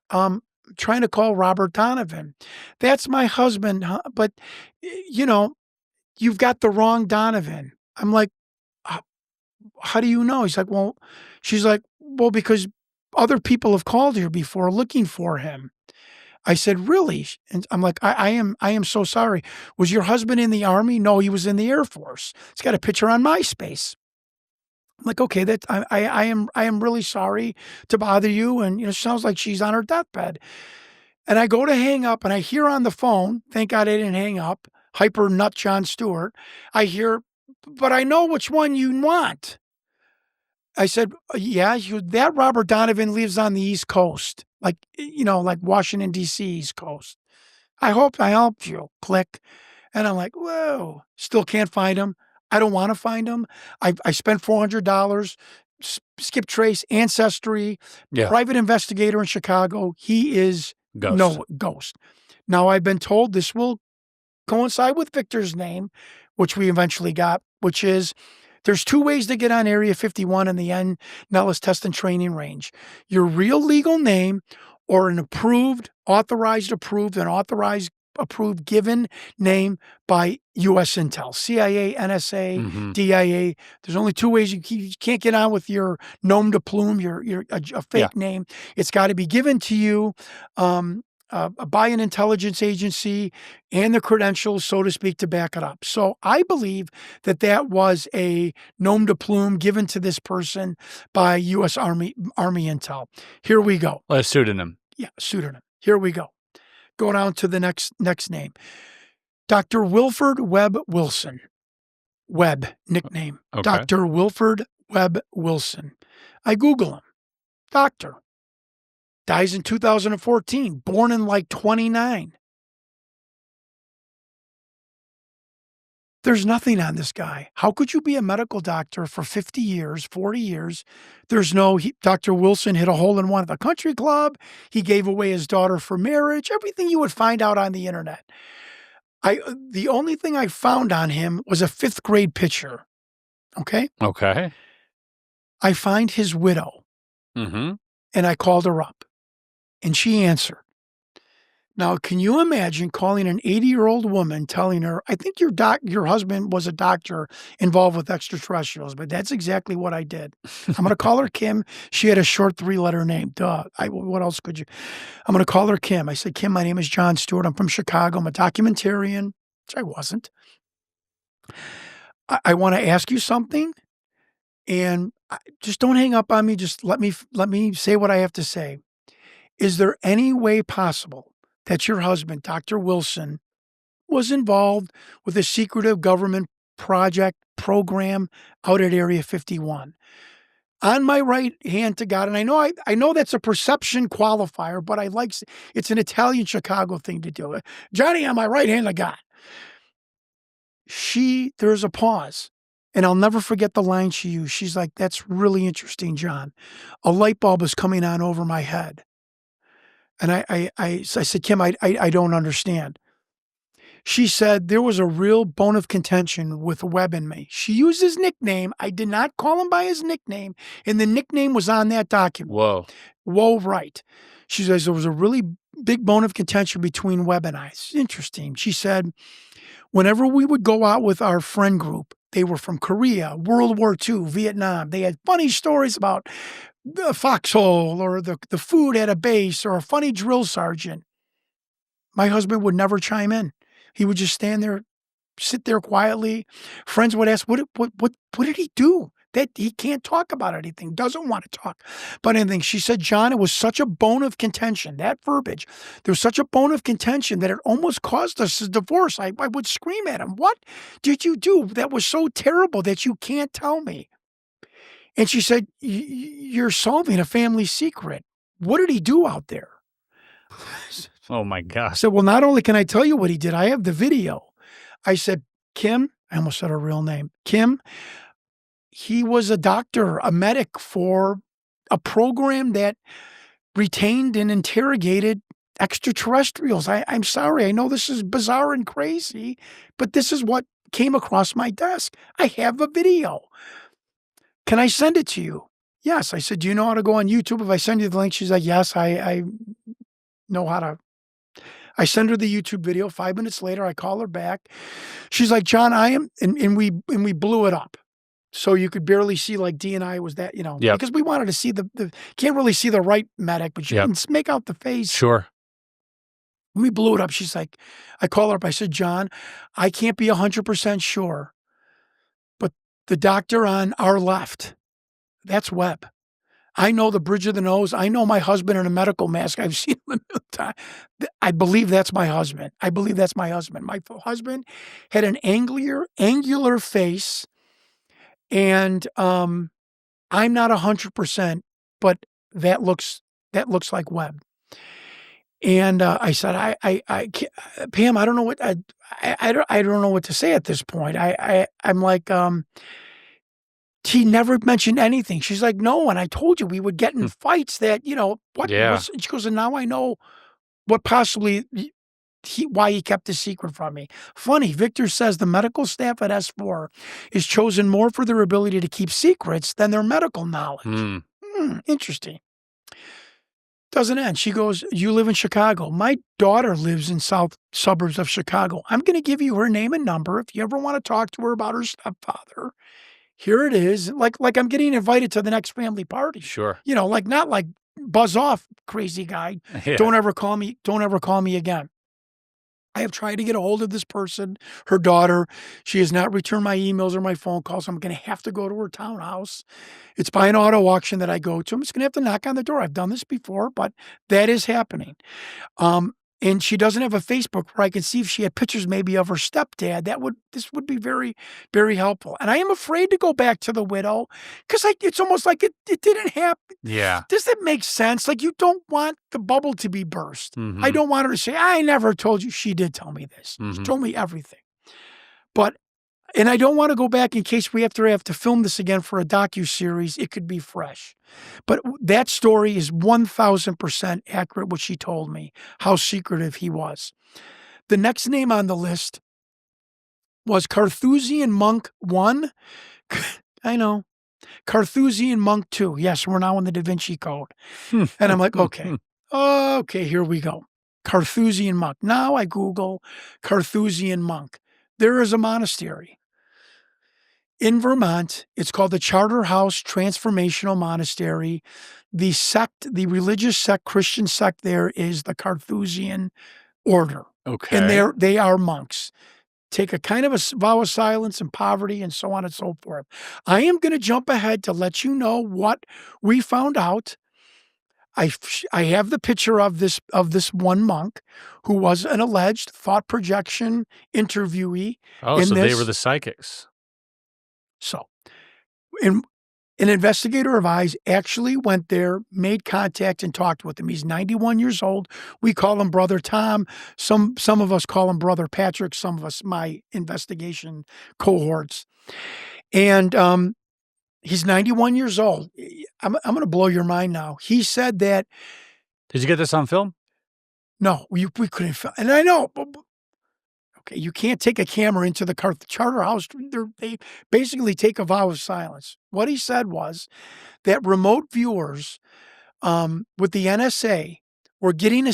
Trying to call Robert Donovan." "That's my husband, huh? But, you've got the wrong Donovan." I'm like, "How do you know?" He's like, "Well," she's like, "Well, because other people have called here before looking for him." I said, "Really?" And I'm like, I am so sorry. "Was your husband in the Army?" "No, he was in the Air Force." It's got a picture on MySpace. I'm like, "Okay, I am really sorry to bother you." And it sounds like she's on her deathbed. And I go to hang up, and I hear on the phone, thank God I didn't hang up, hyper nut Jon Stewart. I hear, "But I know which one you want." I said, "Yeah." She goes, "That Robert Donovan lives on the East Coast, like Washington, D.C. East Coast. I hope I helped you." Click. And I'm like, whoa, still can't find him. I don't want to find him. I spent $400, skip trace, ancestry, private investigator in Chicago. He is ghost. Now I've been told this will coincide with Victor's name, which we eventually got, which is there's two ways to get on Area 51 in the N. Nellis Test and Training Range. Your real legal name or an approved given name by U.S. Intel, CIA, NSA, DIA. There's only two ways. You can't get on with your nom de plume, a fake name. It's got to be given to you by an intelligence agency and the credentials, so to speak, to back it up. So I believe that was a nom de plume given to this person by U.S. Army Intel. Here we go. A pseudonym. Yeah, pseudonym. Here we go. Go down to the next name. Dr. Wilford Webb Wilson. Webb, nickname. Okay. Dr. Wilford Webb Wilson. I Google him. Doctor. Dies in 2014, born in like 29. There's nothing on this guy. How could you be a medical doctor for 50 years, 40 years? There's no, Dr. Wilson hit a hole in one at the country club. He gave away his daughter for marriage, everything you would find out on the internet. The only thing I found on him was a 5th grade picture. Okay. Okay. I find his widow and I called her up and she answered. Now, can you imagine calling an 80-year-old woman telling her, I think your husband was a doctor involved with extraterrestrials, but that's exactly what I did. I'm going to call her Kim. She had a short 3-letter name. Duh. What else could you? I'm going to call her Kim. I said, Kim, my name is Jon Stewart. I'm from Chicago. I'm a documentarian, which I wasn't. I want to ask you something, and just don't hang up on me. Just let me say what I have to say. Is there any way possible that your husband, Dr. Wilson, was involved with a secretive government program out at Area 51? On my right hand to God, and I know that's a perception qualifier, but it's an Italian Chicago thing to do. Johnny, on my right hand to God. There's a pause, and I'll never forget the line she used. She's like, that's really interesting, John. A light bulb is coming on over my head. And I said, Kim, I don't understand. She said there was a real bone of contention with Webb and me. She used his nickname. I did not call him by his nickname, and the nickname was on that document. Whoa, right. She says there was a really big bone of contention between Webb and I. It's interesting. She said, whenever we would go out with our friend group, they were from Korea, World War II, Vietnam. They had funny stories about the foxhole or the food at a base or a funny drill sergeant. My husband would never chime in. He would just stand there, sit there quietly. Friends would ask, what did he do? That he can't talk about anything, doesn't want to talk about anything. She said, John, it was such a bone of contention, that verbiage. There was such a bone of contention that it almost caused us a divorce. I would scream at him. What did you do that was so terrible that you can't tell me? And she said, you're solving a family secret. What did he do out there? Oh, my gosh. I said, well, not only can I tell you what he did, I have the video. I said, Kim, I almost said her real name. Kim, he was a doctor, a medic for a program that retained and interrogated extraterrestrials. I'm sorry. I know this is bizarre and crazy, but this is what came across my desk. I have a video. Can I send it to you? Yes. I said, do you know how to go on YouTube? If I send you the link, she's like, yes, I know how to. I send her the YouTube video. 5 minutes later, I call her back. She's like, John, I am, and we blew it up. So you could barely see like D&I was that, because we wanted to see the can't really see the right medic, but you can make out the face. Sure. When we blew it up, she's like, I call her up. I said, John, I can't be 100% sure, but the doctor on our left, that's Webb. I know the bridge of the nose. I know my husband in a medical mask. I've seen him a million times. I believe that's my husband. My husband had an angular face, and I'm not 100%, but that looks like Webb. And I said, I can't, Pam, I don't know what I don't know what to say at this point. I'm like, he never mentioned anything. She's like, no, and I told you we would get in fights that, what was, she goes, and now I know what possibly why he kept his secret from me. Funny, Victor says the medical staff at S4 is chosen more for their ability to keep secrets than their medical knowledge. Interesting. Doesn't end. She goes, you live in Chicago. My daughter lives in south suburbs of Chicago. I'm going to give you her name and number. If you ever want to talk to her about her stepfather, here it is. Like I'm getting invited to the next family party. Sure. Not like buzz off, crazy guy. Yeah. Don't ever call me again. I have tried to get a hold of this person, her daughter. She has not returned my emails or my phone calls. I'm going to have to go to her townhouse. It's by an auto auction that I go to. I'm just going to have to knock on the door. I've done this before, but that is happening. And and she doesn't have a Facebook where I can see if she had pictures maybe of her stepdad. This would be very, very helpful. And I am afraid to go back to the widow because it's almost like it didn't happen. Yeah. Does that make sense? Like, you don't want the bubble to be burst. Mhm. I don't want her to say, I never told you. She did tell me this. She told me everything. And I don't want to go back in case we have to film this again for a docuseries. It could be fresh. But that story is 1,000% accurate, what she told me, how secretive he was. The next name on the list was Carthusian Monk 1. I know. Carthusian Monk 2. Yes, we're now in the Da Vinci Code. And I'm like, okay, here we go. Carthusian Monk. Now I Google Carthusian Monk. There is a monastery in Vermont. It's called the Charterhouse Transformational Monastery. The religious sect, Christian sect there is the Carthusian order. Okay. And they are monks. Take a kind of a vow of silence and poverty and so on and so forth. I am going to jump ahead to let you know what we found out. I have the picture of this one monk who was an alleged thought projection interviewee. Oh, so they were the psychics. So, an investigator of ours actually went there, made contact, and talked with him. He's 91 years old. We call him Brother Tom. Some of us call him Brother Patrick. Some of us, my investigation cohorts. And he's 91 years old. I'm going to blow your mind now. He said that. Did you get this on film? No, we couldn't. And I know. Okay, you can't take a camera into the charter house. They basically take a vow of silence. What he said was that remote viewers with the NSA were getting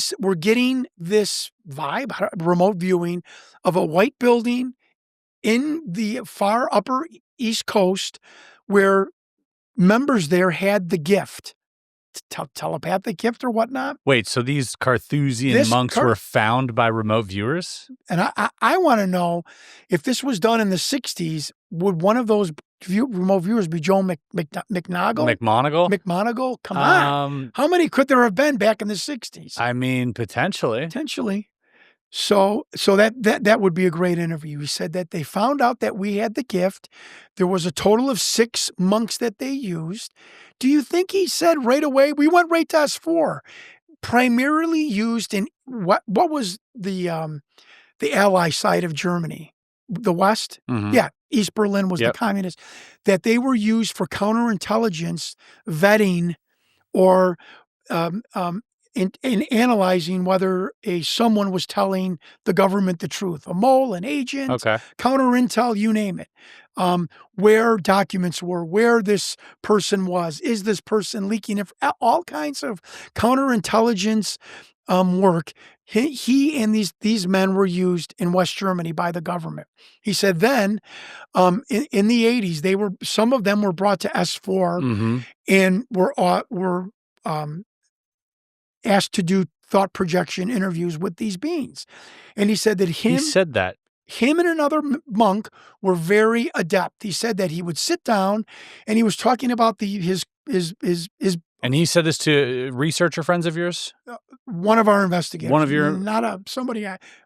this vibe, remote viewing of a white building in the far upper East Coast where members there had the gift. Telepathic gift or whatnot. Wait, so these Carthusian monks were found by remote viewers? And I want to know if this was done in the 60s, would one of those remote viewers be Joe McMoneagle? McMoneagle? Come on. How many could there have been back in the 60s? I mean, potentially. So that would be a great interview. He said that they found out that we had the gift. There was a total of 6 monks that they used. Do you think he said right away, we went right to S4, primarily used in what was the ally side of Germany? The West? Mm-hmm. Yeah. East Berlin was the communist. That they were used for counterintelligence vetting or in analyzing whether someone was telling the government the truth, a mole, an agent, counterintel, you name it, where documents were, where this person was, is this person leaking, all kinds of counterintelligence work. He and these men were used in West Germany by the government. He said then, in the 80s, some of them were brought to S4 and were asked to do thought projection interviews with these beings. And he said that him and another monk were very adept. He said that he would sit down and he was talking about his. And he said this to researcher friends of yours? One of our investigators. One of your...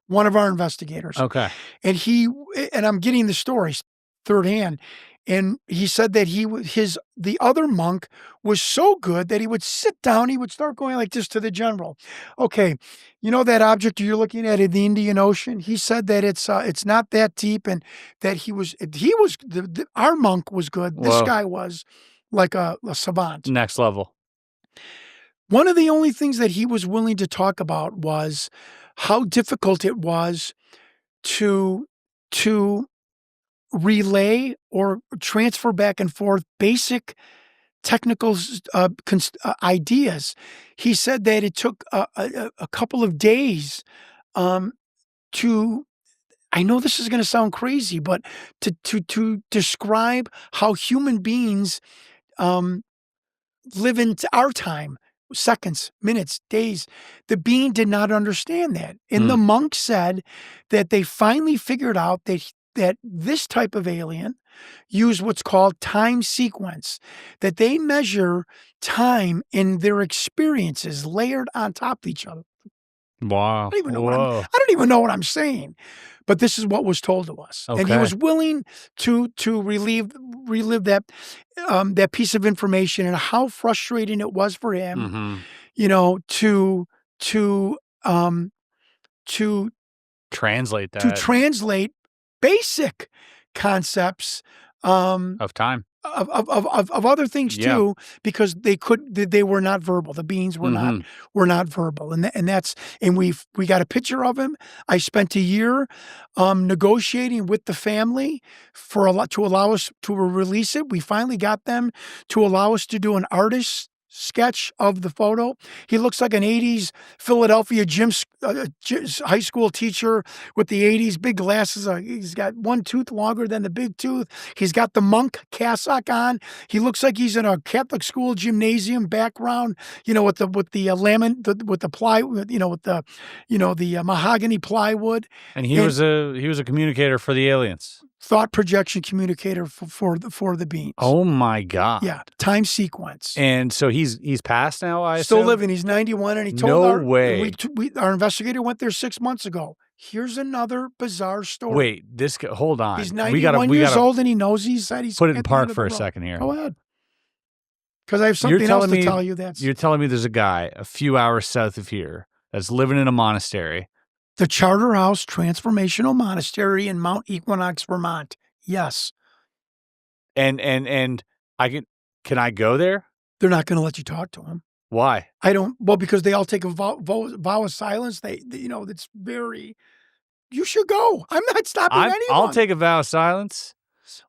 one of our investigators. Okay. And I'm getting the stories third hand. And he said that the other monk was so good that he would sit down, he would start going like this to the general. Okay, you know that object you're looking at in the Indian Ocean? He said that it's not that deep, and that our monk was good. This guy was like a savant. Next level. One of the only things that he was willing to talk about was how difficult it was to relay or transfer back and forth basic technical ideas. He said that it took a couple of days to, I know this is going to sound crazy, but to describe how human beings live in our time, seconds, minutes, days. The being did not understand that. And the monk said that they finally figured out that this type of alien use what's called time sequence, that they measure time in their experiences layered on top of each other. Wow. I don't even know what I'm saying. But this is what was told to us. Okay. And he was willing to relive that that piece of information and how frustrating it was for him, to translate that. To translate basic concepts of time. Of other things too, because they were not verbal. The beings were not verbal, and we got a picture of him. I spent a year negotiating with the family to allow us to release it. We finally got them to allow us to do an artist sketch of the photo. He looks like an 80s Philadelphia high school teacher with the 80s big glasses. He's got one tooth longer than the big tooth. He's got the monk cassock on. He looks like he's in a Catholic school gymnasium background, with the mahogany plywood. And he was a communicator for the aliens. Thought projection communicator for the beings. Oh my God. Yeah. Time sequence. And so he's passed now, I assume? Still living. He's 91, and he told our investigator went there 6 months ago. Here's another bizarre story. Wait, hold on. He's 91 years old, and he knows he's put it in park for a second here. Go ahead. Because I have something else to tell you. You're telling me there's a guy a few hours south of here that's living in a monastery. The Charterhouse Transformational Monastery in Mount Equinox, Vermont. Yes. And can I go there? They're not going to let you talk to him. Why? Because they all take a vow of silence. It's very, you should go. I'm not stopping anyone. I'll take a vow of silence.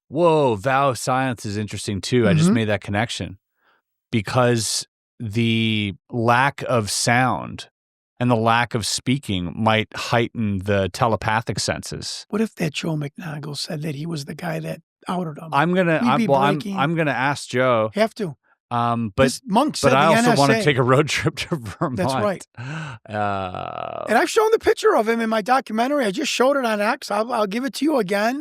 Whoa, vow of silence is interesting too. I just made that connection because the lack of sound and the lack of speaking might heighten the telepathic senses. What if that Joe McNaggle said that he was the guy that outed him? I'm gonna ask Joe. Have to. But Monk said but I also NSA. want to take a road trip to Vermont. That's right. And I've shown the picture of him in my documentary. I just showed it on X. I'll give it to you again.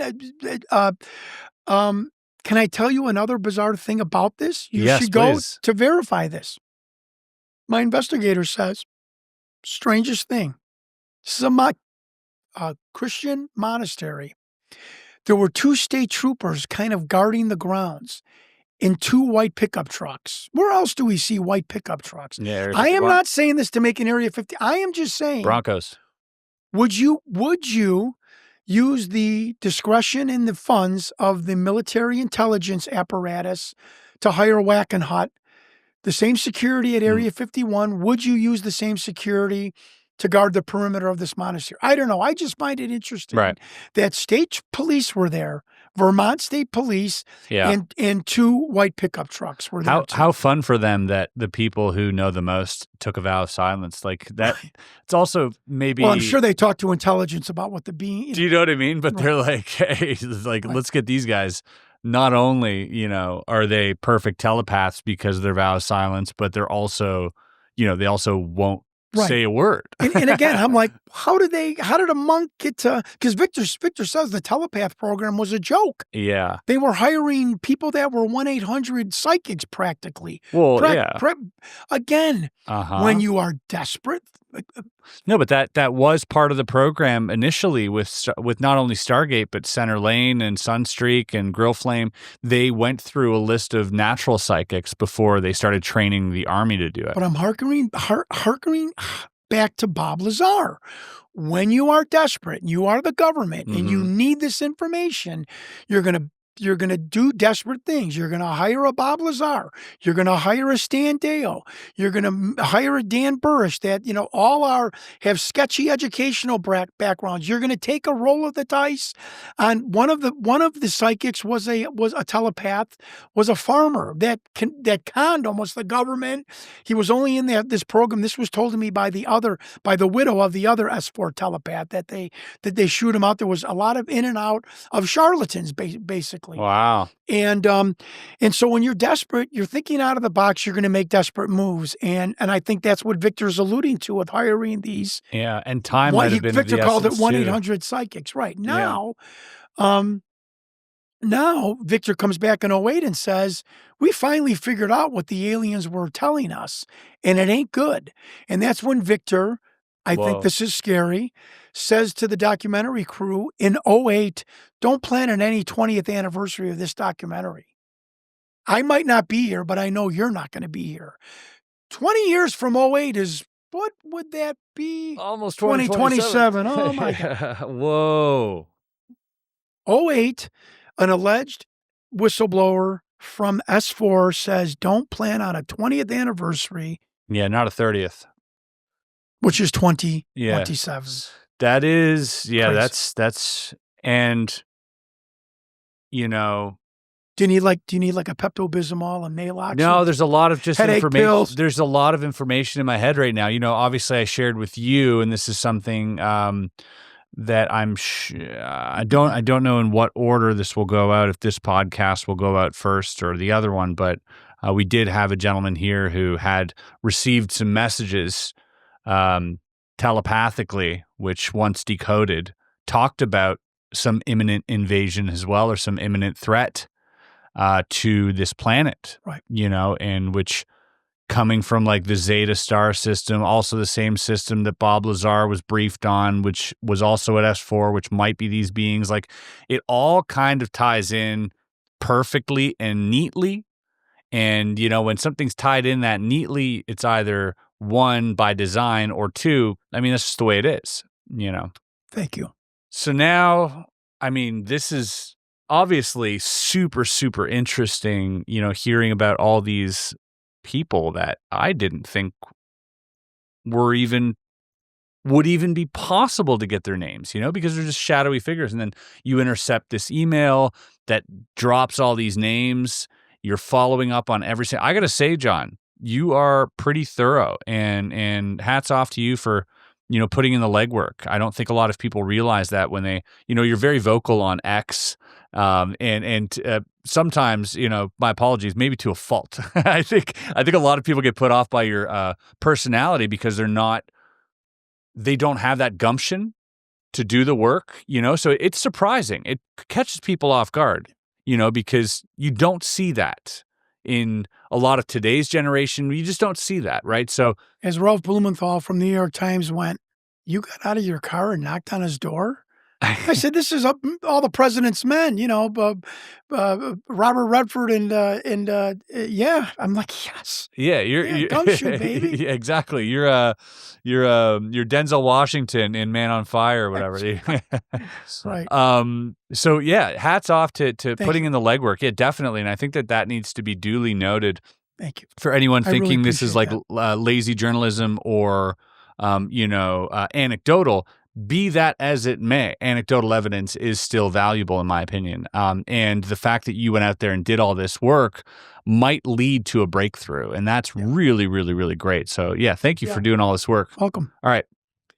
Can I tell you another bizarre thing about this? You should go please. To verify this. My investigator says, strangest thing. This is a Christian monastery. There were 2 state troopers kind of guarding the grounds in 2 white pickup trucks. Where else do we see white pickup trucks? Yeah, I am not saying this to make an Area 50. I am just saying. Broncos. Would you use the discretion and the funds of the military intelligence apparatus to hire Wackenhut, the same security at Area 51? Would you use the same security to guard the perimeter of this monastery? I don't know. I just find it interesting that state police were there, Vermont State Police, and 2 white pickup trucks were there. How fun for them that the people who know the most took a vow of silence like that. It's also maybe. Well, I'm sure they talked to intelligence about what the being. Do you know what I mean? But they're like, hey, let's get these guys. Not only, are they perfect telepaths because of their vow of silence, but they're also, they also won't say a word. and again, I'm like, how did a monk get to, because Victor says the telepath program was a joke. Yeah. They were hiring people that were 1-800 psychics practically. Well, Again, when you are desperate. No, but that was part of the program initially with not only Stargate, but Center Lane and Sunstreak and Grill Flame. They went through a list of natural psychics before they started training the army to do it. But I'm hearkening back to Bob Lazar. When you are desperate, you are the government, and you need this information, you're going to do desperate things. You're going to hire a Bob Lazar. You're going to hire a Stan Dale. You're going to hire a Dan Burrish that, all have sketchy educational backgrounds. You're going to take a roll of the dice. On one of the psychics was a telepath, was a farmer that conned almost the government. He was only in this program. This was told to me by the widow of the other S4 telepath that they shoot him out. There was a lot of in and out of charlatans, basically. Wow. And so when you're desperate, you're thinking out of the box, you're going to make desperate moves. And I think that's what Victor's alluding to with hiring these. Yeah. And time might have been Victor the called it essence, 1-800 psychics. Right. Now, now Victor comes back in 2008 and says, we finally figured out what the aliens were telling us, and it ain't good. And that's when Victor I think this is scary, says to the documentary crew in '08, don't plan on any 20th anniversary of this documentary. I might not be here, but I know you're not going to be here. 20 years from '08 is, what would that be? Almost 2027. Oh, my God. Whoa. '08, an alleged whistleblower from S4 says, don't plan on a 20th anniversary. Yeah, not a 30th. Which is 2027. That is, yeah, Crazy. that's, and, you know. Do you need like a Pepto-Bismol and Maalox? No, there's a lot of just headache information. pills? There's a lot of information in my head right now. You know, obviously I shared with you, and this is something that I don't know in what order this will go out, if this podcast will go out first or the other one, but we did have a gentleman here who had received some messages telepathically, which once decoded, talked about some imminent invasion as well, or some imminent threat to this planet, right? You know, and which, coming from like the Zeta Star system, also the same system that Bob Lazar was briefed on, which was also at S4, which might be these beings. Like, it all kind of ties in perfectly and neatly. And, you know, when something's tied in that neatly, it's either one, by design, or two, I mean, that's just the way it is, you know. Thank you. So now, I mean, this is obviously super, super interesting, you know, hearing about all these people that I didn't think would even be possible to get their names, you know, because they're just shadowy figures. And then you intercept this email that drops all these names. You're following up on every single. I got to say, John, you are pretty thorough, and hats off to you for, you know, putting in the legwork. I don't think a lot of people realize that when they, you know, you're very vocal on X, and sometimes, you know, my apologies, maybe to a fault. I think a lot of people get put off by your personality because they don't have that gumption to do the work, you know. So it's surprising. It catches people off guard, you know, because you don't see that in a lot of today's generation. You just don't see that, right? So, as Ralph Blumenthal from the New York Times went, you got out of your car and knocked on his door? I said, this is all the president's men, you know, Robert Redford and yeah. I'm like, yes. Yeah, you're gumshoe, baby. Yeah, exactly. You're Denzel Washington in Man on Fire or whatever. Right. So yeah, hats off to putting you. in the legwork. Yeah, definitely. And I think that needs to be duly noted. Thank you. For anyone thinking really this is like lazy journalism or anecdotal, be that as it may, anecdotal evidence is still valuable in my opinion. And the fact that you went out there and did all this work might lead to a breakthrough. And that's really, really, really great. So yeah, thank you for doing all this work. Welcome. All right,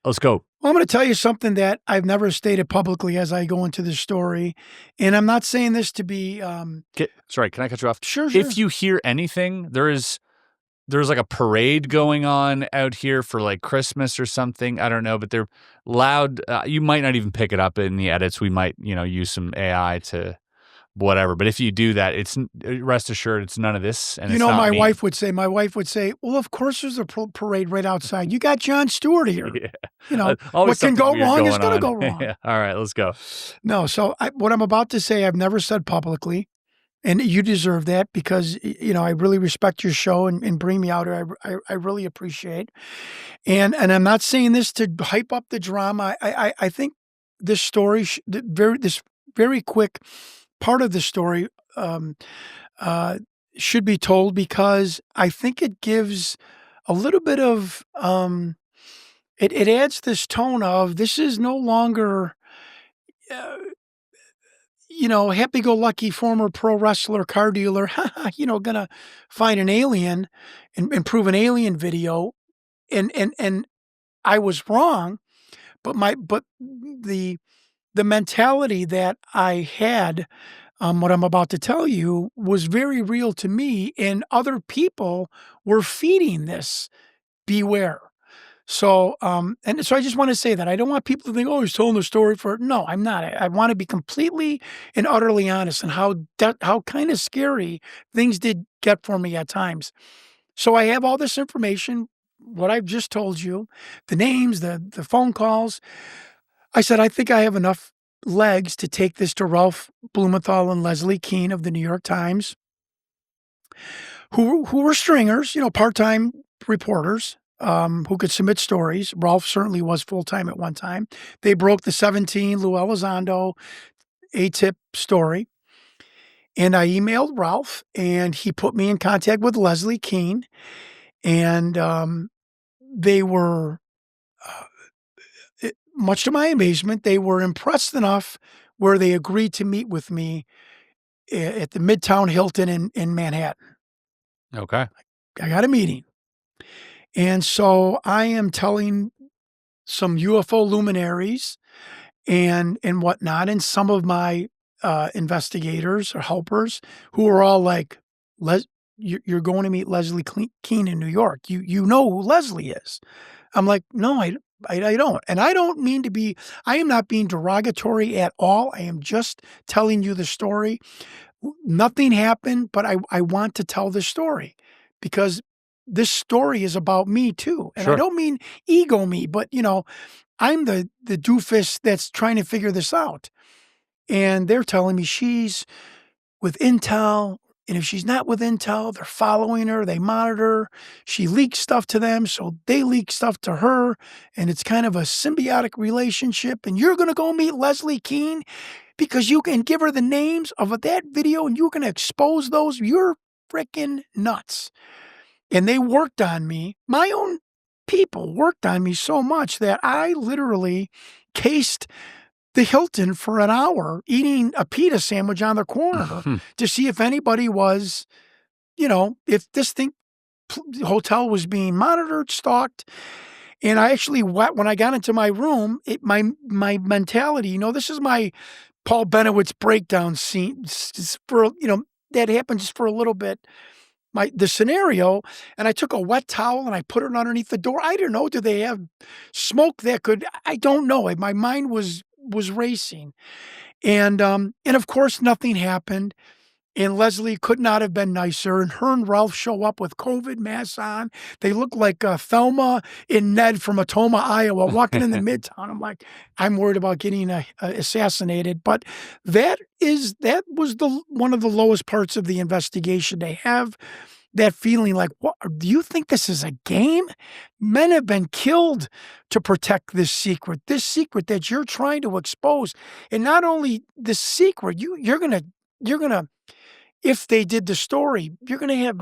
let's go. Well, I'm going to tell you something that I've never stated publicly as I go into this story. And I'm not saying this to be... Sorry, can I cut you off? Sure. If you hear anything, there's like a parade going on out here for like Christmas or something. I don't know, but they're loud. You might not even pick it up in the edits. We might, you know, use some AI to whatever. But if you do that, rest assured it's none of this. And you know, my wife would say, well, of course there's a parade right outside. You got Jon Stewart here. Yeah. You know, what can go wrong is going to go wrong. Yeah. All right, let's go. No, so what I'm about to say, I've never said publicly. And you deserve that because, you know, I really respect your show and bring me out here. I really appreciate. And I'm not saying this to hype up the drama. I think this story, this very quick part of the story should be told because I think it gives a little bit of, it adds this tone of this is no longer... you know, happy-go-lucky former pro wrestler, car dealer, you know, gonna find an alien and prove an alien video, and I was wrong, but the mentality that I had, what I'm about to tell you, was very real to me, and other people were feeding this. Beware. So, and so I just want to say that I don't want people to think, oh, he's telling the story for, no, I'm not. I want to be completely and utterly honest in how kind of scary things did get for me at times. So I have all this information what I've just told you, the names, the phone calls. I said, I think I have enough legs to take this to Ralph Blumenthal and Leslie Keene of the New York Times, who were stringers, part-time reporters who could submit stories. Ralph certainly was full-time at one time. They broke the 17 Lou Elizondo ATIP story. And I emailed Ralph, and he put me in contact with Leslie Keene. And they were, much to my amazement, they were impressed enough where they agreed to meet with me at the Midtown Hilton in Manhattan. Okay. I got a meeting. And so I am telling some UFO luminaries and whatnot, and some of my investigators or helpers who are all like, you're going to meet Leslie Keene in New York. You know who Leslie is. I'm like, no, I don't. And I don't mean to be, I am not being derogatory at all. I am just telling you the story. Nothing happened, but I want to tell this story because this story is about me too. And Sure. I don't mean ego me, but I'm the doofus that's trying to figure this out. And they're telling me she's with Intel. And if she's not with Intel, they're following her, they monitor her. She leaks stuff to them, so they leak stuff to her. And it's kind of a symbiotic relationship. And you're going to go meet Leslie Keene because you can give her the names of that video and you're going to expose those. You're freaking nuts. And they worked on me. My own people worked on me so much that I literally cased the Hilton for an hour eating a pita sandwich on the corner to see if anybody was, if this hotel was being monitored, stalked. And I actually, when I got into my room, my mentality, this is my Paul Benowitz breakdown scene for, that happened just for a little bit. The scenario, and I took a wet towel and I put it underneath the door. I don't know. Do they have smoke that could, I don't know. My mind was racing. And of course, nothing happened. And Leslie could not have been nicer. And her and Ralph show up with COVID masks on. They look like Thelma and Ned from Atoma, Iowa, walking in the Midtown. I'm like, I'm worried about getting assassinated. But that was one of the lowest parts of the investigation. They have that feeling like, what, do you think this is a game? Men have been killed to protect this secret that you're trying to expose. And not only the secret, you're gonna, if they did the story, you're gonna have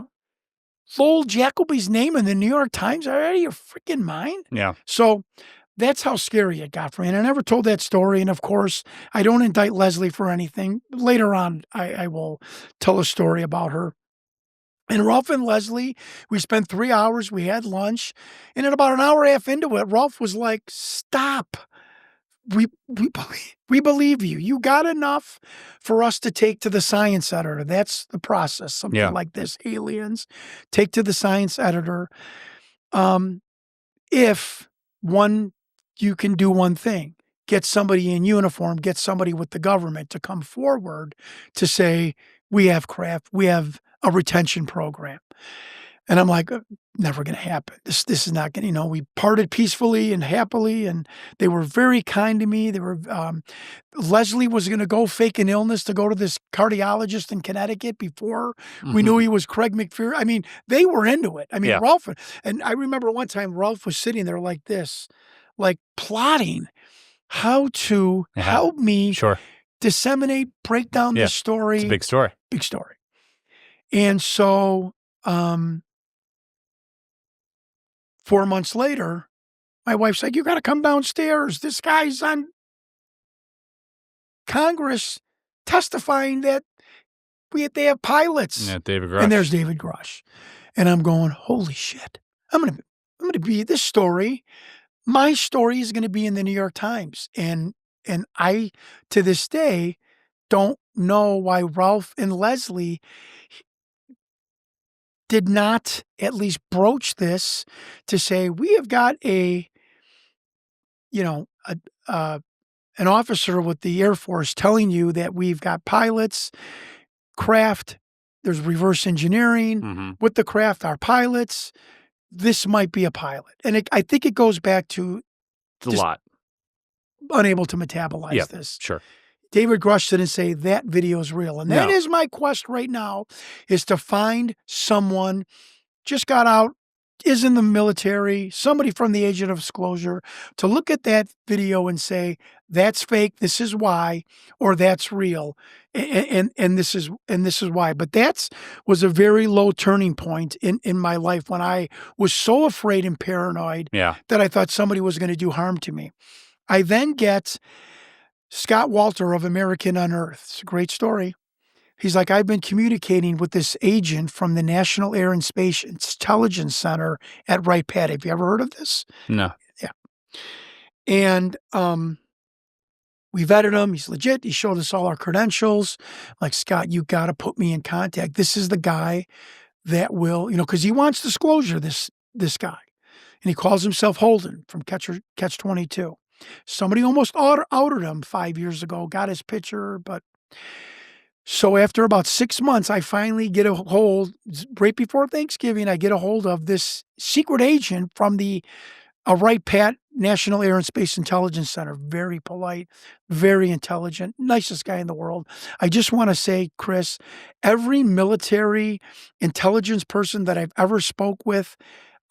Lowell Jacoby's name in the New York Times. Are you out of your freaking mind? Yeah. So that's how scary it got for me. And I never told that story. And of course, I don't indict Leslie for anything. Later on, I will tell a story about her. And Ralph and Leslie, we spent 3 hours, we had lunch, and in about an hour and a half into it, Ralph was like, stop. We believe you. You got enough for us to take to the science editor. That's the process. Something like this, aliens, take to the science editor. If you can do one thing, get somebody in uniform, get somebody with the government to come forward to say, we have craft, we have a retention program. And I'm like, never going to happen. This is not going to, we parted peacefully and happily, and they were very kind to me. They were, Leslie was going to go fake an illness to go to this cardiologist in Connecticut before we knew he was Craig McPherson. I mean, they were into it. I mean, Ralph, and I remember one time Ralph was sitting there like this, like plotting how to help me disseminate, break down the story. It's a big story. Big story. And so, 4 months later, my wife's like, you got to come downstairs. This guy's on Congress testifying that they have pilots. Yeah, David Grush. And there's David Grush. And I'm going, holy shit. I'm going to be this story. My story is going to be in the New York Times. And I, to this day, don't know why Ralph and Leslie did not at least broach this to say, we have got an officer with the Air Force telling you that we've got pilots, craft, there's reverse engineering with the craft, our pilots, this might be a pilot. And I think it goes back to It's a lot. unable to metabolize this. Sure. David Grush didn't say that video is real. And that is my quest right now, is to find someone, just got out, is in the military, somebody from the Agent of Disclosure, to look at that video and say, that's fake, this is why, or that's real, and this is why. But that was a very low turning point in my life, when I was so afraid and paranoid that I thought somebody was going to do harm to me. I then get Scott Walter of American Unearthed. It's a great story. He's like, I've been communicating with this agent from the National Air and Space Intelligence Center at Wright-Patt. Have you ever heard of this? No. Yeah. And we vetted him. He's legit. He showed us all our credentials. Like, Scott, you got to put me in contact. This is the guy that will, because he wants disclosure, this guy. And he calls himself Holden from Catch-22. Somebody almost outed him 5 years ago, got his picture, but... So after about 6 months, I finally get a hold, right before Thanksgiving, I get a hold of this secret agent from the Wright-Patt National Air and Space Intelligence Center. Very polite, very intelligent, nicest guy in the world. I just want to say, Chris, every military intelligence person that I've ever spoke with,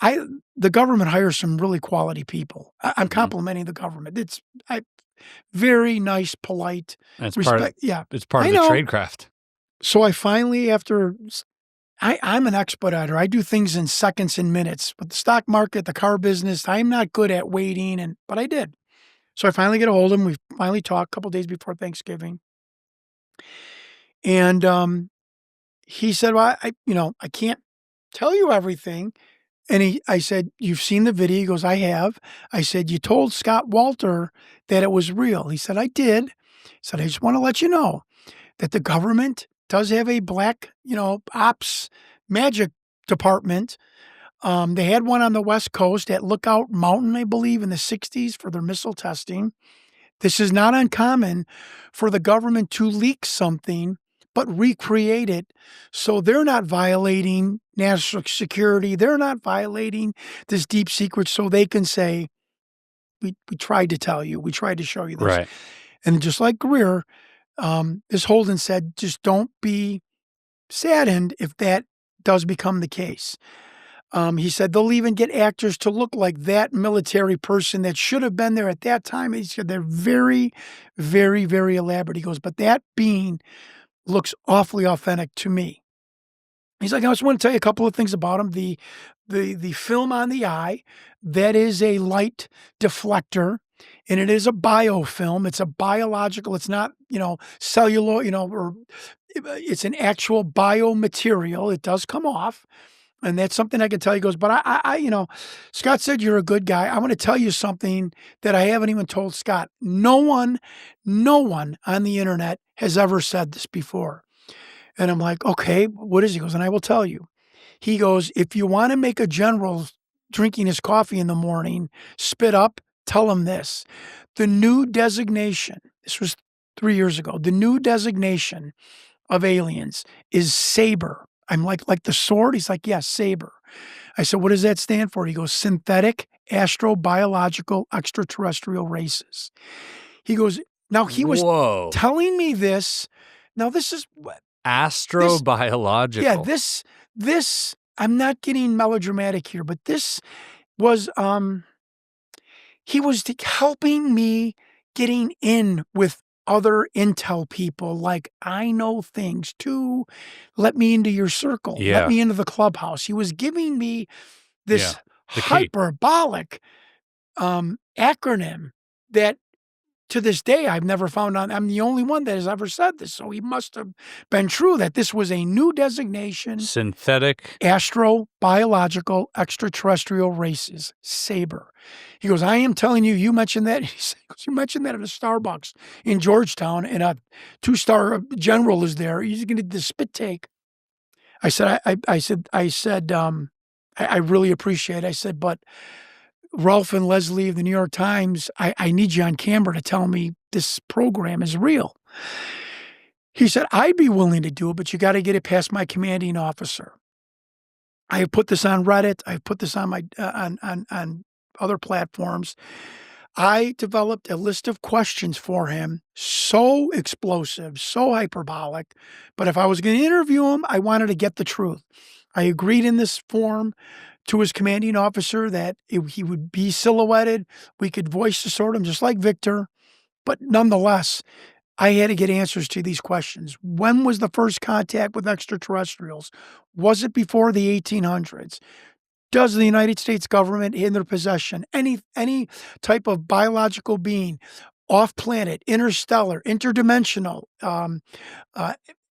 the government hires some really quality people. I'm complimenting the government. It's very nice, polite. It's respect. It's part of the tradecraft. So I finally, I'm an expediter. I do things in seconds and minutes. But the stock market, the car business, I'm not good at waiting, but I did. So I finally get a hold of him. We finally talk a couple days before Thanksgiving. And he said, well, I can't tell you everything. And I said, you've seen the video? He goes, I have. I said, you told Scott Walter that it was real. He said, I did. He said, I just want to let you know that the government does have a black, ops magic department. They had one on the West Coast at Lookout Mountain, I believe, in the 60s for their missile testing. This is not uncommon for the government to leak something but recreate it, so they're not violating national security. They're not violating this deep secret, so they can say, we tried to tell you. We tried to show you this. Right. And just like Greer, this Holden said, just don't be saddened if that does become the case. He said they'll even get actors to look like that military person that should have been there at that time. He said they're very, very, very elaborate. He goes, but that being looks awfully authentic to me. He's like, I just want to tell you a couple of things about him. The film on the eye, that is a light deflector, and it is a biofilm. It's a biological, it's not, celluloid, or it's an actual biomaterial. It does come off. And that's something I can tell you. He goes, but I Scott said you're a good guy. I'm going to tell you something that I haven't even told Scott. No one on the internet has ever said this before. And I'm like, okay, what is he? He goes, and I will tell you. He goes, if you want to make a general drinking his coffee in the morning spit up, tell him this. The new designation, this was 3 years ago, the new designation of aliens is SABER. I'm like the sword? He's like, yes, SABER. I said, what does that stand for? He goes, synthetic, astrobiological, extraterrestrial races. He goes, now he was telling me this. Now this is astrobiological. This, I'm not getting melodramatic here, but this was, he was helping me getting in with other intel people, like, I know things too. Let me into your circle. Yeah. Let me into the clubhouse. He was giving me this hyperbolic acronym that to this day I've never found on. I'm the only one that has ever said this. So he must have been true that this was a new designation. Synthetic. Astrobiological extraterrestrial races. SABER. He goes, I am telling you, you mentioned that. He goes, you mentioned that at a Starbucks in Georgetown, and a 2-star general is there. He's going to do the spit take. I said, I really appreciate it. I said, but Ralph and Leslie of the New York Times, I need you on camera to tell me this program is real. He said, I'd be willing to do it, but you got to get it past my commanding officer. I have put this on Reddit. I've put this on my on other platforms. I developed a list of questions for him, so explosive, so hyperbolic. But if I was going to interview him, I wanted to get the truth. I agreed in this form to his commanding officer that he would be silhouetted. We could voice assort him just like Victor. But nonetheless, I had to get answers to these questions. When was the first contact with extraterrestrials? Was it before the 1800s? Does the United States government in their possession any type of biological being, off-planet, interstellar, interdimensional,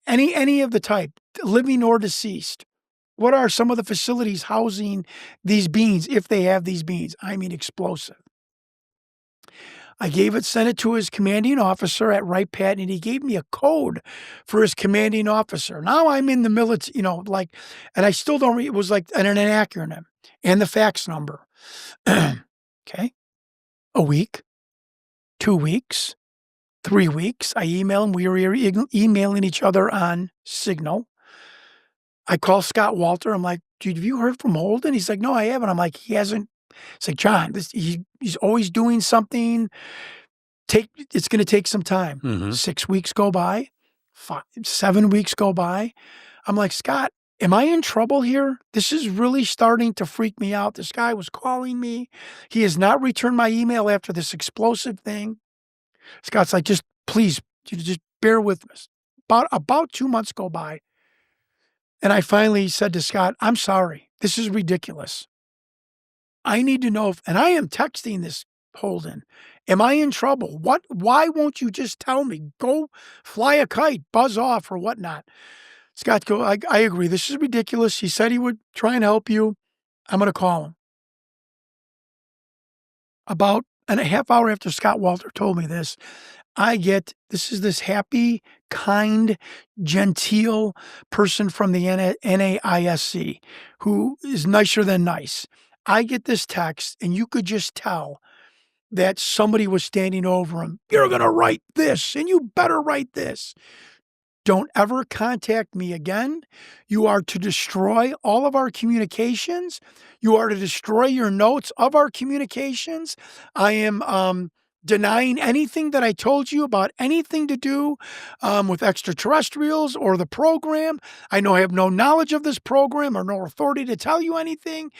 any of the type, living or deceased? What are some of the facilities housing these beings, if they have these beings? I mean, explosive. I sent it to his commanding officer at Wright Patton, and he gave me a code for his commanding officer. Now I'm in the military, and I still don't read, it was like an acronym and the fax number. Okay. A week, 2 weeks, 3 weeks. I email him. We were emailing each other on Signal. I call Scott Walter. I'm like, dude, have you heard from Holden? He's like, no, I haven't. I'm like, he hasn't. It's like, John, he's always doing something. It's going to take some time. Mm-hmm. 6 weeks go by, 7 weeks go by. I'm like, Scott, am I in trouble here? This is really starting to freak me out. This guy was calling me. He has not returned my email after this explosive thing. Scott's like, just please, just bear with us. About 2 months go by. And I finally said to Scott, I'm sorry. This is ridiculous. I need to know and I am texting this Holden. Am I in trouble? Why won't you just tell me? Go fly a kite, buzz off or whatnot. Scott I agree. This is ridiculous. He said he would try and help you. I'm going to call him. About a half hour after Scott Walter told me this, this is this happy, kind, genteel person from the NAISC who is nicer than nice. I get this text, and you could just tell that somebody was standing over him. You're going to write this, and you better write this. Don't ever contact me again. You are to destroy all of our communications. You are to destroy your notes of our communications. I am denying anything that I told you about anything to do with extraterrestrials or the program. I have no knowledge of this program or no authority to tell you anything.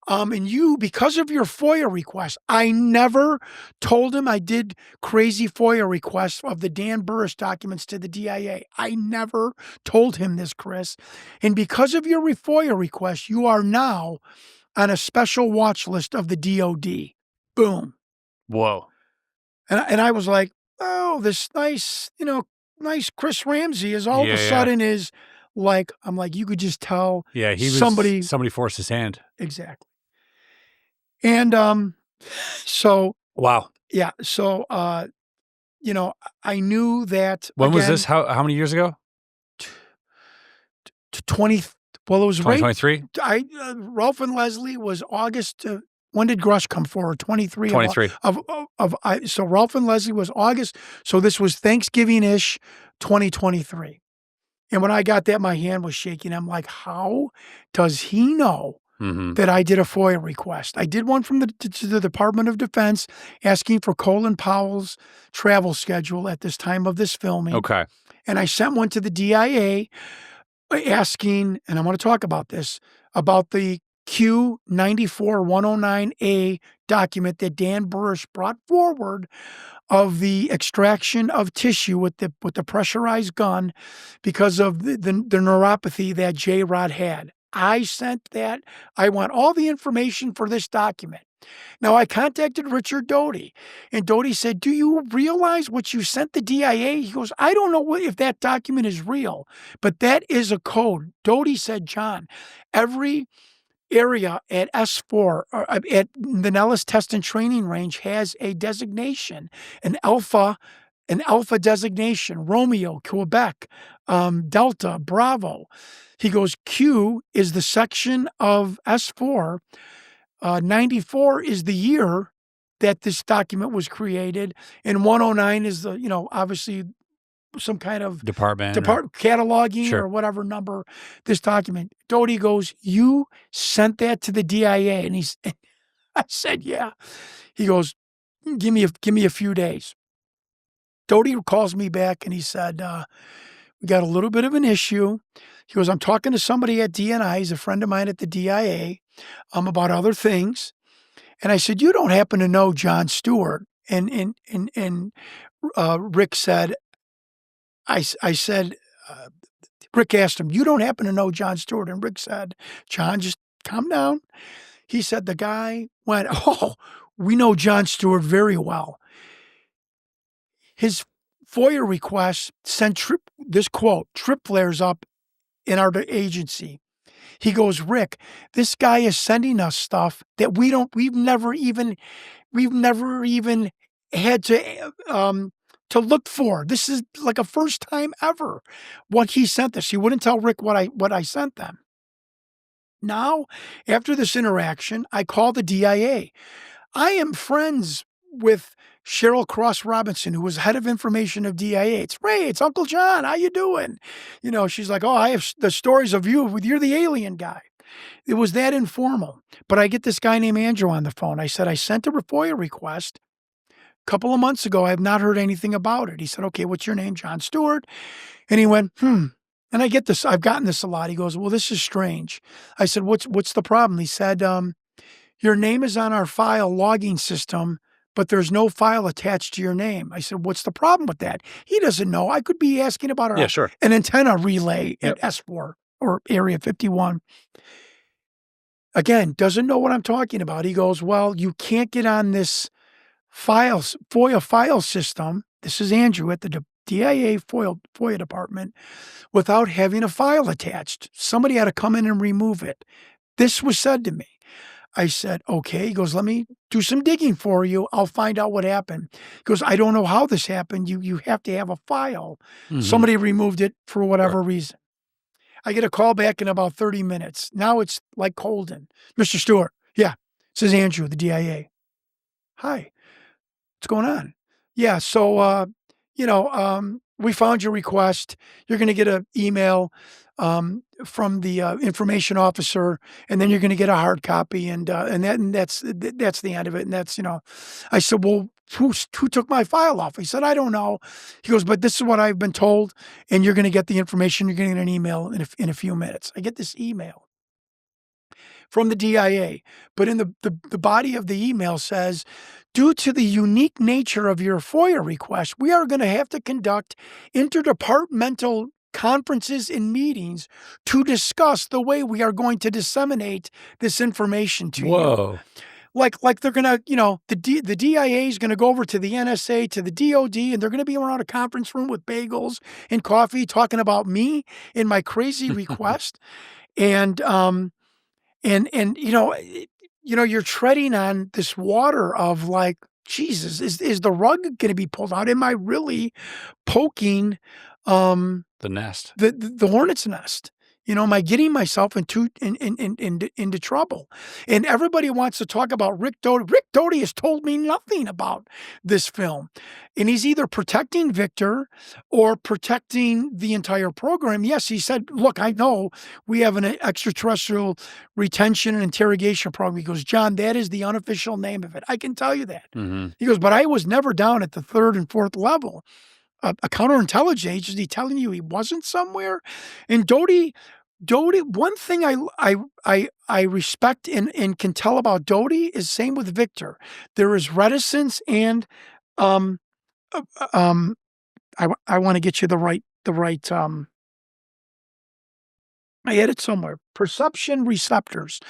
And you, because of your FOIA request, I never told him I did crazy FOIA requests of the Dan Burris documents to the DIA. I never told him this, Chris. And because of your FOIA request, you are now on a special watch list of the DOD. Boom. Whoa. And I was like, oh, this nice Chris Ramsey is all of a sudden is like, I'm like, you could just tell. Yeah, somebody forced his hand. Exactly. And so wow. Yeah. So I knew that. When was this? How many years ago? 20. Well, it was 2023. Ralph and Leslie was August. When did Grush come forward? 23. 23. So Ralph and Leslie was August. So this was Thanksgiving-ish, 2023. And when I got that, my hand was shaking. I'm like, how does he know that I did a FOIA request? I did one from to the Department of Defense asking for Colin Powell's travel schedule at this time of this filming. Okay. And I sent one to the DIA asking, and I want to talk about this, about the Q-94-109A document that Dan Burris brought forward of the extraction of tissue with the pressurized gun because of the neuropathy that J-Rod had. I sent that. I want all the information for this document. Now, I contacted Richard Doty, and Doty said, do you realize what you sent the DIA? He goes, I don't know if that document is real, but that is a code. Doty said, John, every area at S4 or at the Nellis Test and Training Range has a designation, an alpha designation, Romeo, Quebec, Delta, Bravo. He goes, Q is the section of S4. 94 is the year that this document was created, and 109 is the, obviously some kind of department cataloging Sure. or whatever number, this document. Doty goes, you sent that to the DIA? And I said, yeah. He goes, give me a few days. Doty calls me back and he said, we got a little bit of an issue. He goes, I'm talking to somebody at DNI. He's a friend of mine at the DIA about other things. And I said, you don't happen to know Jon Stewart? And Rick said, I said, Rick asked him, you don't happen to know Jon Stewart? And Rick said, John, just calm down. He said, the guy went, oh, we know Jon Stewart very well. His FOIA request sent this quote, trip flares up in our agency. He goes, Rick, this guy is sending us stuff that we've never even had to look for. This is like a first time ever what he sent us. He wouldn't tell Rick what I sent them. Now, after this interaction, I call the DIA. I am friends with Cheryl Cross Robinson, who was head of information of DIA. It's Ray, it's Uncle John. How you doing? She's like, oh, I have the stories of you're the alien guy. It was that informal. But I get this guy named Andrew on the phone. I said, I sent a FOIA request a couple of months ago. I have not heard anything about it. He said, okay, what's your name? Jon Stewart. And he went, And I get this. I've gotten this a lot. He goes, well, this is strange. I said, what's the problem? He said, your name is on our file logging system, but there's no file attached to your name. I said, what's the problem with that? He doesn't know. I could be asking about an antenna relay at S4 or Area 51. Again, doesn't know what I'm talking about. He goes, well, you can't get on this FOIA file system. This is Andrew at the DIA FOIA department without having a file attached. Somebody had to come in and remove it. This was said to me. I said, okay. He goes, let me do some digging for you. I'll find out what happened. He goes, I don't know how this happened. You have to have a file. Mm-hmm. Somebody removed it for whatever reason. I get a call back in about 30 minutes. Now it's like Holden. Mr. Stewart. Yeah. This is Andrew, the DIA. Hi. What's going on? Yeah. So, we found your request. You're going to get an email from the information officer, and then you're going to get a hard copy, and that's the end of it. And that's, I said, well, who took my file off? He said, I don't know. He goes, but this is what I've been told, and you're going to get the information. You're going to get an email in a few minutes. I get this email from the DIA, but in the body of the email says, due to the unique nature of your FOIA request, we are going to have to conduct interdepartmental conferences and meetings to discuss the way we are going to disseminate this information to you. Like they're going to, the DIA is going to go over to the NSA, to the DOD, and they're going to be around a conference room with bagels and coffee talking about me and my crazy request. And you're treading on this water of like, Jesus, is the rug going to be pulled out? Am I really poking the nest, the hornet's nest? Am I getting myself into trouble? And everybody wants to talk about Rick Doty. Rick Doty has told me nothing about this film. And he's either protecting Victor or protecting the entire program. Yes, he said, look, I know we have an extraterrestrial retention and interrogation program. He goes, John, that is the unofficial name of it. I can tell you that. Mm-hmm. He goes, but I was never down at the third and fourth level. A counterintelligence agency telling you he wasn't somewhere. And Doty, one thing I respect and can tell about Doty is same with Victor. There is reticence and I want to get you the right I had it somewhere. Perception receptors,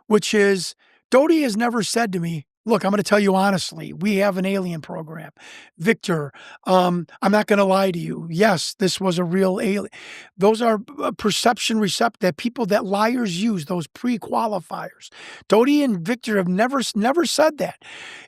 which is Doty has never said to me, look, I'm going to tell you honestly, we have an alien program. Victor, I'm not going to lie to you. Yes, this was a real alien. Those are perception receptors that people that liars use, those pre-qualifiers. Doty and Victor have never said that.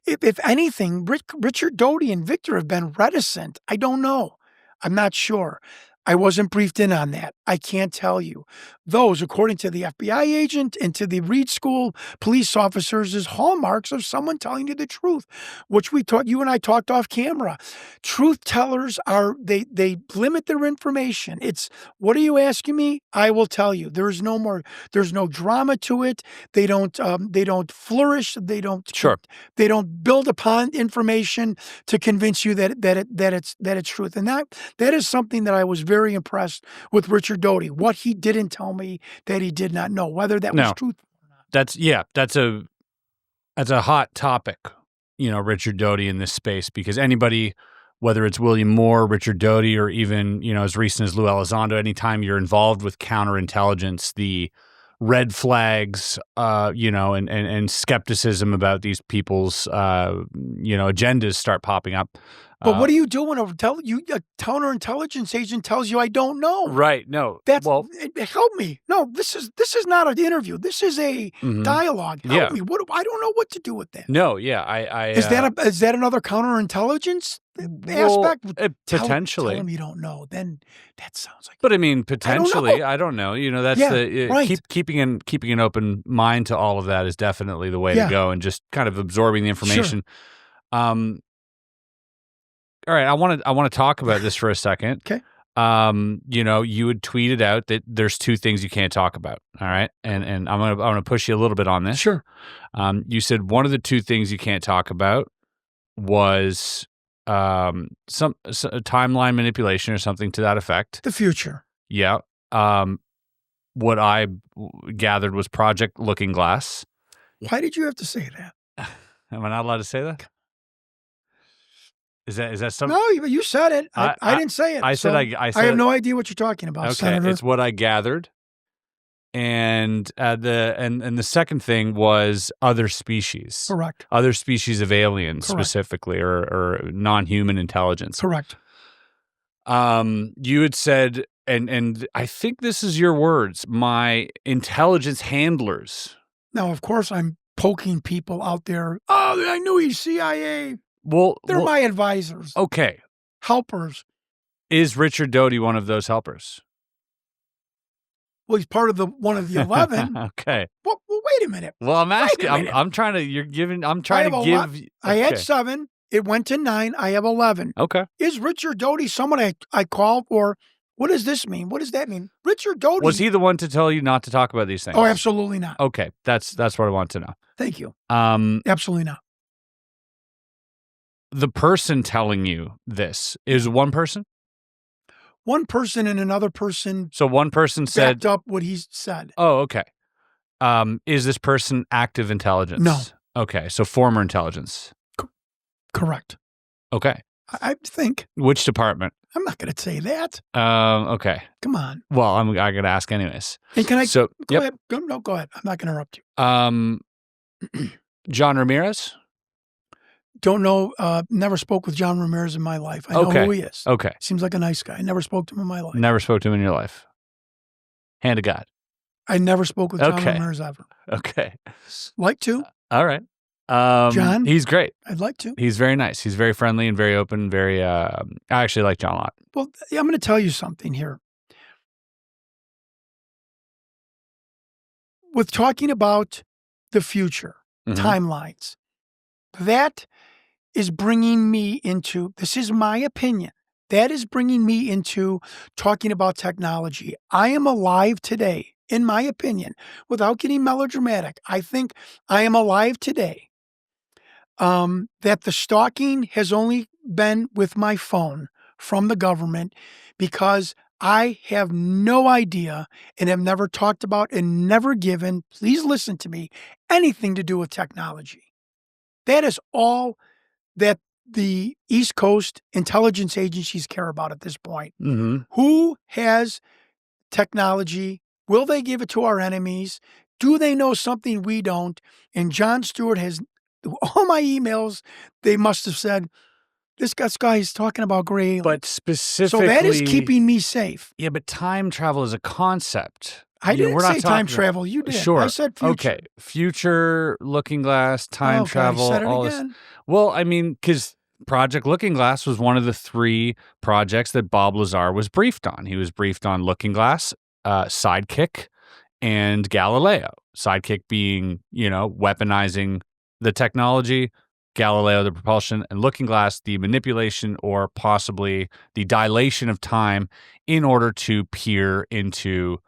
If anything, Richard Doty and Victor have been reticent. I don't know. I'm not sure. I wasn't briefed in on that. I can't tell you. Those, according to the FBI agent and to the Reed School police officers, is hallmarks of someone telling you the truth, which you and I talked off camera. Truth tellers they limit their information. It's, what are you asking me? I will tell you. There's no drama to it. They don't flourish. They don't build upon information to convince you that it's truth. And that is something that I was very impressed with Richard Doty. What he didn't tell me that he did not know, whether that was truth or not. That's a hot topic, Richard Doty in this space, because anybody, whether it's William Moore, Richard Doty, or even, as recent as Lou Elizondo, anytime you're involved with counterintelligence, the red flags, and skepticism about these people's, agendas start popping up. But what do you do when a counterintelligence agent tells you I don't know? Right. No. Help me. No, this is not an interview. This is a dialogue. Help me. I don't know what to do with that. No. Yeah. Is that another counterintelligence aspect? Potentially. Tell them you don't know. Then that sounds like. But I mean, potentially, I don't know. That's right. keeping an open mind to all of that is definitely the way to go, and just kind of absorbing the information. Sure. All right, I want to talk about this for a second. Okay. You had tweeted out that there's two things you can't talk about. All right, and I'm gonna push you a little bit on this. Sure. You said one of the two things you can't talk about was some timeline manipulation or something to that effect. The future. Yeah. What I gathered was Project Looking Glass. Why did you have to say that? Am I not allowed to say that? Is that something? No, but you said it. I didn't say it. I said I have no idea what you're talking about, okay, Senator. It's what I gathered. And the second thing was other species. Correct. Other species of aliens, Correct. Specifically, or non-human intelligence. Correct. You had said, and I think this is your words, my intelligence handlers. Now, of course, I'm poking people out there. Oh, I knew he's CIA. Well, they're my advisors. Okay. Helpers. Is Richard Doty one of those helpers? Well, he's part of one of the 11. Okay. Well, wait a minute. Well, I'm asking. I'm trying to give. I had 7. It went to 9. I have 11. Okay. Is Richard Doty someone I call, or what does this mean? What does that mean? Richard Doty. Was he the one to tell you not to talk about these things? Oh, absolutely not. Okay. That's what I want to know. Thank you. Absolutely not. The person telling you this is one person? One person and another person. So one person said. Backed up what he said. Oh, okay. Is this person active intelligence? No. Okay. So former intelligence. Correct. Okay. I think. Which department? I'm not going to say that. Okay. Come on. Well, I'm going to ask anyways. Hey, can I? So, go ahead. No, go ahead. I'm not going to interrupt you. John Ramirez? Don't know. Never spoke with John Ramirez in my life. I know who he is. Okay. Seems like a nice guy. I never spoke to him in my life. Never spoke to him in your life. Hand of God. I never spoke with John Ramirez ever. Okay. Like to. All right. John? He's great. I'd like to. He's very nice. He's very friendly and very open. I actually like John a lot. Well, I'm going to tell you something here. With talking about the future, timelines, that is bringing me into, this is my opinion, that is bringing me into talking about technology. I am alive today, in my opinion, without getting melodramatic. I think I am alive today. That the stalking has only been with my phone from the government because I have no idea and have never talked about and never given, please listen to me, anything to do with technology. That is all that the East Coast intelligence agencies care about at this point. Mm-hmm. Who has technology? Will they give it to our enemies? Do they know something we don't? And Jon Stewart has, all my emails, they must have said, this guy is talking about gray aliens. But specifically. So that is keeping me safe. Yeah, but time travel is a concept. I didn't say time travel. You did. Sure. I said future. Okay. Future, looking glass, time travel. God, you said it all again. this. Well, I mean, because Project Looking Glass was one of the 3 projects that Bob Lazar was briefed on. He was briefed on Looking Glass, Sidekick, and Galileo. Sidekick being, weaponizing the technology, Galileo, the propulsion, and Looking Glass, the manipulation or possibly the dilation of time in order to peer into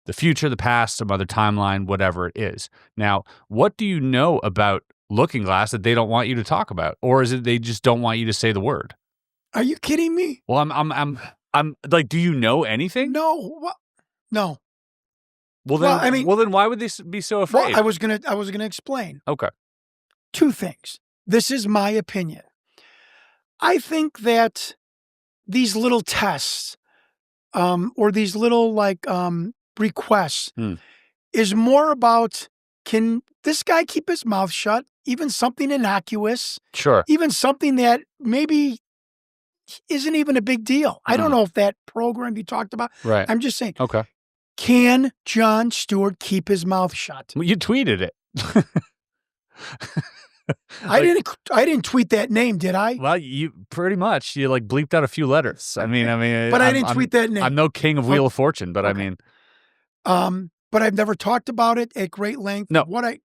the future, the past, some other timeline, whatever it is. Now, what do you know about Looking Glass that they don't want you to talk about? Or is it they just don't want you to say the word? Are you kidding me? Well, I'm like, do you know anything? No. No. Well, then why would they be so afraid? Well, I was gonna explain. Okay. 2 things. This is my opinion. I think that these little tests, or these little requests, is more about, can this guy keep his mouth shut? Even something innocuous. Sure. Even something that maybe isn't even a big deal. I don't know if that program you talked about. Right. I'm just saying. Okay. Can Jon Stewart keep his mouth shut? Well, you tweeted it. I didn't tweet that name, did I? Well, you pretty much bleeped out a few letters. I mean, but I didn't tweet that name. I'm no king of Wheel of Fortune, but okay. I mean, but I've never talked about it at great length. No,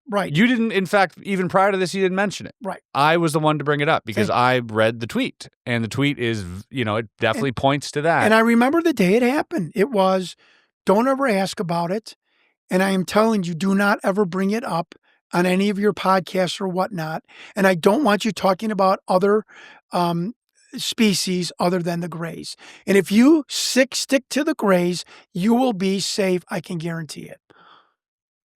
right. You didn't. In fact, even prior to this, you didn't mention it. Right. I was the one to bring it up because I read the tweet, and the tweet is, it definitely points to that. And I remember the day it happened. It was, don't ever ask about it, and I am telling you, do not ever bring it up on any of your podcasts or whatnot. And I don't want you talking about other species other than the grays. And if you stick to the grays, you will be safe. I can guarantee it.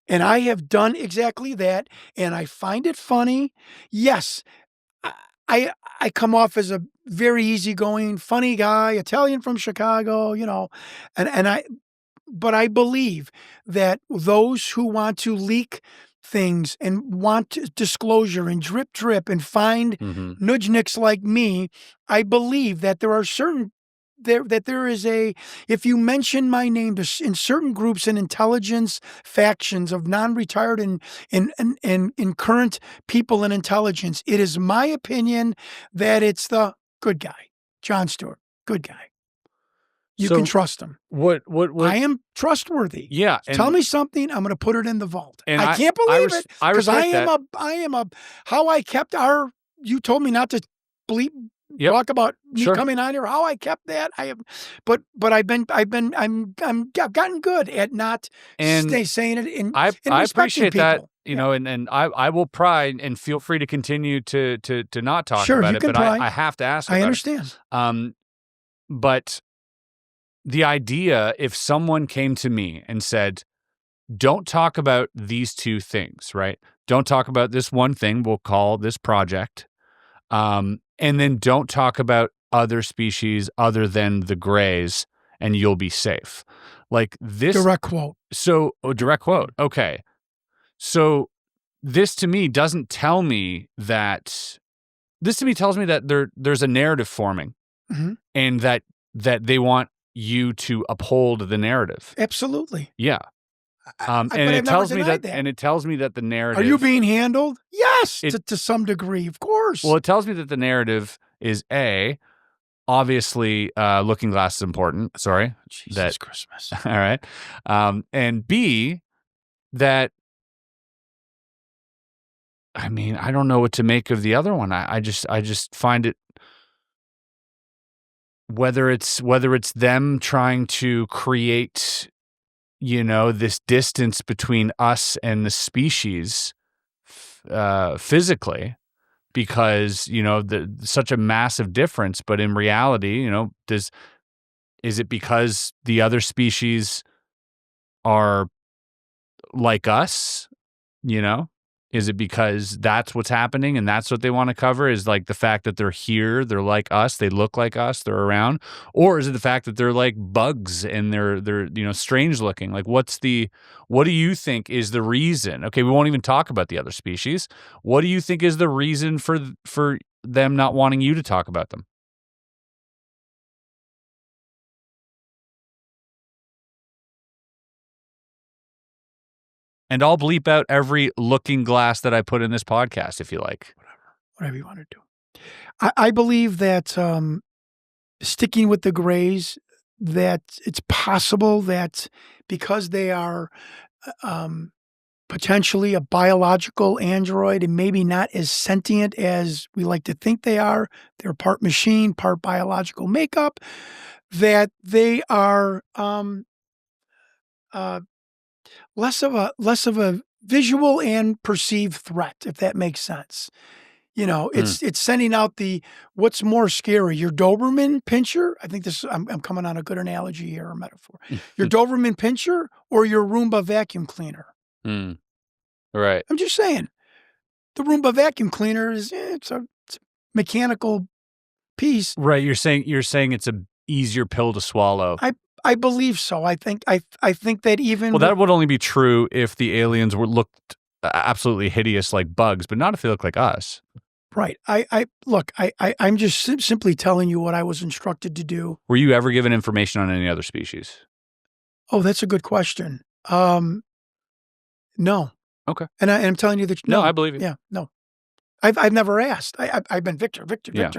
And I have done exactly that. And I find it funny. Yes, I come off as a very easygoing, funny guy, Italian from Chicago, but I believe that those who want to leak things and want disclosure and drip and find nudgnicks like me, I believe that there are there is if you mention my name in certain groups and intelligence factions of non-retired and current people in intelligence, it is my opinion that it's the good guy, Jon Stewart, good guy. You can trust him. What? I am trustworthy. Yeah. Tell me something, I'm going to put it in the vault. And I can't believe it because I am a. How I kept you told me not to bleep. Yep. Talk about me Sure. coming on here. How I kept that. I have, but I've gotten good at not saying it. I appreciate people. that. And I will pry and feel free to continue to not talk about it. But I have to ask. I understand. But the idea, if someone came to me and said, don't talk about these 2 things, right? Don't talk about this one thing we'll call this project. And then don't talk about other species other than the grays and you'll be safe. Like this. Direct quote. So, direct quote. Okay. So this to me doesn't tell me that, this to me tells me that there's a narrative forming and that they want you to uphold the narrative. Absolutely. Yeah. And it tells me that the narrative. Are you being handled? Yes, to some degree, of course. Well, it tells me that the narrative is obviously, Looking Glass is important. Sorry. Jesus Christmas. All right. And B, that, I mean, I don't know what to make of the other one. I just find it, whether it's them trying to create, this distance between us and the species physically, because, such a massive difference. But in reality, is it because the other species are like us, Is it because that's what's happening and that's what they want to cover, is like the fact that they're here, they're like us, they look like us, they're around? Or is it the fact that they're like bugs and they're strange looking? Like what do you think is the reason? Okay, we won't even talk about the other species. What do you think is the reason for them not wanting you to talk about them? And I'll bleep out every Looking Glass that I put in this podcast if you like. Whatever you want to do. I believe that sticking with the grays, that it's possible that because they are potentially a biological android and maybe not as sentient as we like to think they are, they're part machine, part biological makeup, that they are less of a visual and perceived threat, if that makes sense. It's sending out what's more scary, your Doberman pinscher? I think I'm coming on a good analogy here, or metaphor. Your Doberman pinscher or your Roomba vacuum cleaner? Right. I'm just saying. The Roomba vacuum cleaner it's a mechanical piece. Right. You're saying it's a easier pill to swallow. I believe so. I think that even that would only be true if the aliens looked absolutely hideous like bugs, but not if they look like us. Right. I'm just simply telling you what I was instructed to do. Were you ever given information on any other species? Oh, that's a good question. No. Okay. And I'm telling you that no, I believe you. Yeah, no. I've never asked. I've been Victor,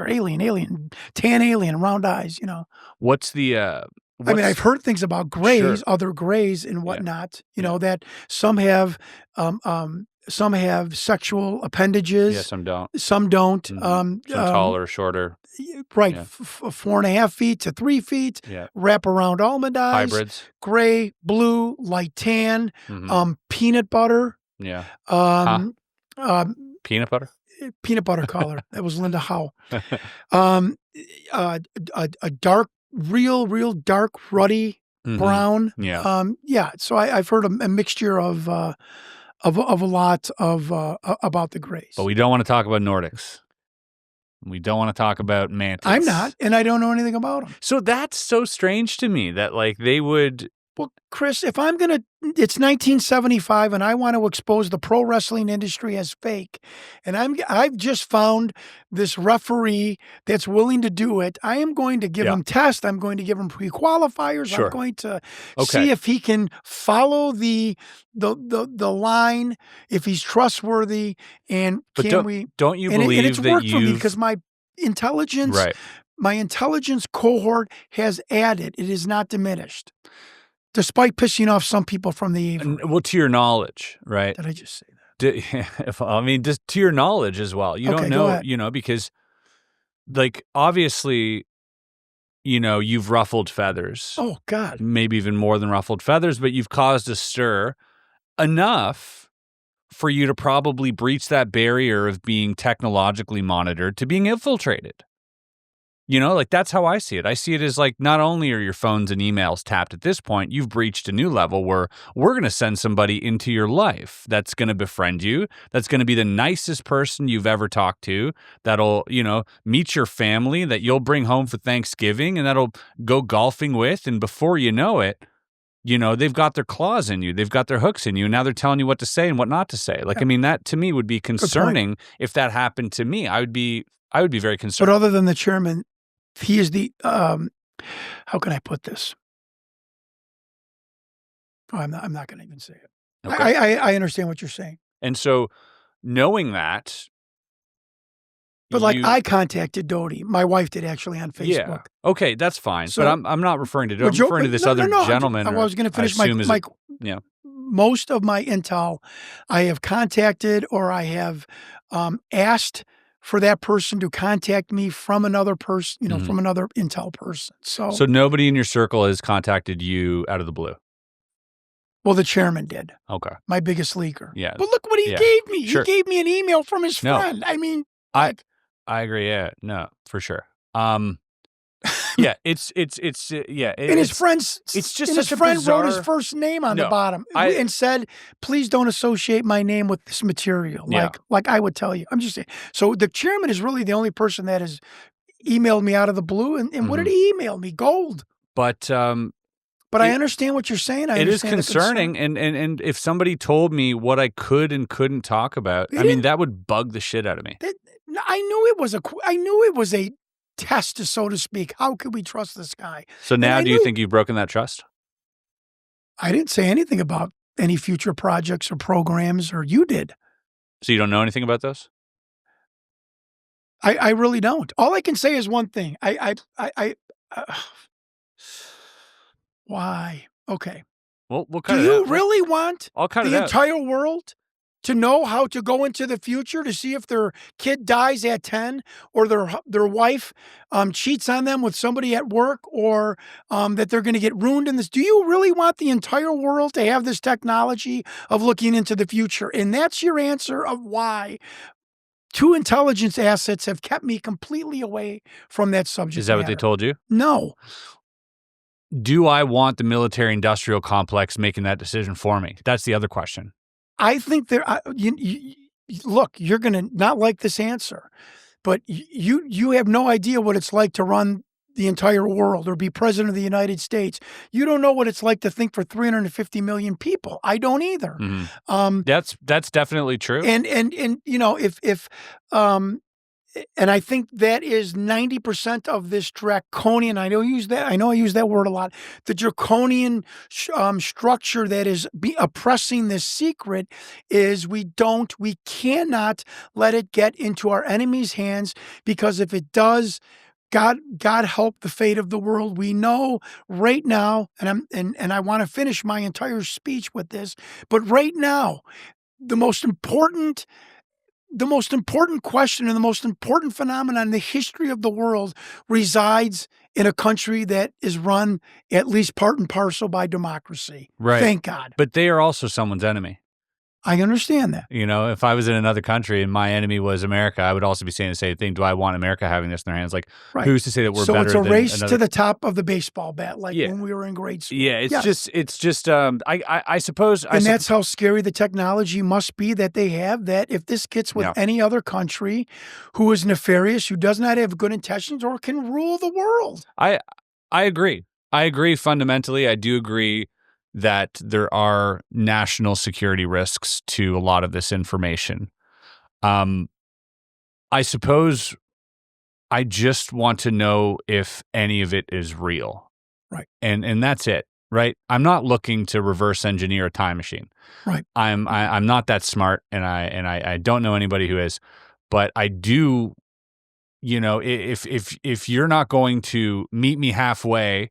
alien, tan alien, round eyes, What's the I mean, I've heard things about grays, other grays and whatnot, that some have sexual appendages. Yeah, some don't. Some don't. Some taller, shorter. Right. 4.5 feet to 3 feet. Yeah. Wraparound almond eyes. Hybrids. Gray, blue, light tan. Peanut butter. Yeah. Peanut butter? Peanut butter color. That was Linda Howe. A dark, real dark, ruddy brown. Yeah. So I've heard a mixture of a lot of about the grays. But we don't want to talk about Nordics. We don't want to talk about mantis. I'm not, and I don't know anything about them. So that's so strange to me that they would. Well, Chris, if I'm going to, it's 1975 and I want to expose the pro wrestling industry as fake, and I've just found this referee that's willing to do it, I am going to give him tests. I'm going to give him pre-qualifiers. Sure. I'm going to see if he can follow the line, if he's trustworthy, and don't you believe and it's that worked for me because my intelligence, my intelligence cohort has added. It is not diminished. Despite pissing off some people from the Avery. Well, to your knowledge, right? Did I just say that? Just to your knowledge as well. You don't know, because, obviously, you've ruffled feathers. Oh, God. Maybe even more than ruffled feathers, but you've caused a stir enough for you to probably breach that barrier of being technologically monitored to being infiltrated. That's how I see it. I see it as not only are your phones and emails tapped at this point, you've breached a new level where we're going to send somebody into your life that's going to befriend you, that's going to be the nicest person you've ever talked to, that'll, meet your family, that you'll bring home for Thanksgiving, and that'll go golfing with. And before you know it, they've got their claws in you. They've got their hooks in you. And now they're telling you what to say and what not to say. I mean, that to me would be concerning if that happened to me. I would be very concerned. But other than the chairman, he is the, how can I put this? Oh, I'm not going to even say it. Okay. I understand what you're saying. And so knowing that. But I contacted Dodie. My wife did actually on Facebook. Yeah. Okay, that's fine. So, but I'm not referring to Dodie. I'm referring to this other gentleman. I was going to finish most of my intel I have contacted, or I have asked for that person to contact me from another person, from another intel person. So nobody in your circle has contacted you out of the blue? Well, the chairman did. Okay. My biggest leaker. Yeah. But look what he gave me. Sure. He gave me an email from his friend. I mean. I agree. Yeah. No, for sure. Yeah, and his friends. It's just his friend wrote his first name on the bottom and said, "Please don't associate my name with this material." Like I would tell you. I'm just saying. So the chairman is really the only person that has emailed me out of the blue. And what did he email me? Gold. But I understand what you're saying. It is concerning, and if somebody told me what I could and couldn't talk about, that would bug the shit out of me. I knew it was a test, so to speak. How could we trust this guy? So now do you think you've broken that trust? I didn't say anything about any future projects or programs, or you did. So you don't know anything about those? I really don't. All I can say is one thing. Why? Okay. Well, we'll cut Do it you out. really want I'll cut the it out. entire world to know how to go into the future to see if their kid dies at 10 or their wife cheats on them with somebody at work or that they're going to get ruined in this? Do you really want the entire world to have this technology of looking into the future? And that's your answer of why 2 intelligence assets have kept me completely away from that subject Is that what they matter. told you? No. Do I want the military-industrial complex making that decision for me? That's the other question. I think look, you're going to not like this answer, but you have no idea what it's like to run the entire world or be president of the United States. You don't know what it's like to think for 350 million people. I don't either. Mm-hmm. That's definitely true. And if and I think that is 90% of this draconian. I know I use that word a lot. The draconian structure that is oppressing this secret is we cannot let it get into our enemy's hands, because if it does, God help the fate of the world. We know right now, and I want to finish my entire speech with this, but right now, the most important question and the most important phenomenon in the history of the world resides in a country that is run at least part and parcel by democracy. Right. Thank God. But they are also someone's enemy. I understand that. If I was in another country and my enemy was America, I would also be saying the same thing. Do I want America having this in their hands? Like, right. Who's to say that we're so better it's a than race another... to the top of the baseball bat, like when we were in grade school. Yeah, it's just I suppose. And that's how scary the technology must be that they have, that if this gets with any other country who is nefarious, who does not have good intentions or can rule the world. I agree. I agree fundamentally. I do agree that there are national security risks to a lot of this information. I suppose I just want to know if any of it is real. Right. And that's it, right? I'm not looking to reverse engineer a time machine. Right. I'm not that smart, and I don't know anybody who is, but I do, if you're not going to meet me halfway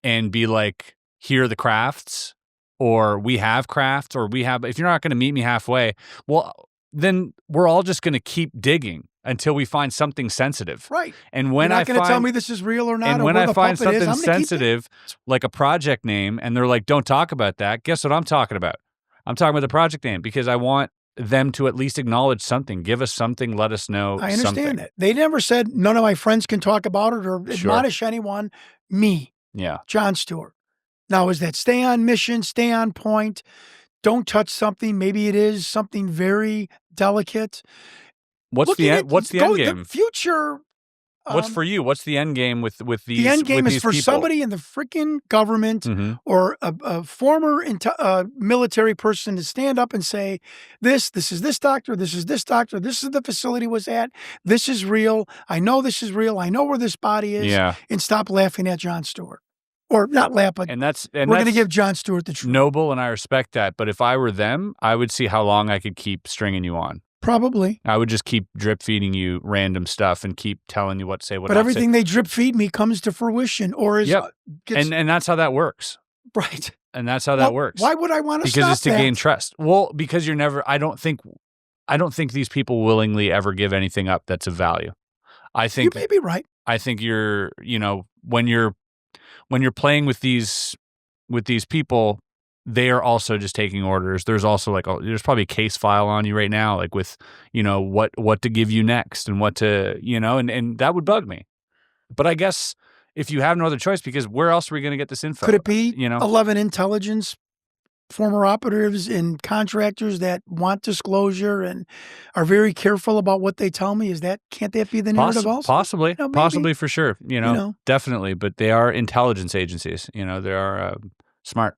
and be like, here are the crafts, or we have crafts, or if you're not going to meet me halfway, well, then we're all just going to keep digging until we find something sensitive. Right. And when you're not going to tell me this is real or not. And or when where I the find puppet something is, sensitive, like a project name, and they're like, don't talk about that, guess what I'm talking about? I'm talking about the project name, because I want them to at least acknowledge something, give us something, let us know I understand something. that. They never said none of my friends can talk about it or admonish anyone. Me. Yeah. Jon Stewart. Now, is that stay on mission, stay on point, don't touch something? Maybe it is something very delicate. What's the end game? The future. What's for you? What's the end game with these? The end game is for people? somebody in the freaking government or a former military person to stand up and say, this is this doctor, this is this doctor, this is the facility was at, this is real. I know this is real. I know where this body is. Yeah. And stop laughing at Jon Stewart. Or not laugh, but we're going to give Jon Stewart the truth. Noble, and I respect that. But if I were them, I would see how long I could keep stringing you on. Probably. I would just keep drip feeding you random stuff and keep telling you what to say, what but not everything say. They drip feed me comes to fruition, or is and that's how that works. Right. And that's how that works. Why would I want to stop Because it's to that? gain trust. Well, because you're never. I don't think these people willingly ever give anything up that's of value. I think you may be right. I think you're. When you're playing with these people, they are also just taking orders. There's also there's probably a case file on you right now, like with, what to give you next and what to, and that would bug me. But I guess if you have no other choice, because where else are we going to get this info? Could it be 11 intelligence former operatives and contractors that want disclosure and are very careful about what they tell me? Can't that be the narrative also? Possibly, possibly for sure. Definitely. But they are intelligence agencies. They are smart.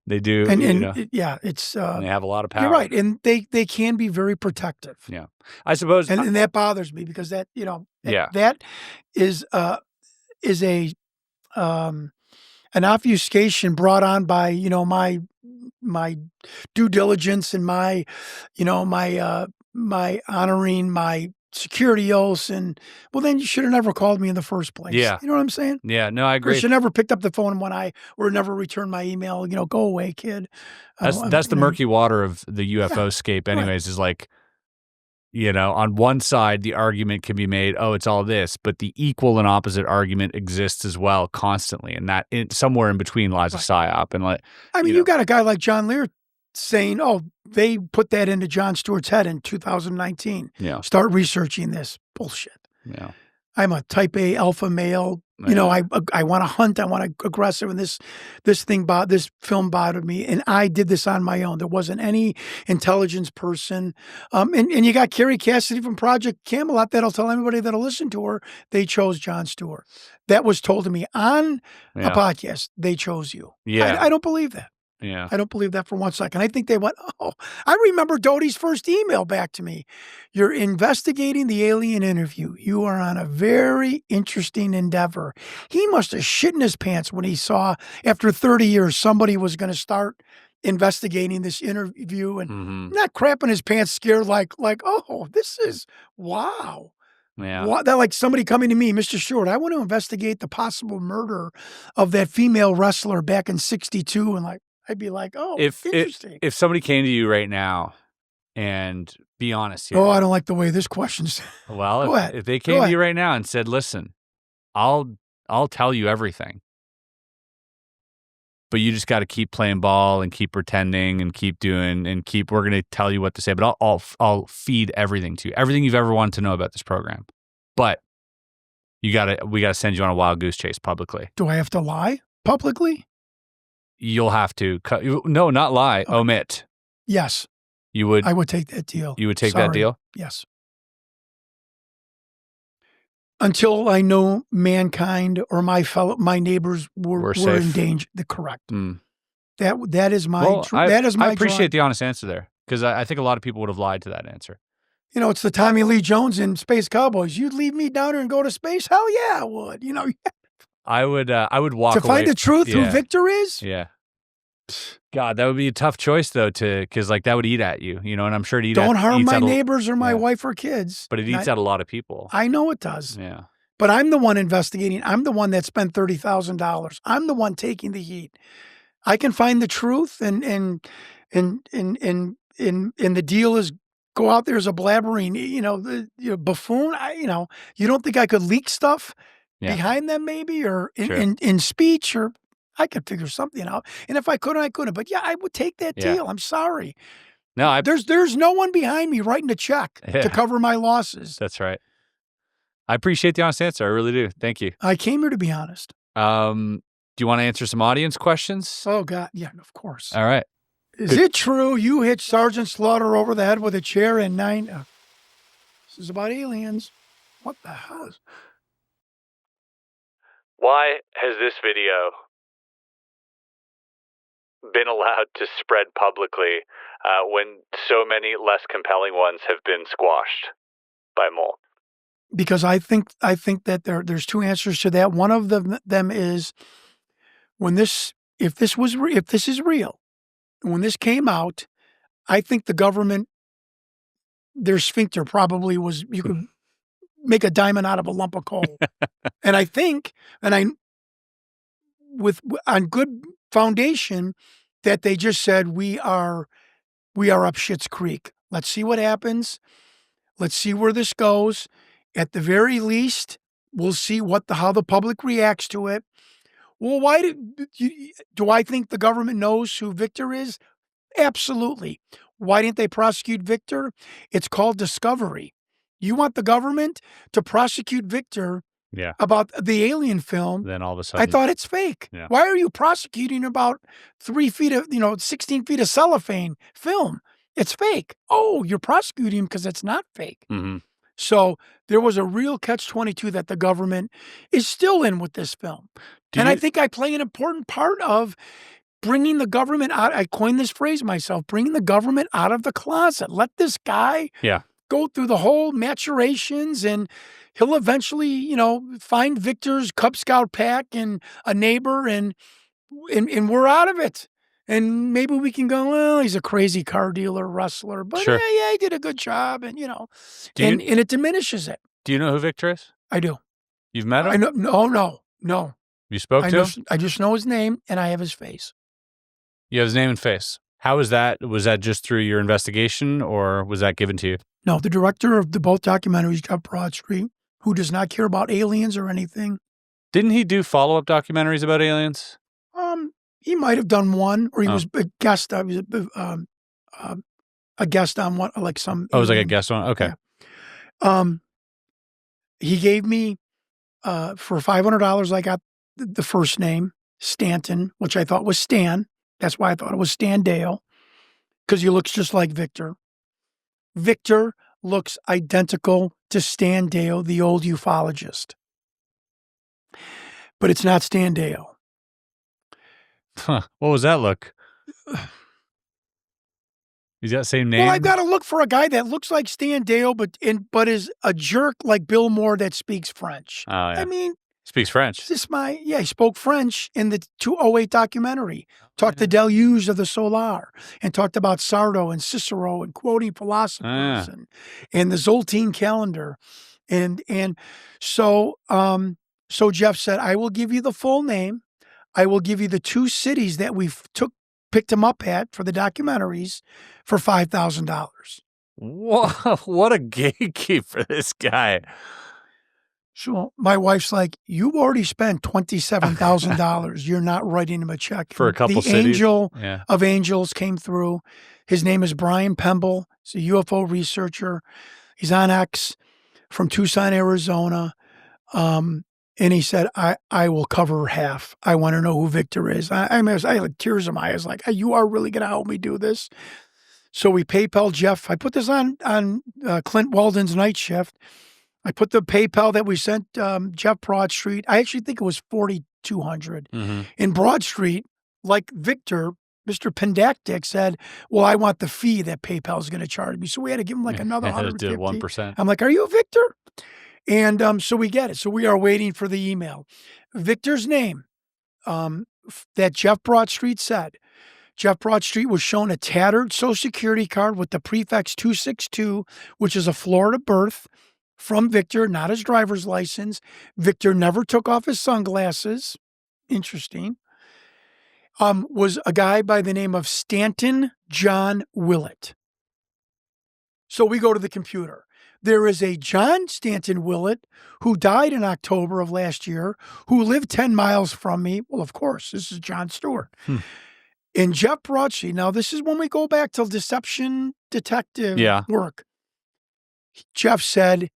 They do. It's and they have a lot of power. You're right, and they can be very protective. Yeah, I suppose, and that bothers me because that that is an obfuscation brought on by my due diligence and my my honoring my security oaths, and well, then you should have never called me in the first place. Yeah. You know what I'm saying? Yeah, no, I Or agree. should never picked up the phone or never returned my email. Go away, kid. That's the murky water of the UFO scape anyways, is like, on one side, the argument can be made, oh, it's all this, but the equal and opposite argument exists as well constantly. And that somewhere in between lies a psyop. And you got a guy like John Lear saying, oh, they put that into Jon Stewart's head in 2019. Yeah. Start researching this. Bullshit. Yeah. I'm a type A alpha male. I want to hunt. I want to aggressive. And this film bothered me. And I did this on my own. There wasn't any intelligence person. And you got Carrie Cassidy from Project Camelot that'll tell anybody that'll listen to her, they chose Jon Stewart. That was told to me on a podcast. They chose you. Yeah. I don't believe that. Yeah. I don't believe that for one second. I think they went, oh, I remember Doty's first email back to me. You're investigating the alien interview. You are on a very interesting endeavor. He must have shit in his pants when he saw, after 30 years, somebody was going to start investigating this interview and not crapping his pants scared like, oh, this is, wow. Yeah. That like somebody coming to me, Mr. Stewart, I want to investigate the possible murder of that female wrestler back in 62. And I'd be like, oh, interesting. If somebody came to you right now and be honest here. Oh, I don't like the way this question's. Well, if they came to you right now and said, listen, I'll tell you everything, but you just got to keep playing ball and keep pretending and keep doing and we're going to tell you what to say, but I'll feed everything to you, everything you've ever wanted to know about this program. But we got to send you on a wild goose chase publicly. Do I have to lie publicly? You'll have to no, not lie, omit. Yes. You would. I would take that deal. You would take that deal? Yes. Until I know mankind or my neighbors were in danger. Correct. That is my I appreciate the honest answer there, because I think a lot of people would have lied to that answer. It's the Tommy Lee Jones in Space Cowboys. You'd leave me down here and go to space? Hell yeah, I would. I would walk to find away. the truth who Victor is. Yeah. God, that would be a tough choice though, because that would eat at you, and I'm sure it don't harm my neighbors or my wife or kids. But it eats at a lot of people. I know it does. Yeah. But I'm the one investigating. I'm the one that spent $30,000. I'm the one taking the heat. I can find the truth, and the deal is go out there as a blabbering, buffoon. You don't think I could leak stuff behind them, maybe, or in speech, or I could figure something out. And if I couldn't, I couldn't. But I would take that deal. I'm sorry. No, there's no one behind me writing a check to cover my losses. That's right. I appreciate the honest answer. I really do. Thank you. I came here to be honest. Do you want to answer some audience questions? Oh, God. Yeah, of course. All right. Is it true you hit Sergeant Slaughter over the head with a chair in 9? This is about aliens. What the hell is... Why has this video been allowed to spread publicly when so many less compelling ones have been squashed by Mole? Because I think that there's two answers to that. One of them is if this is real, when this came out, I think the government, their sphincter probably was, you could make a diamond out of a lump of coal. And I think, on good foundation, that they just said, we are up Schitt's Creek. Let's see what happens. Let's see where this goes. At the very least, we'll see how the public reacts to it. Well, why do I think the government knows who Victor is? Absolutely. Why didn't they prosecute Victor? It's called discovery. You want the government to prosecute Victor about the alien film. Then all of a sudden, I thought it's fake. Yeah. Why are you prosecuting about 3 feet of, 16 feet of cellophane film? It's fake. Oh, you're prosecuting because it's not fake. Mm-hmm. So there was a real catch-22 that the government is still in with this film. I think I play an important part of bringing the government out. I coined this phrase myself, bringing the government out of the closet. Let this guy go through the whole maturations, and he'll eventually, find Victor's Cub Scout pack and a neighbor, and we're out of it. And maybe we can go, well, he's a crazy car dealer, wrestler, but Sure. yeah, he did a good job, and Do you- and it diminishes it. Do you know who Victor is? I do. You've met him? I know. No. You spoke to him? I just know his name, and I have his face. You have his name and face. How was that? Was that just through your investigation, or was that given to you? No, the director of both documentaries, Jeff Broadstreet, who does not care about aliens or anything. Didn't he do follow-up documentaries about aliens? He might have done one, or he was a guest. I was a guest on one, like some. Oh, it was like a guest one. Okay. Yeah. He gave me for $500. I got the first name Stanton, which I thought was Stan. That's why I thought it was Stan Dale, because he looks just like Victor. Victor looks identical to Stan Dale, the old ufologist. But it's not Stan Dale. Huh. What was that look? He's got the same name? Well, I've got to look for a guy that looks like Stan Dale, but is a jerk like Bill Moore that speaks French. Oh, yeah. I mean, Speaks French. he spoke French in the 2008 documentary. Talked the deluge of the solar, and talked about Sardo and Cicero and quoting philosophers and the Zoltine calendar. And so Jeff said, I will give you the full name. I will give you the 2 cities that we picked him up at for the documentaries for $5,000. What a gatekeeper, this guy. So my wife's like, you've already spent $27,000. You're not writing him a check. For a couple the cities. Angel Yeah. of Angels came through. His name is Brian Pemble. He's a UFO researcher. He's on X from Tucson, Arizona. And he said, I will cover half. I want to know who Victor is. I had tears in my eyes, like, you are really going to help me do this? So we PayPal Jeff. I put this on Clint Weldon's night shift. I put the PayPal that we sent Jeff Broadstreet. I actually think it was $4,200. Mm-hmm. In Broadstreet, like Victor, Mr. Pendactic said, well, I want the fee that PayPal is going to charge me. So we had to give him like another $150. 1%. I'm like, are you Victor? And so we get it. So we are waiting for the email. Victor's name that Jeff Broadstreet said. Jeff Broadstreet was shown a tattered Social Security card with the prefix 262, which is a Florida birth from Victor, not his driver's license. Victor never took off his sunglasses. Interesting. Was a guy by the name of Stanton John Willett. So we go to the computer. There is a John Stanton Willett who died in October of last year, who lived 10 miles from me. Well, of course, this is Jon Stewart. And Jeff Broadstreet, now this is when we go back to deception detective work. Jeff said,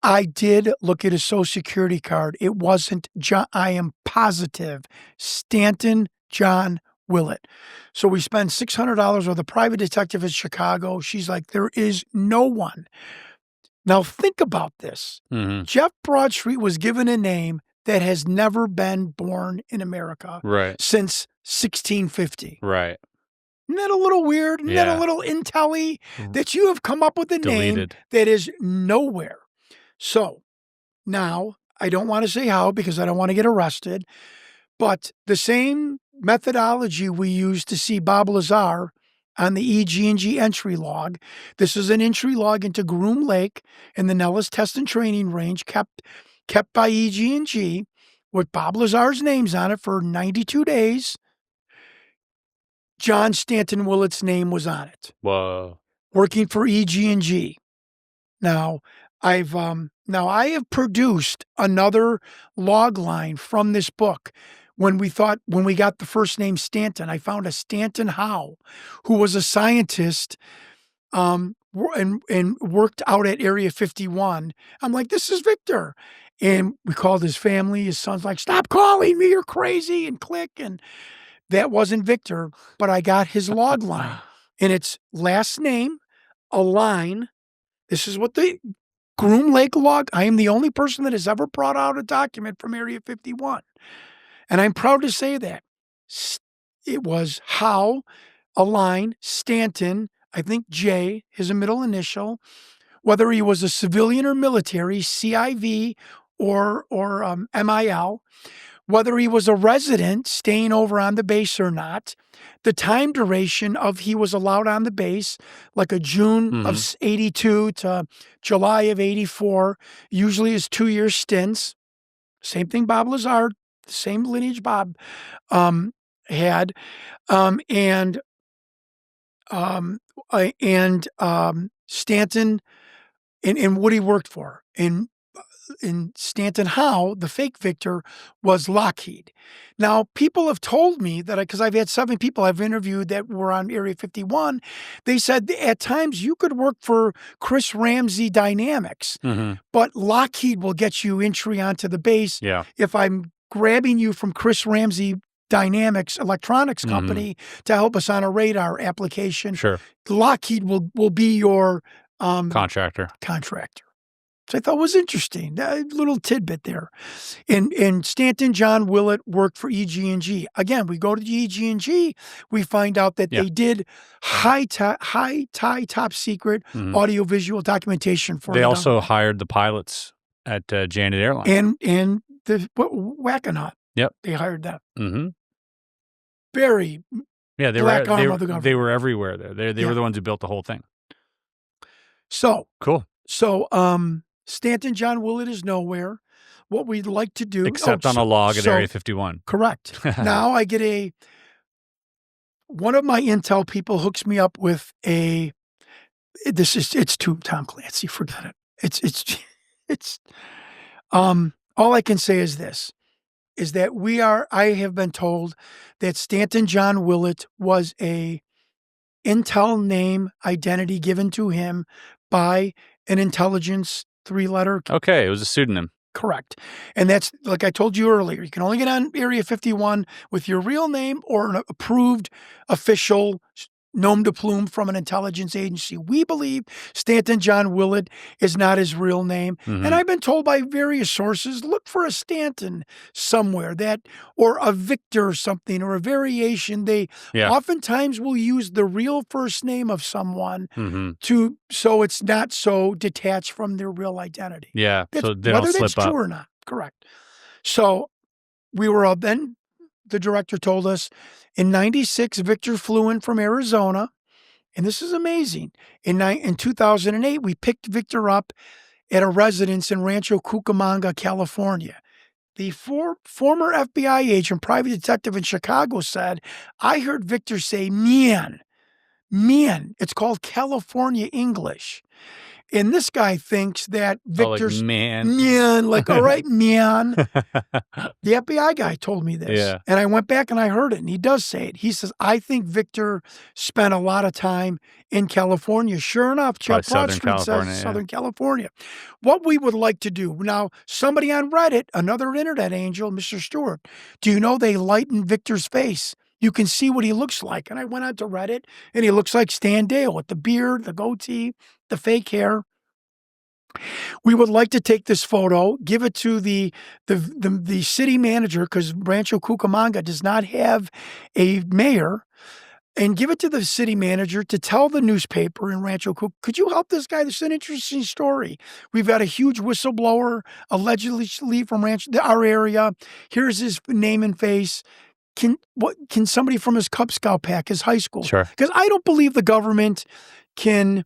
I did look at his Social Security card. It wasn't John. I am positive. Stanton John Willett. So we spend $600 with a private detective in Chicago. She's like, there is no one. Now think about this. Mm-hmm. Jeff Broadstreet was given a name that has never been born in America since 1650. Right. Isn't that a little weird? Isn't that a little intelly that you have come up with a name that is nowhere? So now I don't want to say how because I don't want to get arrested, but the same methodology we used to see Bob Lazar on the EG&G entry log. This is an entry log into Groom Lake in the Nellis Test and Training Range kept by EG&G with Bob Lazar's names on it for 92 days. John Stanton Willett's name was on it. Whoa. Working for EG&G. Now, I have produced another log line from this book. When we got the first name Stanton, I found a Stanton Howe, who was a scientist and worked out at Area 51. I'm like, this is Victor. And we called his family. His son's like, stop calling me, you're crazy, and click. And that wasn't Victor, but I got his log line. And it's last name, a line. This is what the Groom Lake log. I am the only person that has ever brought out a document from Area 51. And I'm proud to say that. It was Howe, a line, Stanton, I think J, his middle initial, whether he was a civilian or military, CIV or MIL, whether he was a resident staying over on the base or not, the time duration of he was allowed on the base, like a June of 82 to July of 84, usually is 2-year stints. Same thing Bob Lazar, the same lineage Bob had. Stanton and what he worked for. In Stanton Howe, the fake Victor, was Lockheed. Now, people have told me that, because I've had 7 people I've interviewed that were on Area 51, they said at times you could work for Chris Ramsey Dynamics, but Lockheed will get you entry onto the base. Yeah. If I'm grabbing you from Chris Ramsey Dynamics Electronics Company to help us on a radar application, Sure. Lockheed will be your contractor. So I thought it was interesting, a little tidbit there. And Stanton John Willett worked for EG&G. Again, we go to the EG&G, we find out that they did high top secret audiovisual documentation for. They also hired the pilots at Janet Airlines and the Wackenhut. Yep, they hired them. Very they black arm of the government. They were everywhere there. They were the ones who built the whole thing. So cool. So Stanton John Willett is nowhere. What we'd like to do, except on a log at Area 51. Correct. Now I get one of my intel people hooks me up with it's too Tom Clancy. Forget it. It's all I can say is this, is that I have been told that Stanton John Willett was a intel name identity given to him by an intelligence 3-letter. Okay, it was a pseudonym. Correct. And that's, like I told you earlier, you can only get on Area 51 with your real name or an approved official nom de plume from an intelligence agency. We believe Stanton John Willett is not his real name. And I've been told by various sources, look for a Stanton somewhere, or a Victor or something, or a variation. They oftentimes will use the real first name of someone so it's not so detached from their real identity. Yeah, so they whether don't that's slip up. True or not. Correct. So we were then the director told us in 96, Victor flew in from Arizona. And this is amazing. In 2008, we picked Victor up at a residence in Rancho Cucamonga, California. The former FBI agent, private detective in Chicago said, I heard Victor say, man. It's called California English. And this guy thinks that Victor's man, like, all right, man. The FBI guy told me this. Yeah. And I went back and I heard it, and he does say it. He says, I think Victor spent a lot of time in California. Sure enough, Chuck Broadstreet says Southern California. What we would like to do now, somebody on Reddit, another internet angel, Mr. Stewart, do you know they lighten Victor's face? You can see what he looks like. And I went on to Reddit, and he looks like Stan Dale with the beard, the goatee, the fake hair. We would like to take this photo, give it to the city manager, because Rancho Cucamonga does not have a mayor, and give it to the city manager to tell the newspaper in Rancho Cucamonga, could you help this guy? This is an interesting story. We've got a huge whistleblower, allegedly from our area. Here's his name and face. Can somebody from his Cub Scout pack, his high school? Sure. Because I don't believe the government can,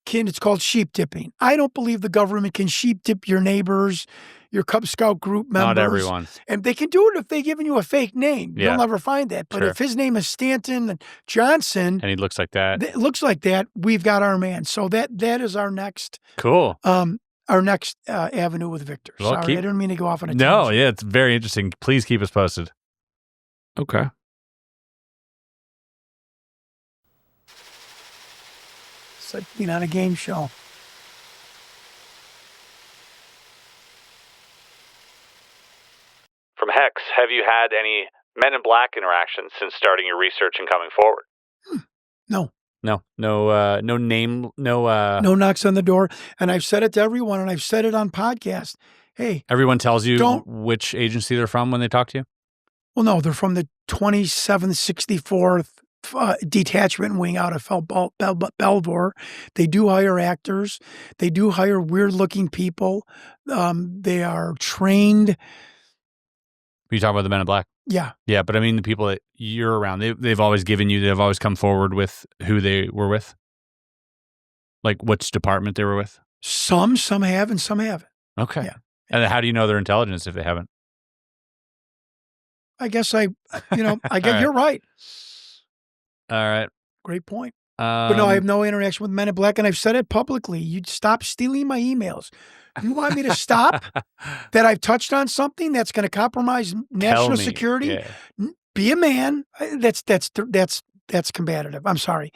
it's called sheep dipping. I don't believe the government can sheep dip your neighbors, your Cub Scout group members. Not everyone. And they can do it if they've given you a fake name. Yeah. You'll never find that. But if his name is Stanton Johnson. And he looks like that. It looks like that. We've got our man. So that is our next. Cool. Our next avenue with Victor. Well, Sorry, I didn't mean to go off on a No, tangent. yeah, it's very interesting. Please keep us posted. Okay. It's like being on a game show. From Hex, have you had any Men in Black interactions since starting your research and coming forward? No. No name, no knocks on the door. And I've said it to everyone, and I've said it on podcast. Hey. Everyone tells you which agency they're from when they talk to you? Well, no, they're from the 27th, 64th detachment wing out of Belvoir. They do hire actors. They do hire weird-looking people. They are trained You talking about the Men in Black? Yeah. Yeah, but I mean the people that you're around, they've always they've always come forward with who they were with? Like which department they were with? Some have and some haven't. Okay. Yeah. And how do you know their intelligence if they haven't? I guess I get right. you're right. All right. Great point. But no, I have no interaction with Men in Black, and I've said it publicly. You stop stealing my emails. You want me to stop that I've touched on something that's going to compromise national security? Yeah. Be a man. That's combative. I'm sorry.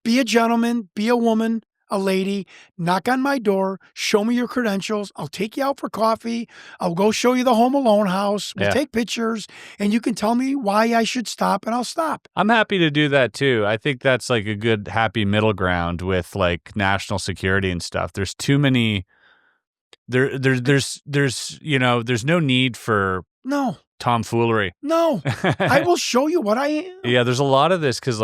Be a gentleman. Be a woman. A lady. Knock on my door. Show me your credentials. I'll take you out for coffee. I'll go show you the Home Alone house. We'll take pictures, and you can tell me why I should stop, and I'll stop. I'm happy to do that too. I think that's like a good happy middle ground with like national security and stuff. There's too many. There's no need for tomfoolery. No, I will show you what I am. Yeah, there's a lot of this because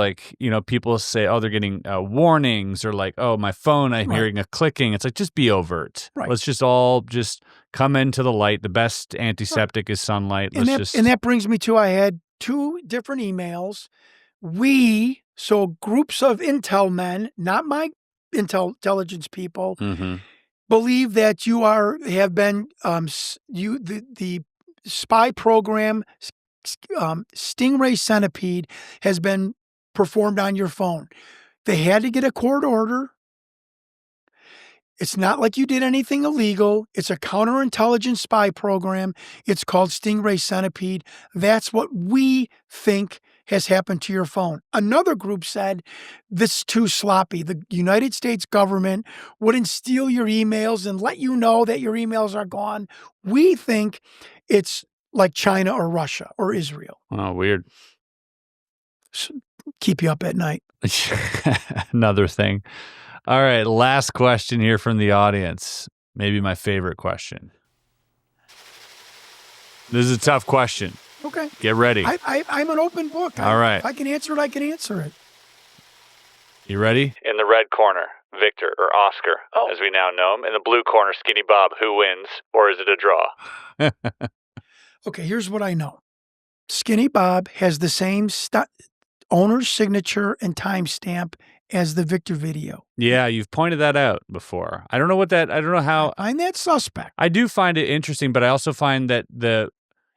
people say, oh, they're getting warnings or like, oh, my phone, I'm hearing a clicking. It's like, just be overt. Right. Let's just all just come into the light. The best antiseptic is sunlight. And that brings me to, I had 2 different emails. So groups of intel men, not my intelligence people, believe that you have been the spy program Stingray Centipede has been performed on your phone. They had to get a court order. It's not like you did anything illegal. It's a counterintelligence spy program. It's called Stingray Centipede. That's what we think has happened to your phone. Another group said this is too sloppy. The United States government wouldn't steal your emails and let you know that your emails are gone. We think it's like China or Russia or Israel. Oh, weird. So keep you up at night. Another thing. All right, last question here from the audience. Maybe my favorite question. This is a tough question. Okay. Get ready. I'm an open book. All right. If I can answer it, I can answer it. You ready? In the red corner, Victor or Oscar, as we now know him. In the blue corner, Skinny Bob. Who wins, or is it a draw? Okay, here's what I know. Skinny Bob has the same owner's signature and timestamp as the Victor video. Yeah, you've pointed that out before. I don't know how. I find that suspect. I do find it interesting, but I also find that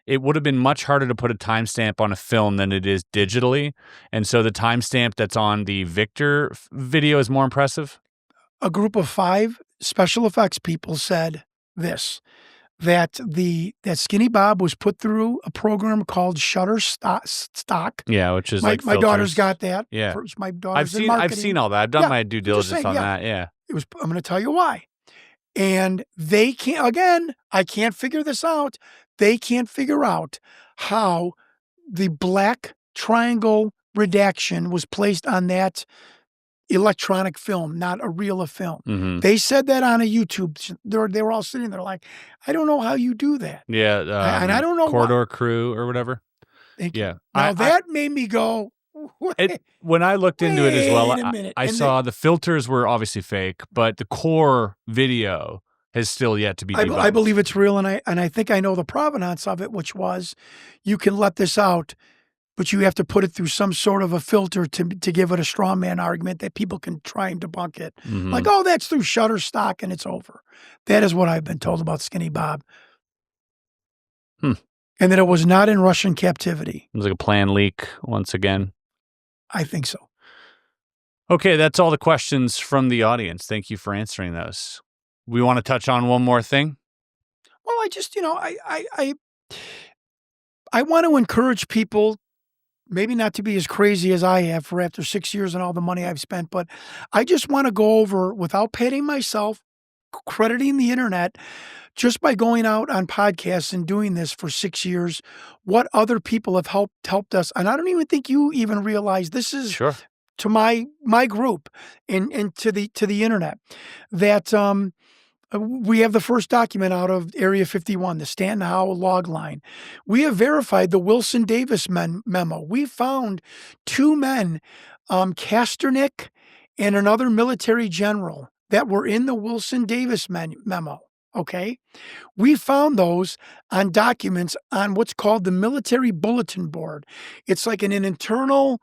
it would have been much harder to put a timestamp on a film than it is digitally. And so the timestamp that's on the Victor video is more impressive. A group of 5 special effects people said this, that Skinny Bob was put through a program called Shutterstock. Yeah, which is my daughter's got that. Yeah. My daughter's in I've seen all that. I've done my due diligence on that. Yeah. I'm going to tell you why. And they can't, again, I can't figure this out. They can't figure out how the black triangle redaction was placed on that electronic film, not a reel of film. Mm-hmm. They said that on a YouTube. They were all sitting there like, I don't know how you do that. Yeah. And I don't know Corridor Crew or whatever. Thank you. Now that made me go, when I looked into it as well, I And saw the filters were obviously fake, but the core video has still yet to be debunked. I believe it's real, and I think I know the provenance of it, which was you can let this out, but you have to put it through some sort of a filter to give it a straw man argument that people can try and debunk it. Mm-hmm. Like, oh, that's through Shutterstock and it's over. That is what I've been told about Skinny Bob. And that it was not in Russian captivity. It was like a planned leak once again. I think so. Okay, that's all the questions from the audience. Thank you for answering those. We want to touch on one more thing? Well, I just, I want to encourage people maybe not to be as crazy as I have for after 6 years and all the money I've spent, but I just want to go over, without patting myself, crediting the internet, just by going out on podcasts and doing this for 6 years, what other people have helped us. And I don't even think you even realize this is to my group and to the internet that we have the first document out of Area 51, the Stanton Howe log line. We have verified the Wilson Davis memo. We found 2 men, Kasternick and another military general, that were in the Wilson Davis memo. okay? We found those on documents on what's called the Military Bulletin Board. It's like an internal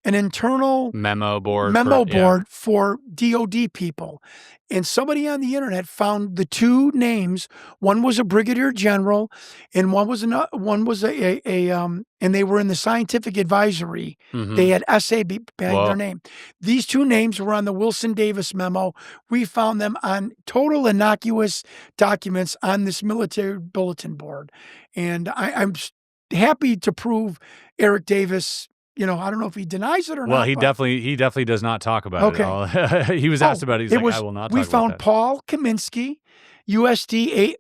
Memo board. For DOD people. And somebody on the internet found the two names. One was a brigadier general, and one was and they were in the scientific advisory. Mhm. They had SAB behind Whoa. their name. These two names were on the Wilson Davis memo. We found them on total innocuous documents on this military bulletin board. And I'm happy to prove Eric Davis, I don't know if he denies it or not. Well, he definitely does not talk about it at all. He was asked about it. He's like, I will not talk about that. We found Paul Kaminsky, USD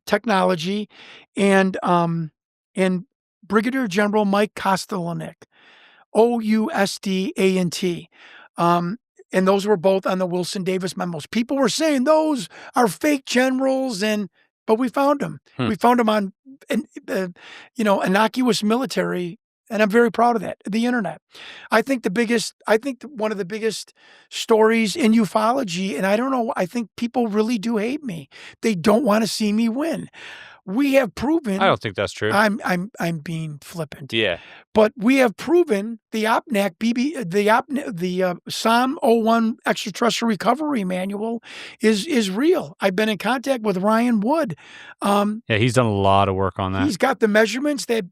technology, and Brigadier General Mike Kostelanik, OUSD ANT. And those were both on the Wilson Davis memos. People were saying those are fake generals, but we found them. We found them on, innocuous military, and I'm very proud of that. The internet. I think one of the biggest stories in ufology, and I don't know, I think people really do hate me. They don't want to see me win. We have proven. I don't think that's true. I'm being flippant. Yeah. But we have proven the OPNAC the SOM 01 extraterrestrial recovery manual is real. I've been in contact with Ryan Wood. Yeah, he's done a lot of work on that. He's got the measurements that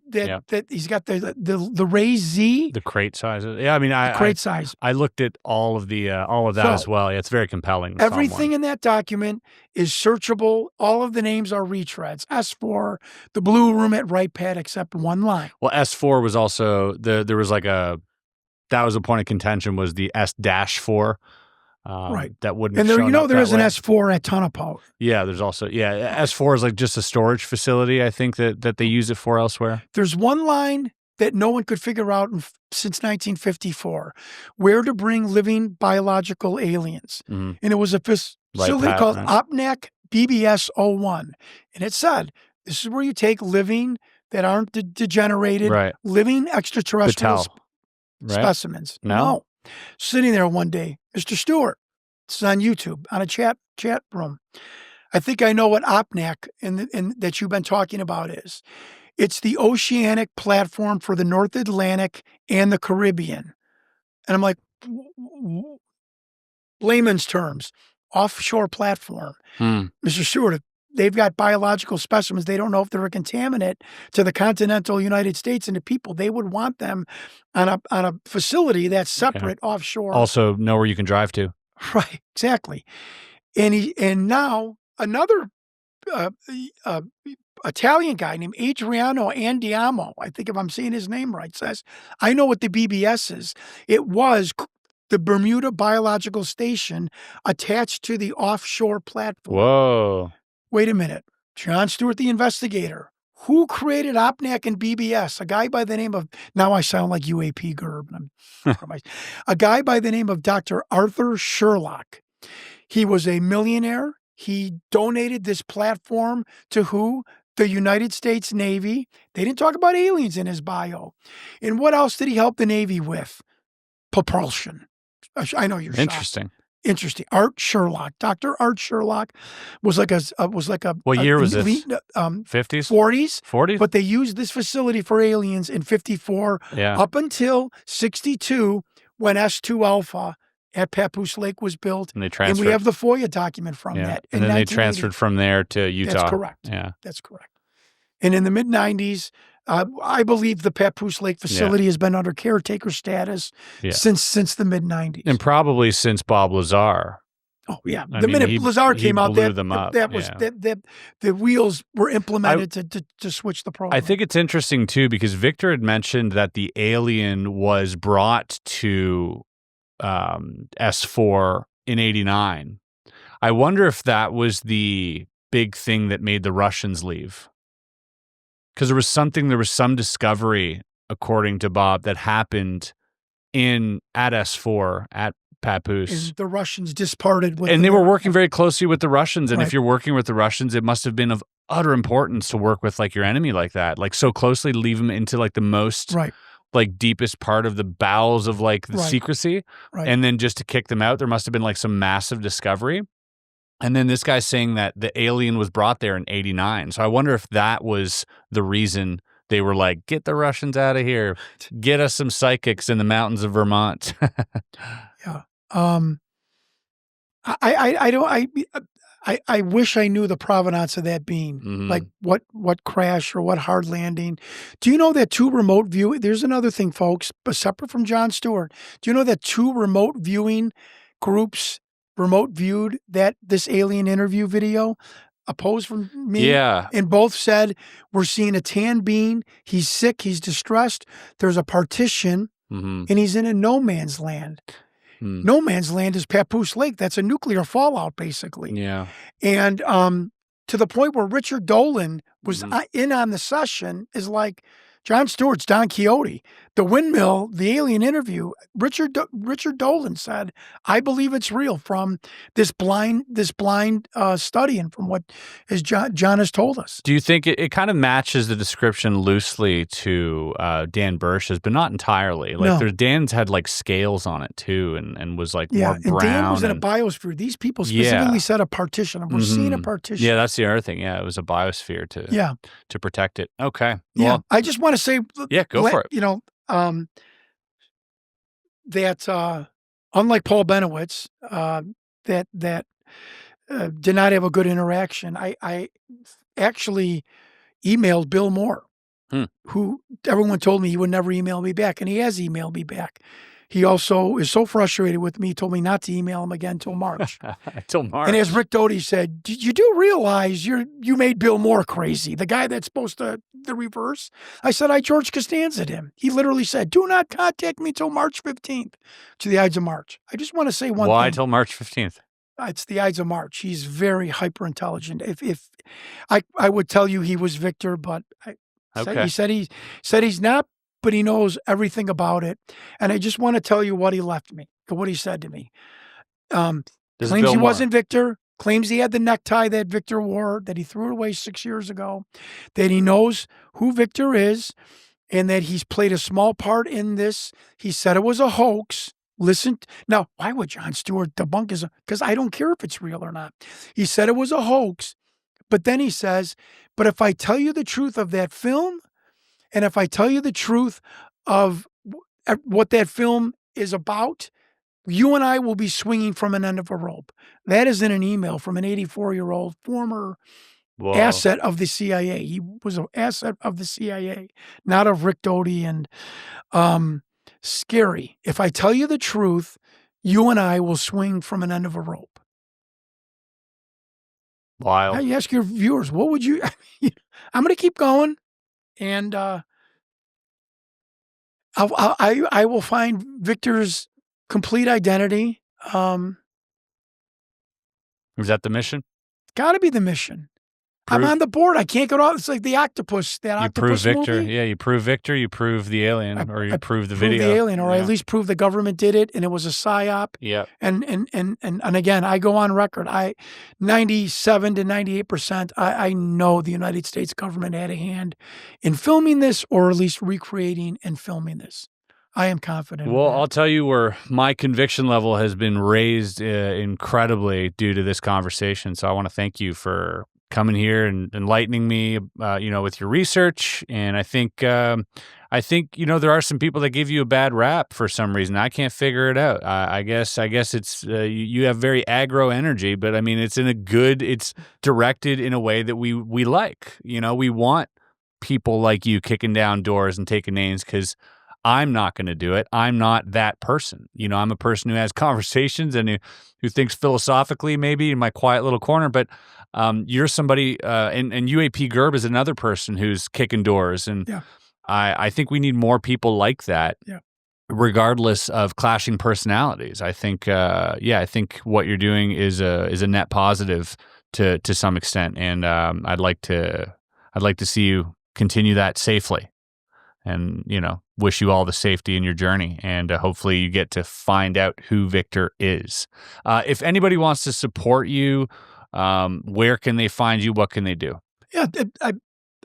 he's got the Ray Z, the crate sizes. Yeah, I mean, crate size. I looked at all of that as well. Yeah, it's very compelling. Everything in that document is searchable. All of the names are retreads. S4, the blue room at Wright Pad, except one line. Well, S4 was also there was that was a point of contention, was the S-4. Right. That wouldn't. And there is an S4 at Tonopah. Yeah, there's also S4 is like just a storage facility. I think that they use it for elsewhere. There's one line that no one could figure out since 1954, where to bring living biological aliens. Mm-hmm. And it was a facility called OPNAC BBS 01. And it said, this is where you take living that aren't degenerated, living extraterrestrial specimens. No. Sitting there one day, Mr. Stewart, this is on YouTube, on a chat room. I think I know what OPNAC and that you've been talking about is. It's the oceanic platform for the North Atlantic and the Caribbean. And I'm like, layman's terms, offshore platform. Mr. Stewart, they've got biological specimens. They don't know if they're a contaminant to the continental United States and the people. They would want them on a facility that's separate offshore. Also, know where you can drive to. Right, exactly. And now another Italian guy named Adriano Andiamo, I think if I'm saying his name right, says, I know what the BBS is. It was the Bermuda Biological Station attached to the offshore platform. Whoa. Wait a minute. Jon Stewart, the investigator. Who created OPNAC and BBS? A guy by the name of, now I sound like UAP Gerb. A guy by the name of Dr. Arthur Sherlock. He was a millionaire. He donated this platform to who? The United States Navy. They didn't talk about aliens in his bio. And what else did he help the Navy with? Propulsion. I know you're interesting. Shocked. Interesting. Art Sherlock. Dr. Art Sherlock was like a what year was this? 50s? 40s? But they used this facility for aliens in 54 up until 62 when S2 Alpha at Papoose Lake was built. And they transferred. And we have the FOIA document from that. And then they transferred from there to Utah. That's correct. Yeah. That's correct. And in the mid-90s, I believe the Papoose Lake facility has been under caretaker status since the mid-90s. And probably since Bob Lazar. Oh, yeah. The minute Lazar came out, the wheels were implemented to switch the program. I think it's interesting, too, because Victor had mentioned that the alien was brought to S4 in 89. I wonder if that was the big thing that made the Russians leave. Because there was some discovery, according to Bob, that happened at S4 at Papoose. And the Russians disparted with and they were working very closely with the Russians. And if you're working with the Russians, it must have been of utter importance to work with like your enemy like that, like so closely to leave them into like the most like deepest part of the bowels of like the Right. secrecy, Right. and then just to kick them out, there must have been like some massive discovery. And then this guy's saying that the alien was brought there in 89. So I wonder if that was the reason they were like, get the Russians out of here, get us some psychics in the mountains of Vermont. Yeah. I wish I knew the provenance of that being, like what crash or what hard landing. Do you know that two remote view? There's another thing, folks, but separate from Jon Stewart. Do you know that two remote viewing groups remote viewed this alien interview video, opposed from me? Yeah. And both said, we're seeing a tan being. He's sick. He's distressed. There's a partition and he's in a no man's land. No man's land is Papoose Lake. That's a nuclear fallout, basically. Yeah. And to the point where Richard Dolan was in on the session is like, Jon Stewart's Don Quixote. The windmill, the alien interview, Richard Dolan said, I believe it's real from this blind study and from what John has told us. Do you think it kind of matches the description loosely to Dan Bursch's, but not entirely? Like Dan's had like scales on it too, and was like more brown. And Dan was in a biosphere. These people specifically said a partition. And we're seeing a partition. Yeah, that's the other thing. Yeah, it was a biosphere to protect it. Okay. Yeah, well, I just want to say, go for it. You know, that unlike Paul Benowitz, that did not have a good interaction. I actually emailed Bill Moore, who everyone told me he would never email me back, and he has emailed me back. He also is so frustrated with me, he told me not to email him again until March. Till March. And as Rick Doty said, you do realize you made Bill Moore crazy, the guy that's supposed to the reverse. I said, I George Costanza'd him. He literally said, do not contact me till March 15th, to the Ides of March. I just want to say one thing. Why till March 15th? It's the Ides of March. He's very hyper intelligent. If I would tell you he was Victor, but he said he's not, but he knows everything about it. And I just want to tell you what he left me, what he said to me. Claims he wasn't Victor, claims he had the necktie that Victor wore, that he threw it away 6 years ago, that he knows who Victor is, and that he's played a small part in this. He said it was a hoax. Listen, now, why would Jon Stewart debunk his? Because I don't care if it's real or not. He said it was a hoax, but then he says, but if I tell you the truth of that film, and if I tell you the truth of what that film is about, you and I will be swinging from an end of a rope. That is in an email from an 84-year-old former asset of the CIA. He was an asset of the CIA, not of Rick Doty. And scary. If I tell you the truth, you and I will swing from an end of a rope. Wild. I ask your viewers, what would you... I'm going to keep going. And I will find Victor's complete identity. Is that the mission? Got to be the mission. I'm on the board. I can't get off. It's like the octopus. That you octopus prove Victor. movie. Yeah, you prove Victor. You prove the alien, or you prove the video. The alien, or I at least prove the government did it, and it was a psyop. Yeah. And again, I go on record. 97 to 98%. I know the United States government had a hand in filming this, or at least recreating and filming this. I am confident. Well, I'll tell you where my conviction level has been raised incredibly due to this conversation. So I want to thank you for coming here and enlightening me, with your research. And I think, there are some people that give you a bad rap for some reason. I can't figure it out. I guess it's, you have very aggro energy, but I mean, it's directed in a way that we like, we want people like you kicking down doors and taking names, because I'm not going to do it. I'm not that person. I'm a person who has conversations and who thinks philosophically, maybe in my quiet little corner, but you're somebody, and UAP Gerb is another person who's kicking doors. And I think we need more people like that, regardless of clashing personalities. I think, I think what you're doing is a net positive to some extent. And I'd like to see you continue that safely, and, wish you all the safety in your journey. And hopefully you get to find out who Victor is. If anybody wants to support you, where can they find you? What can they do? Yeah,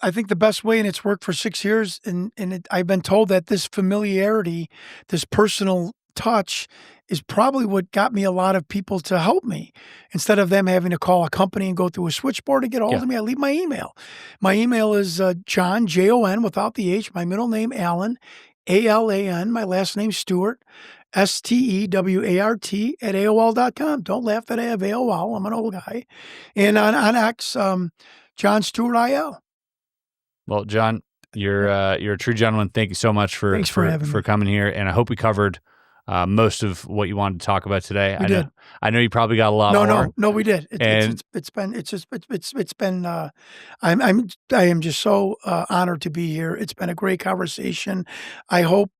I think the best way, and it's worked for 6 years, and I've been told that this familiarity, this personal touch is probably what got me a lot of people to help me. Instead of them having to call a company and go through a switchboard to get a hold of me, I leave my email. My email is Jon, Jon, without the H, my middle name, Alan, Alan, my last name, Stewart, Stewart at AOL.com. Don't laugh that I have AOL. I'm an old guy. And on X, Jon Stewart IL. Well, Jon, you're a true gentleman. Thank you so much for coming here. And I hope we covered most of what you wanted to talk about today. I know you probably got a lot more. No, we did. I am just so honored to be here. It's been a great conversation. I hope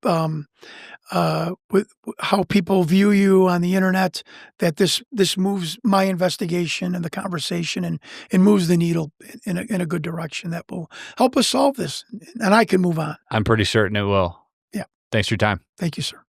with how people view you on the internet, that this moves my investigation and the conversation and moves the needle in a good direction that will help us solve this, and I can move on. I'm pretty certain it will. Yeah. Thanks for your time. Thank you, sir.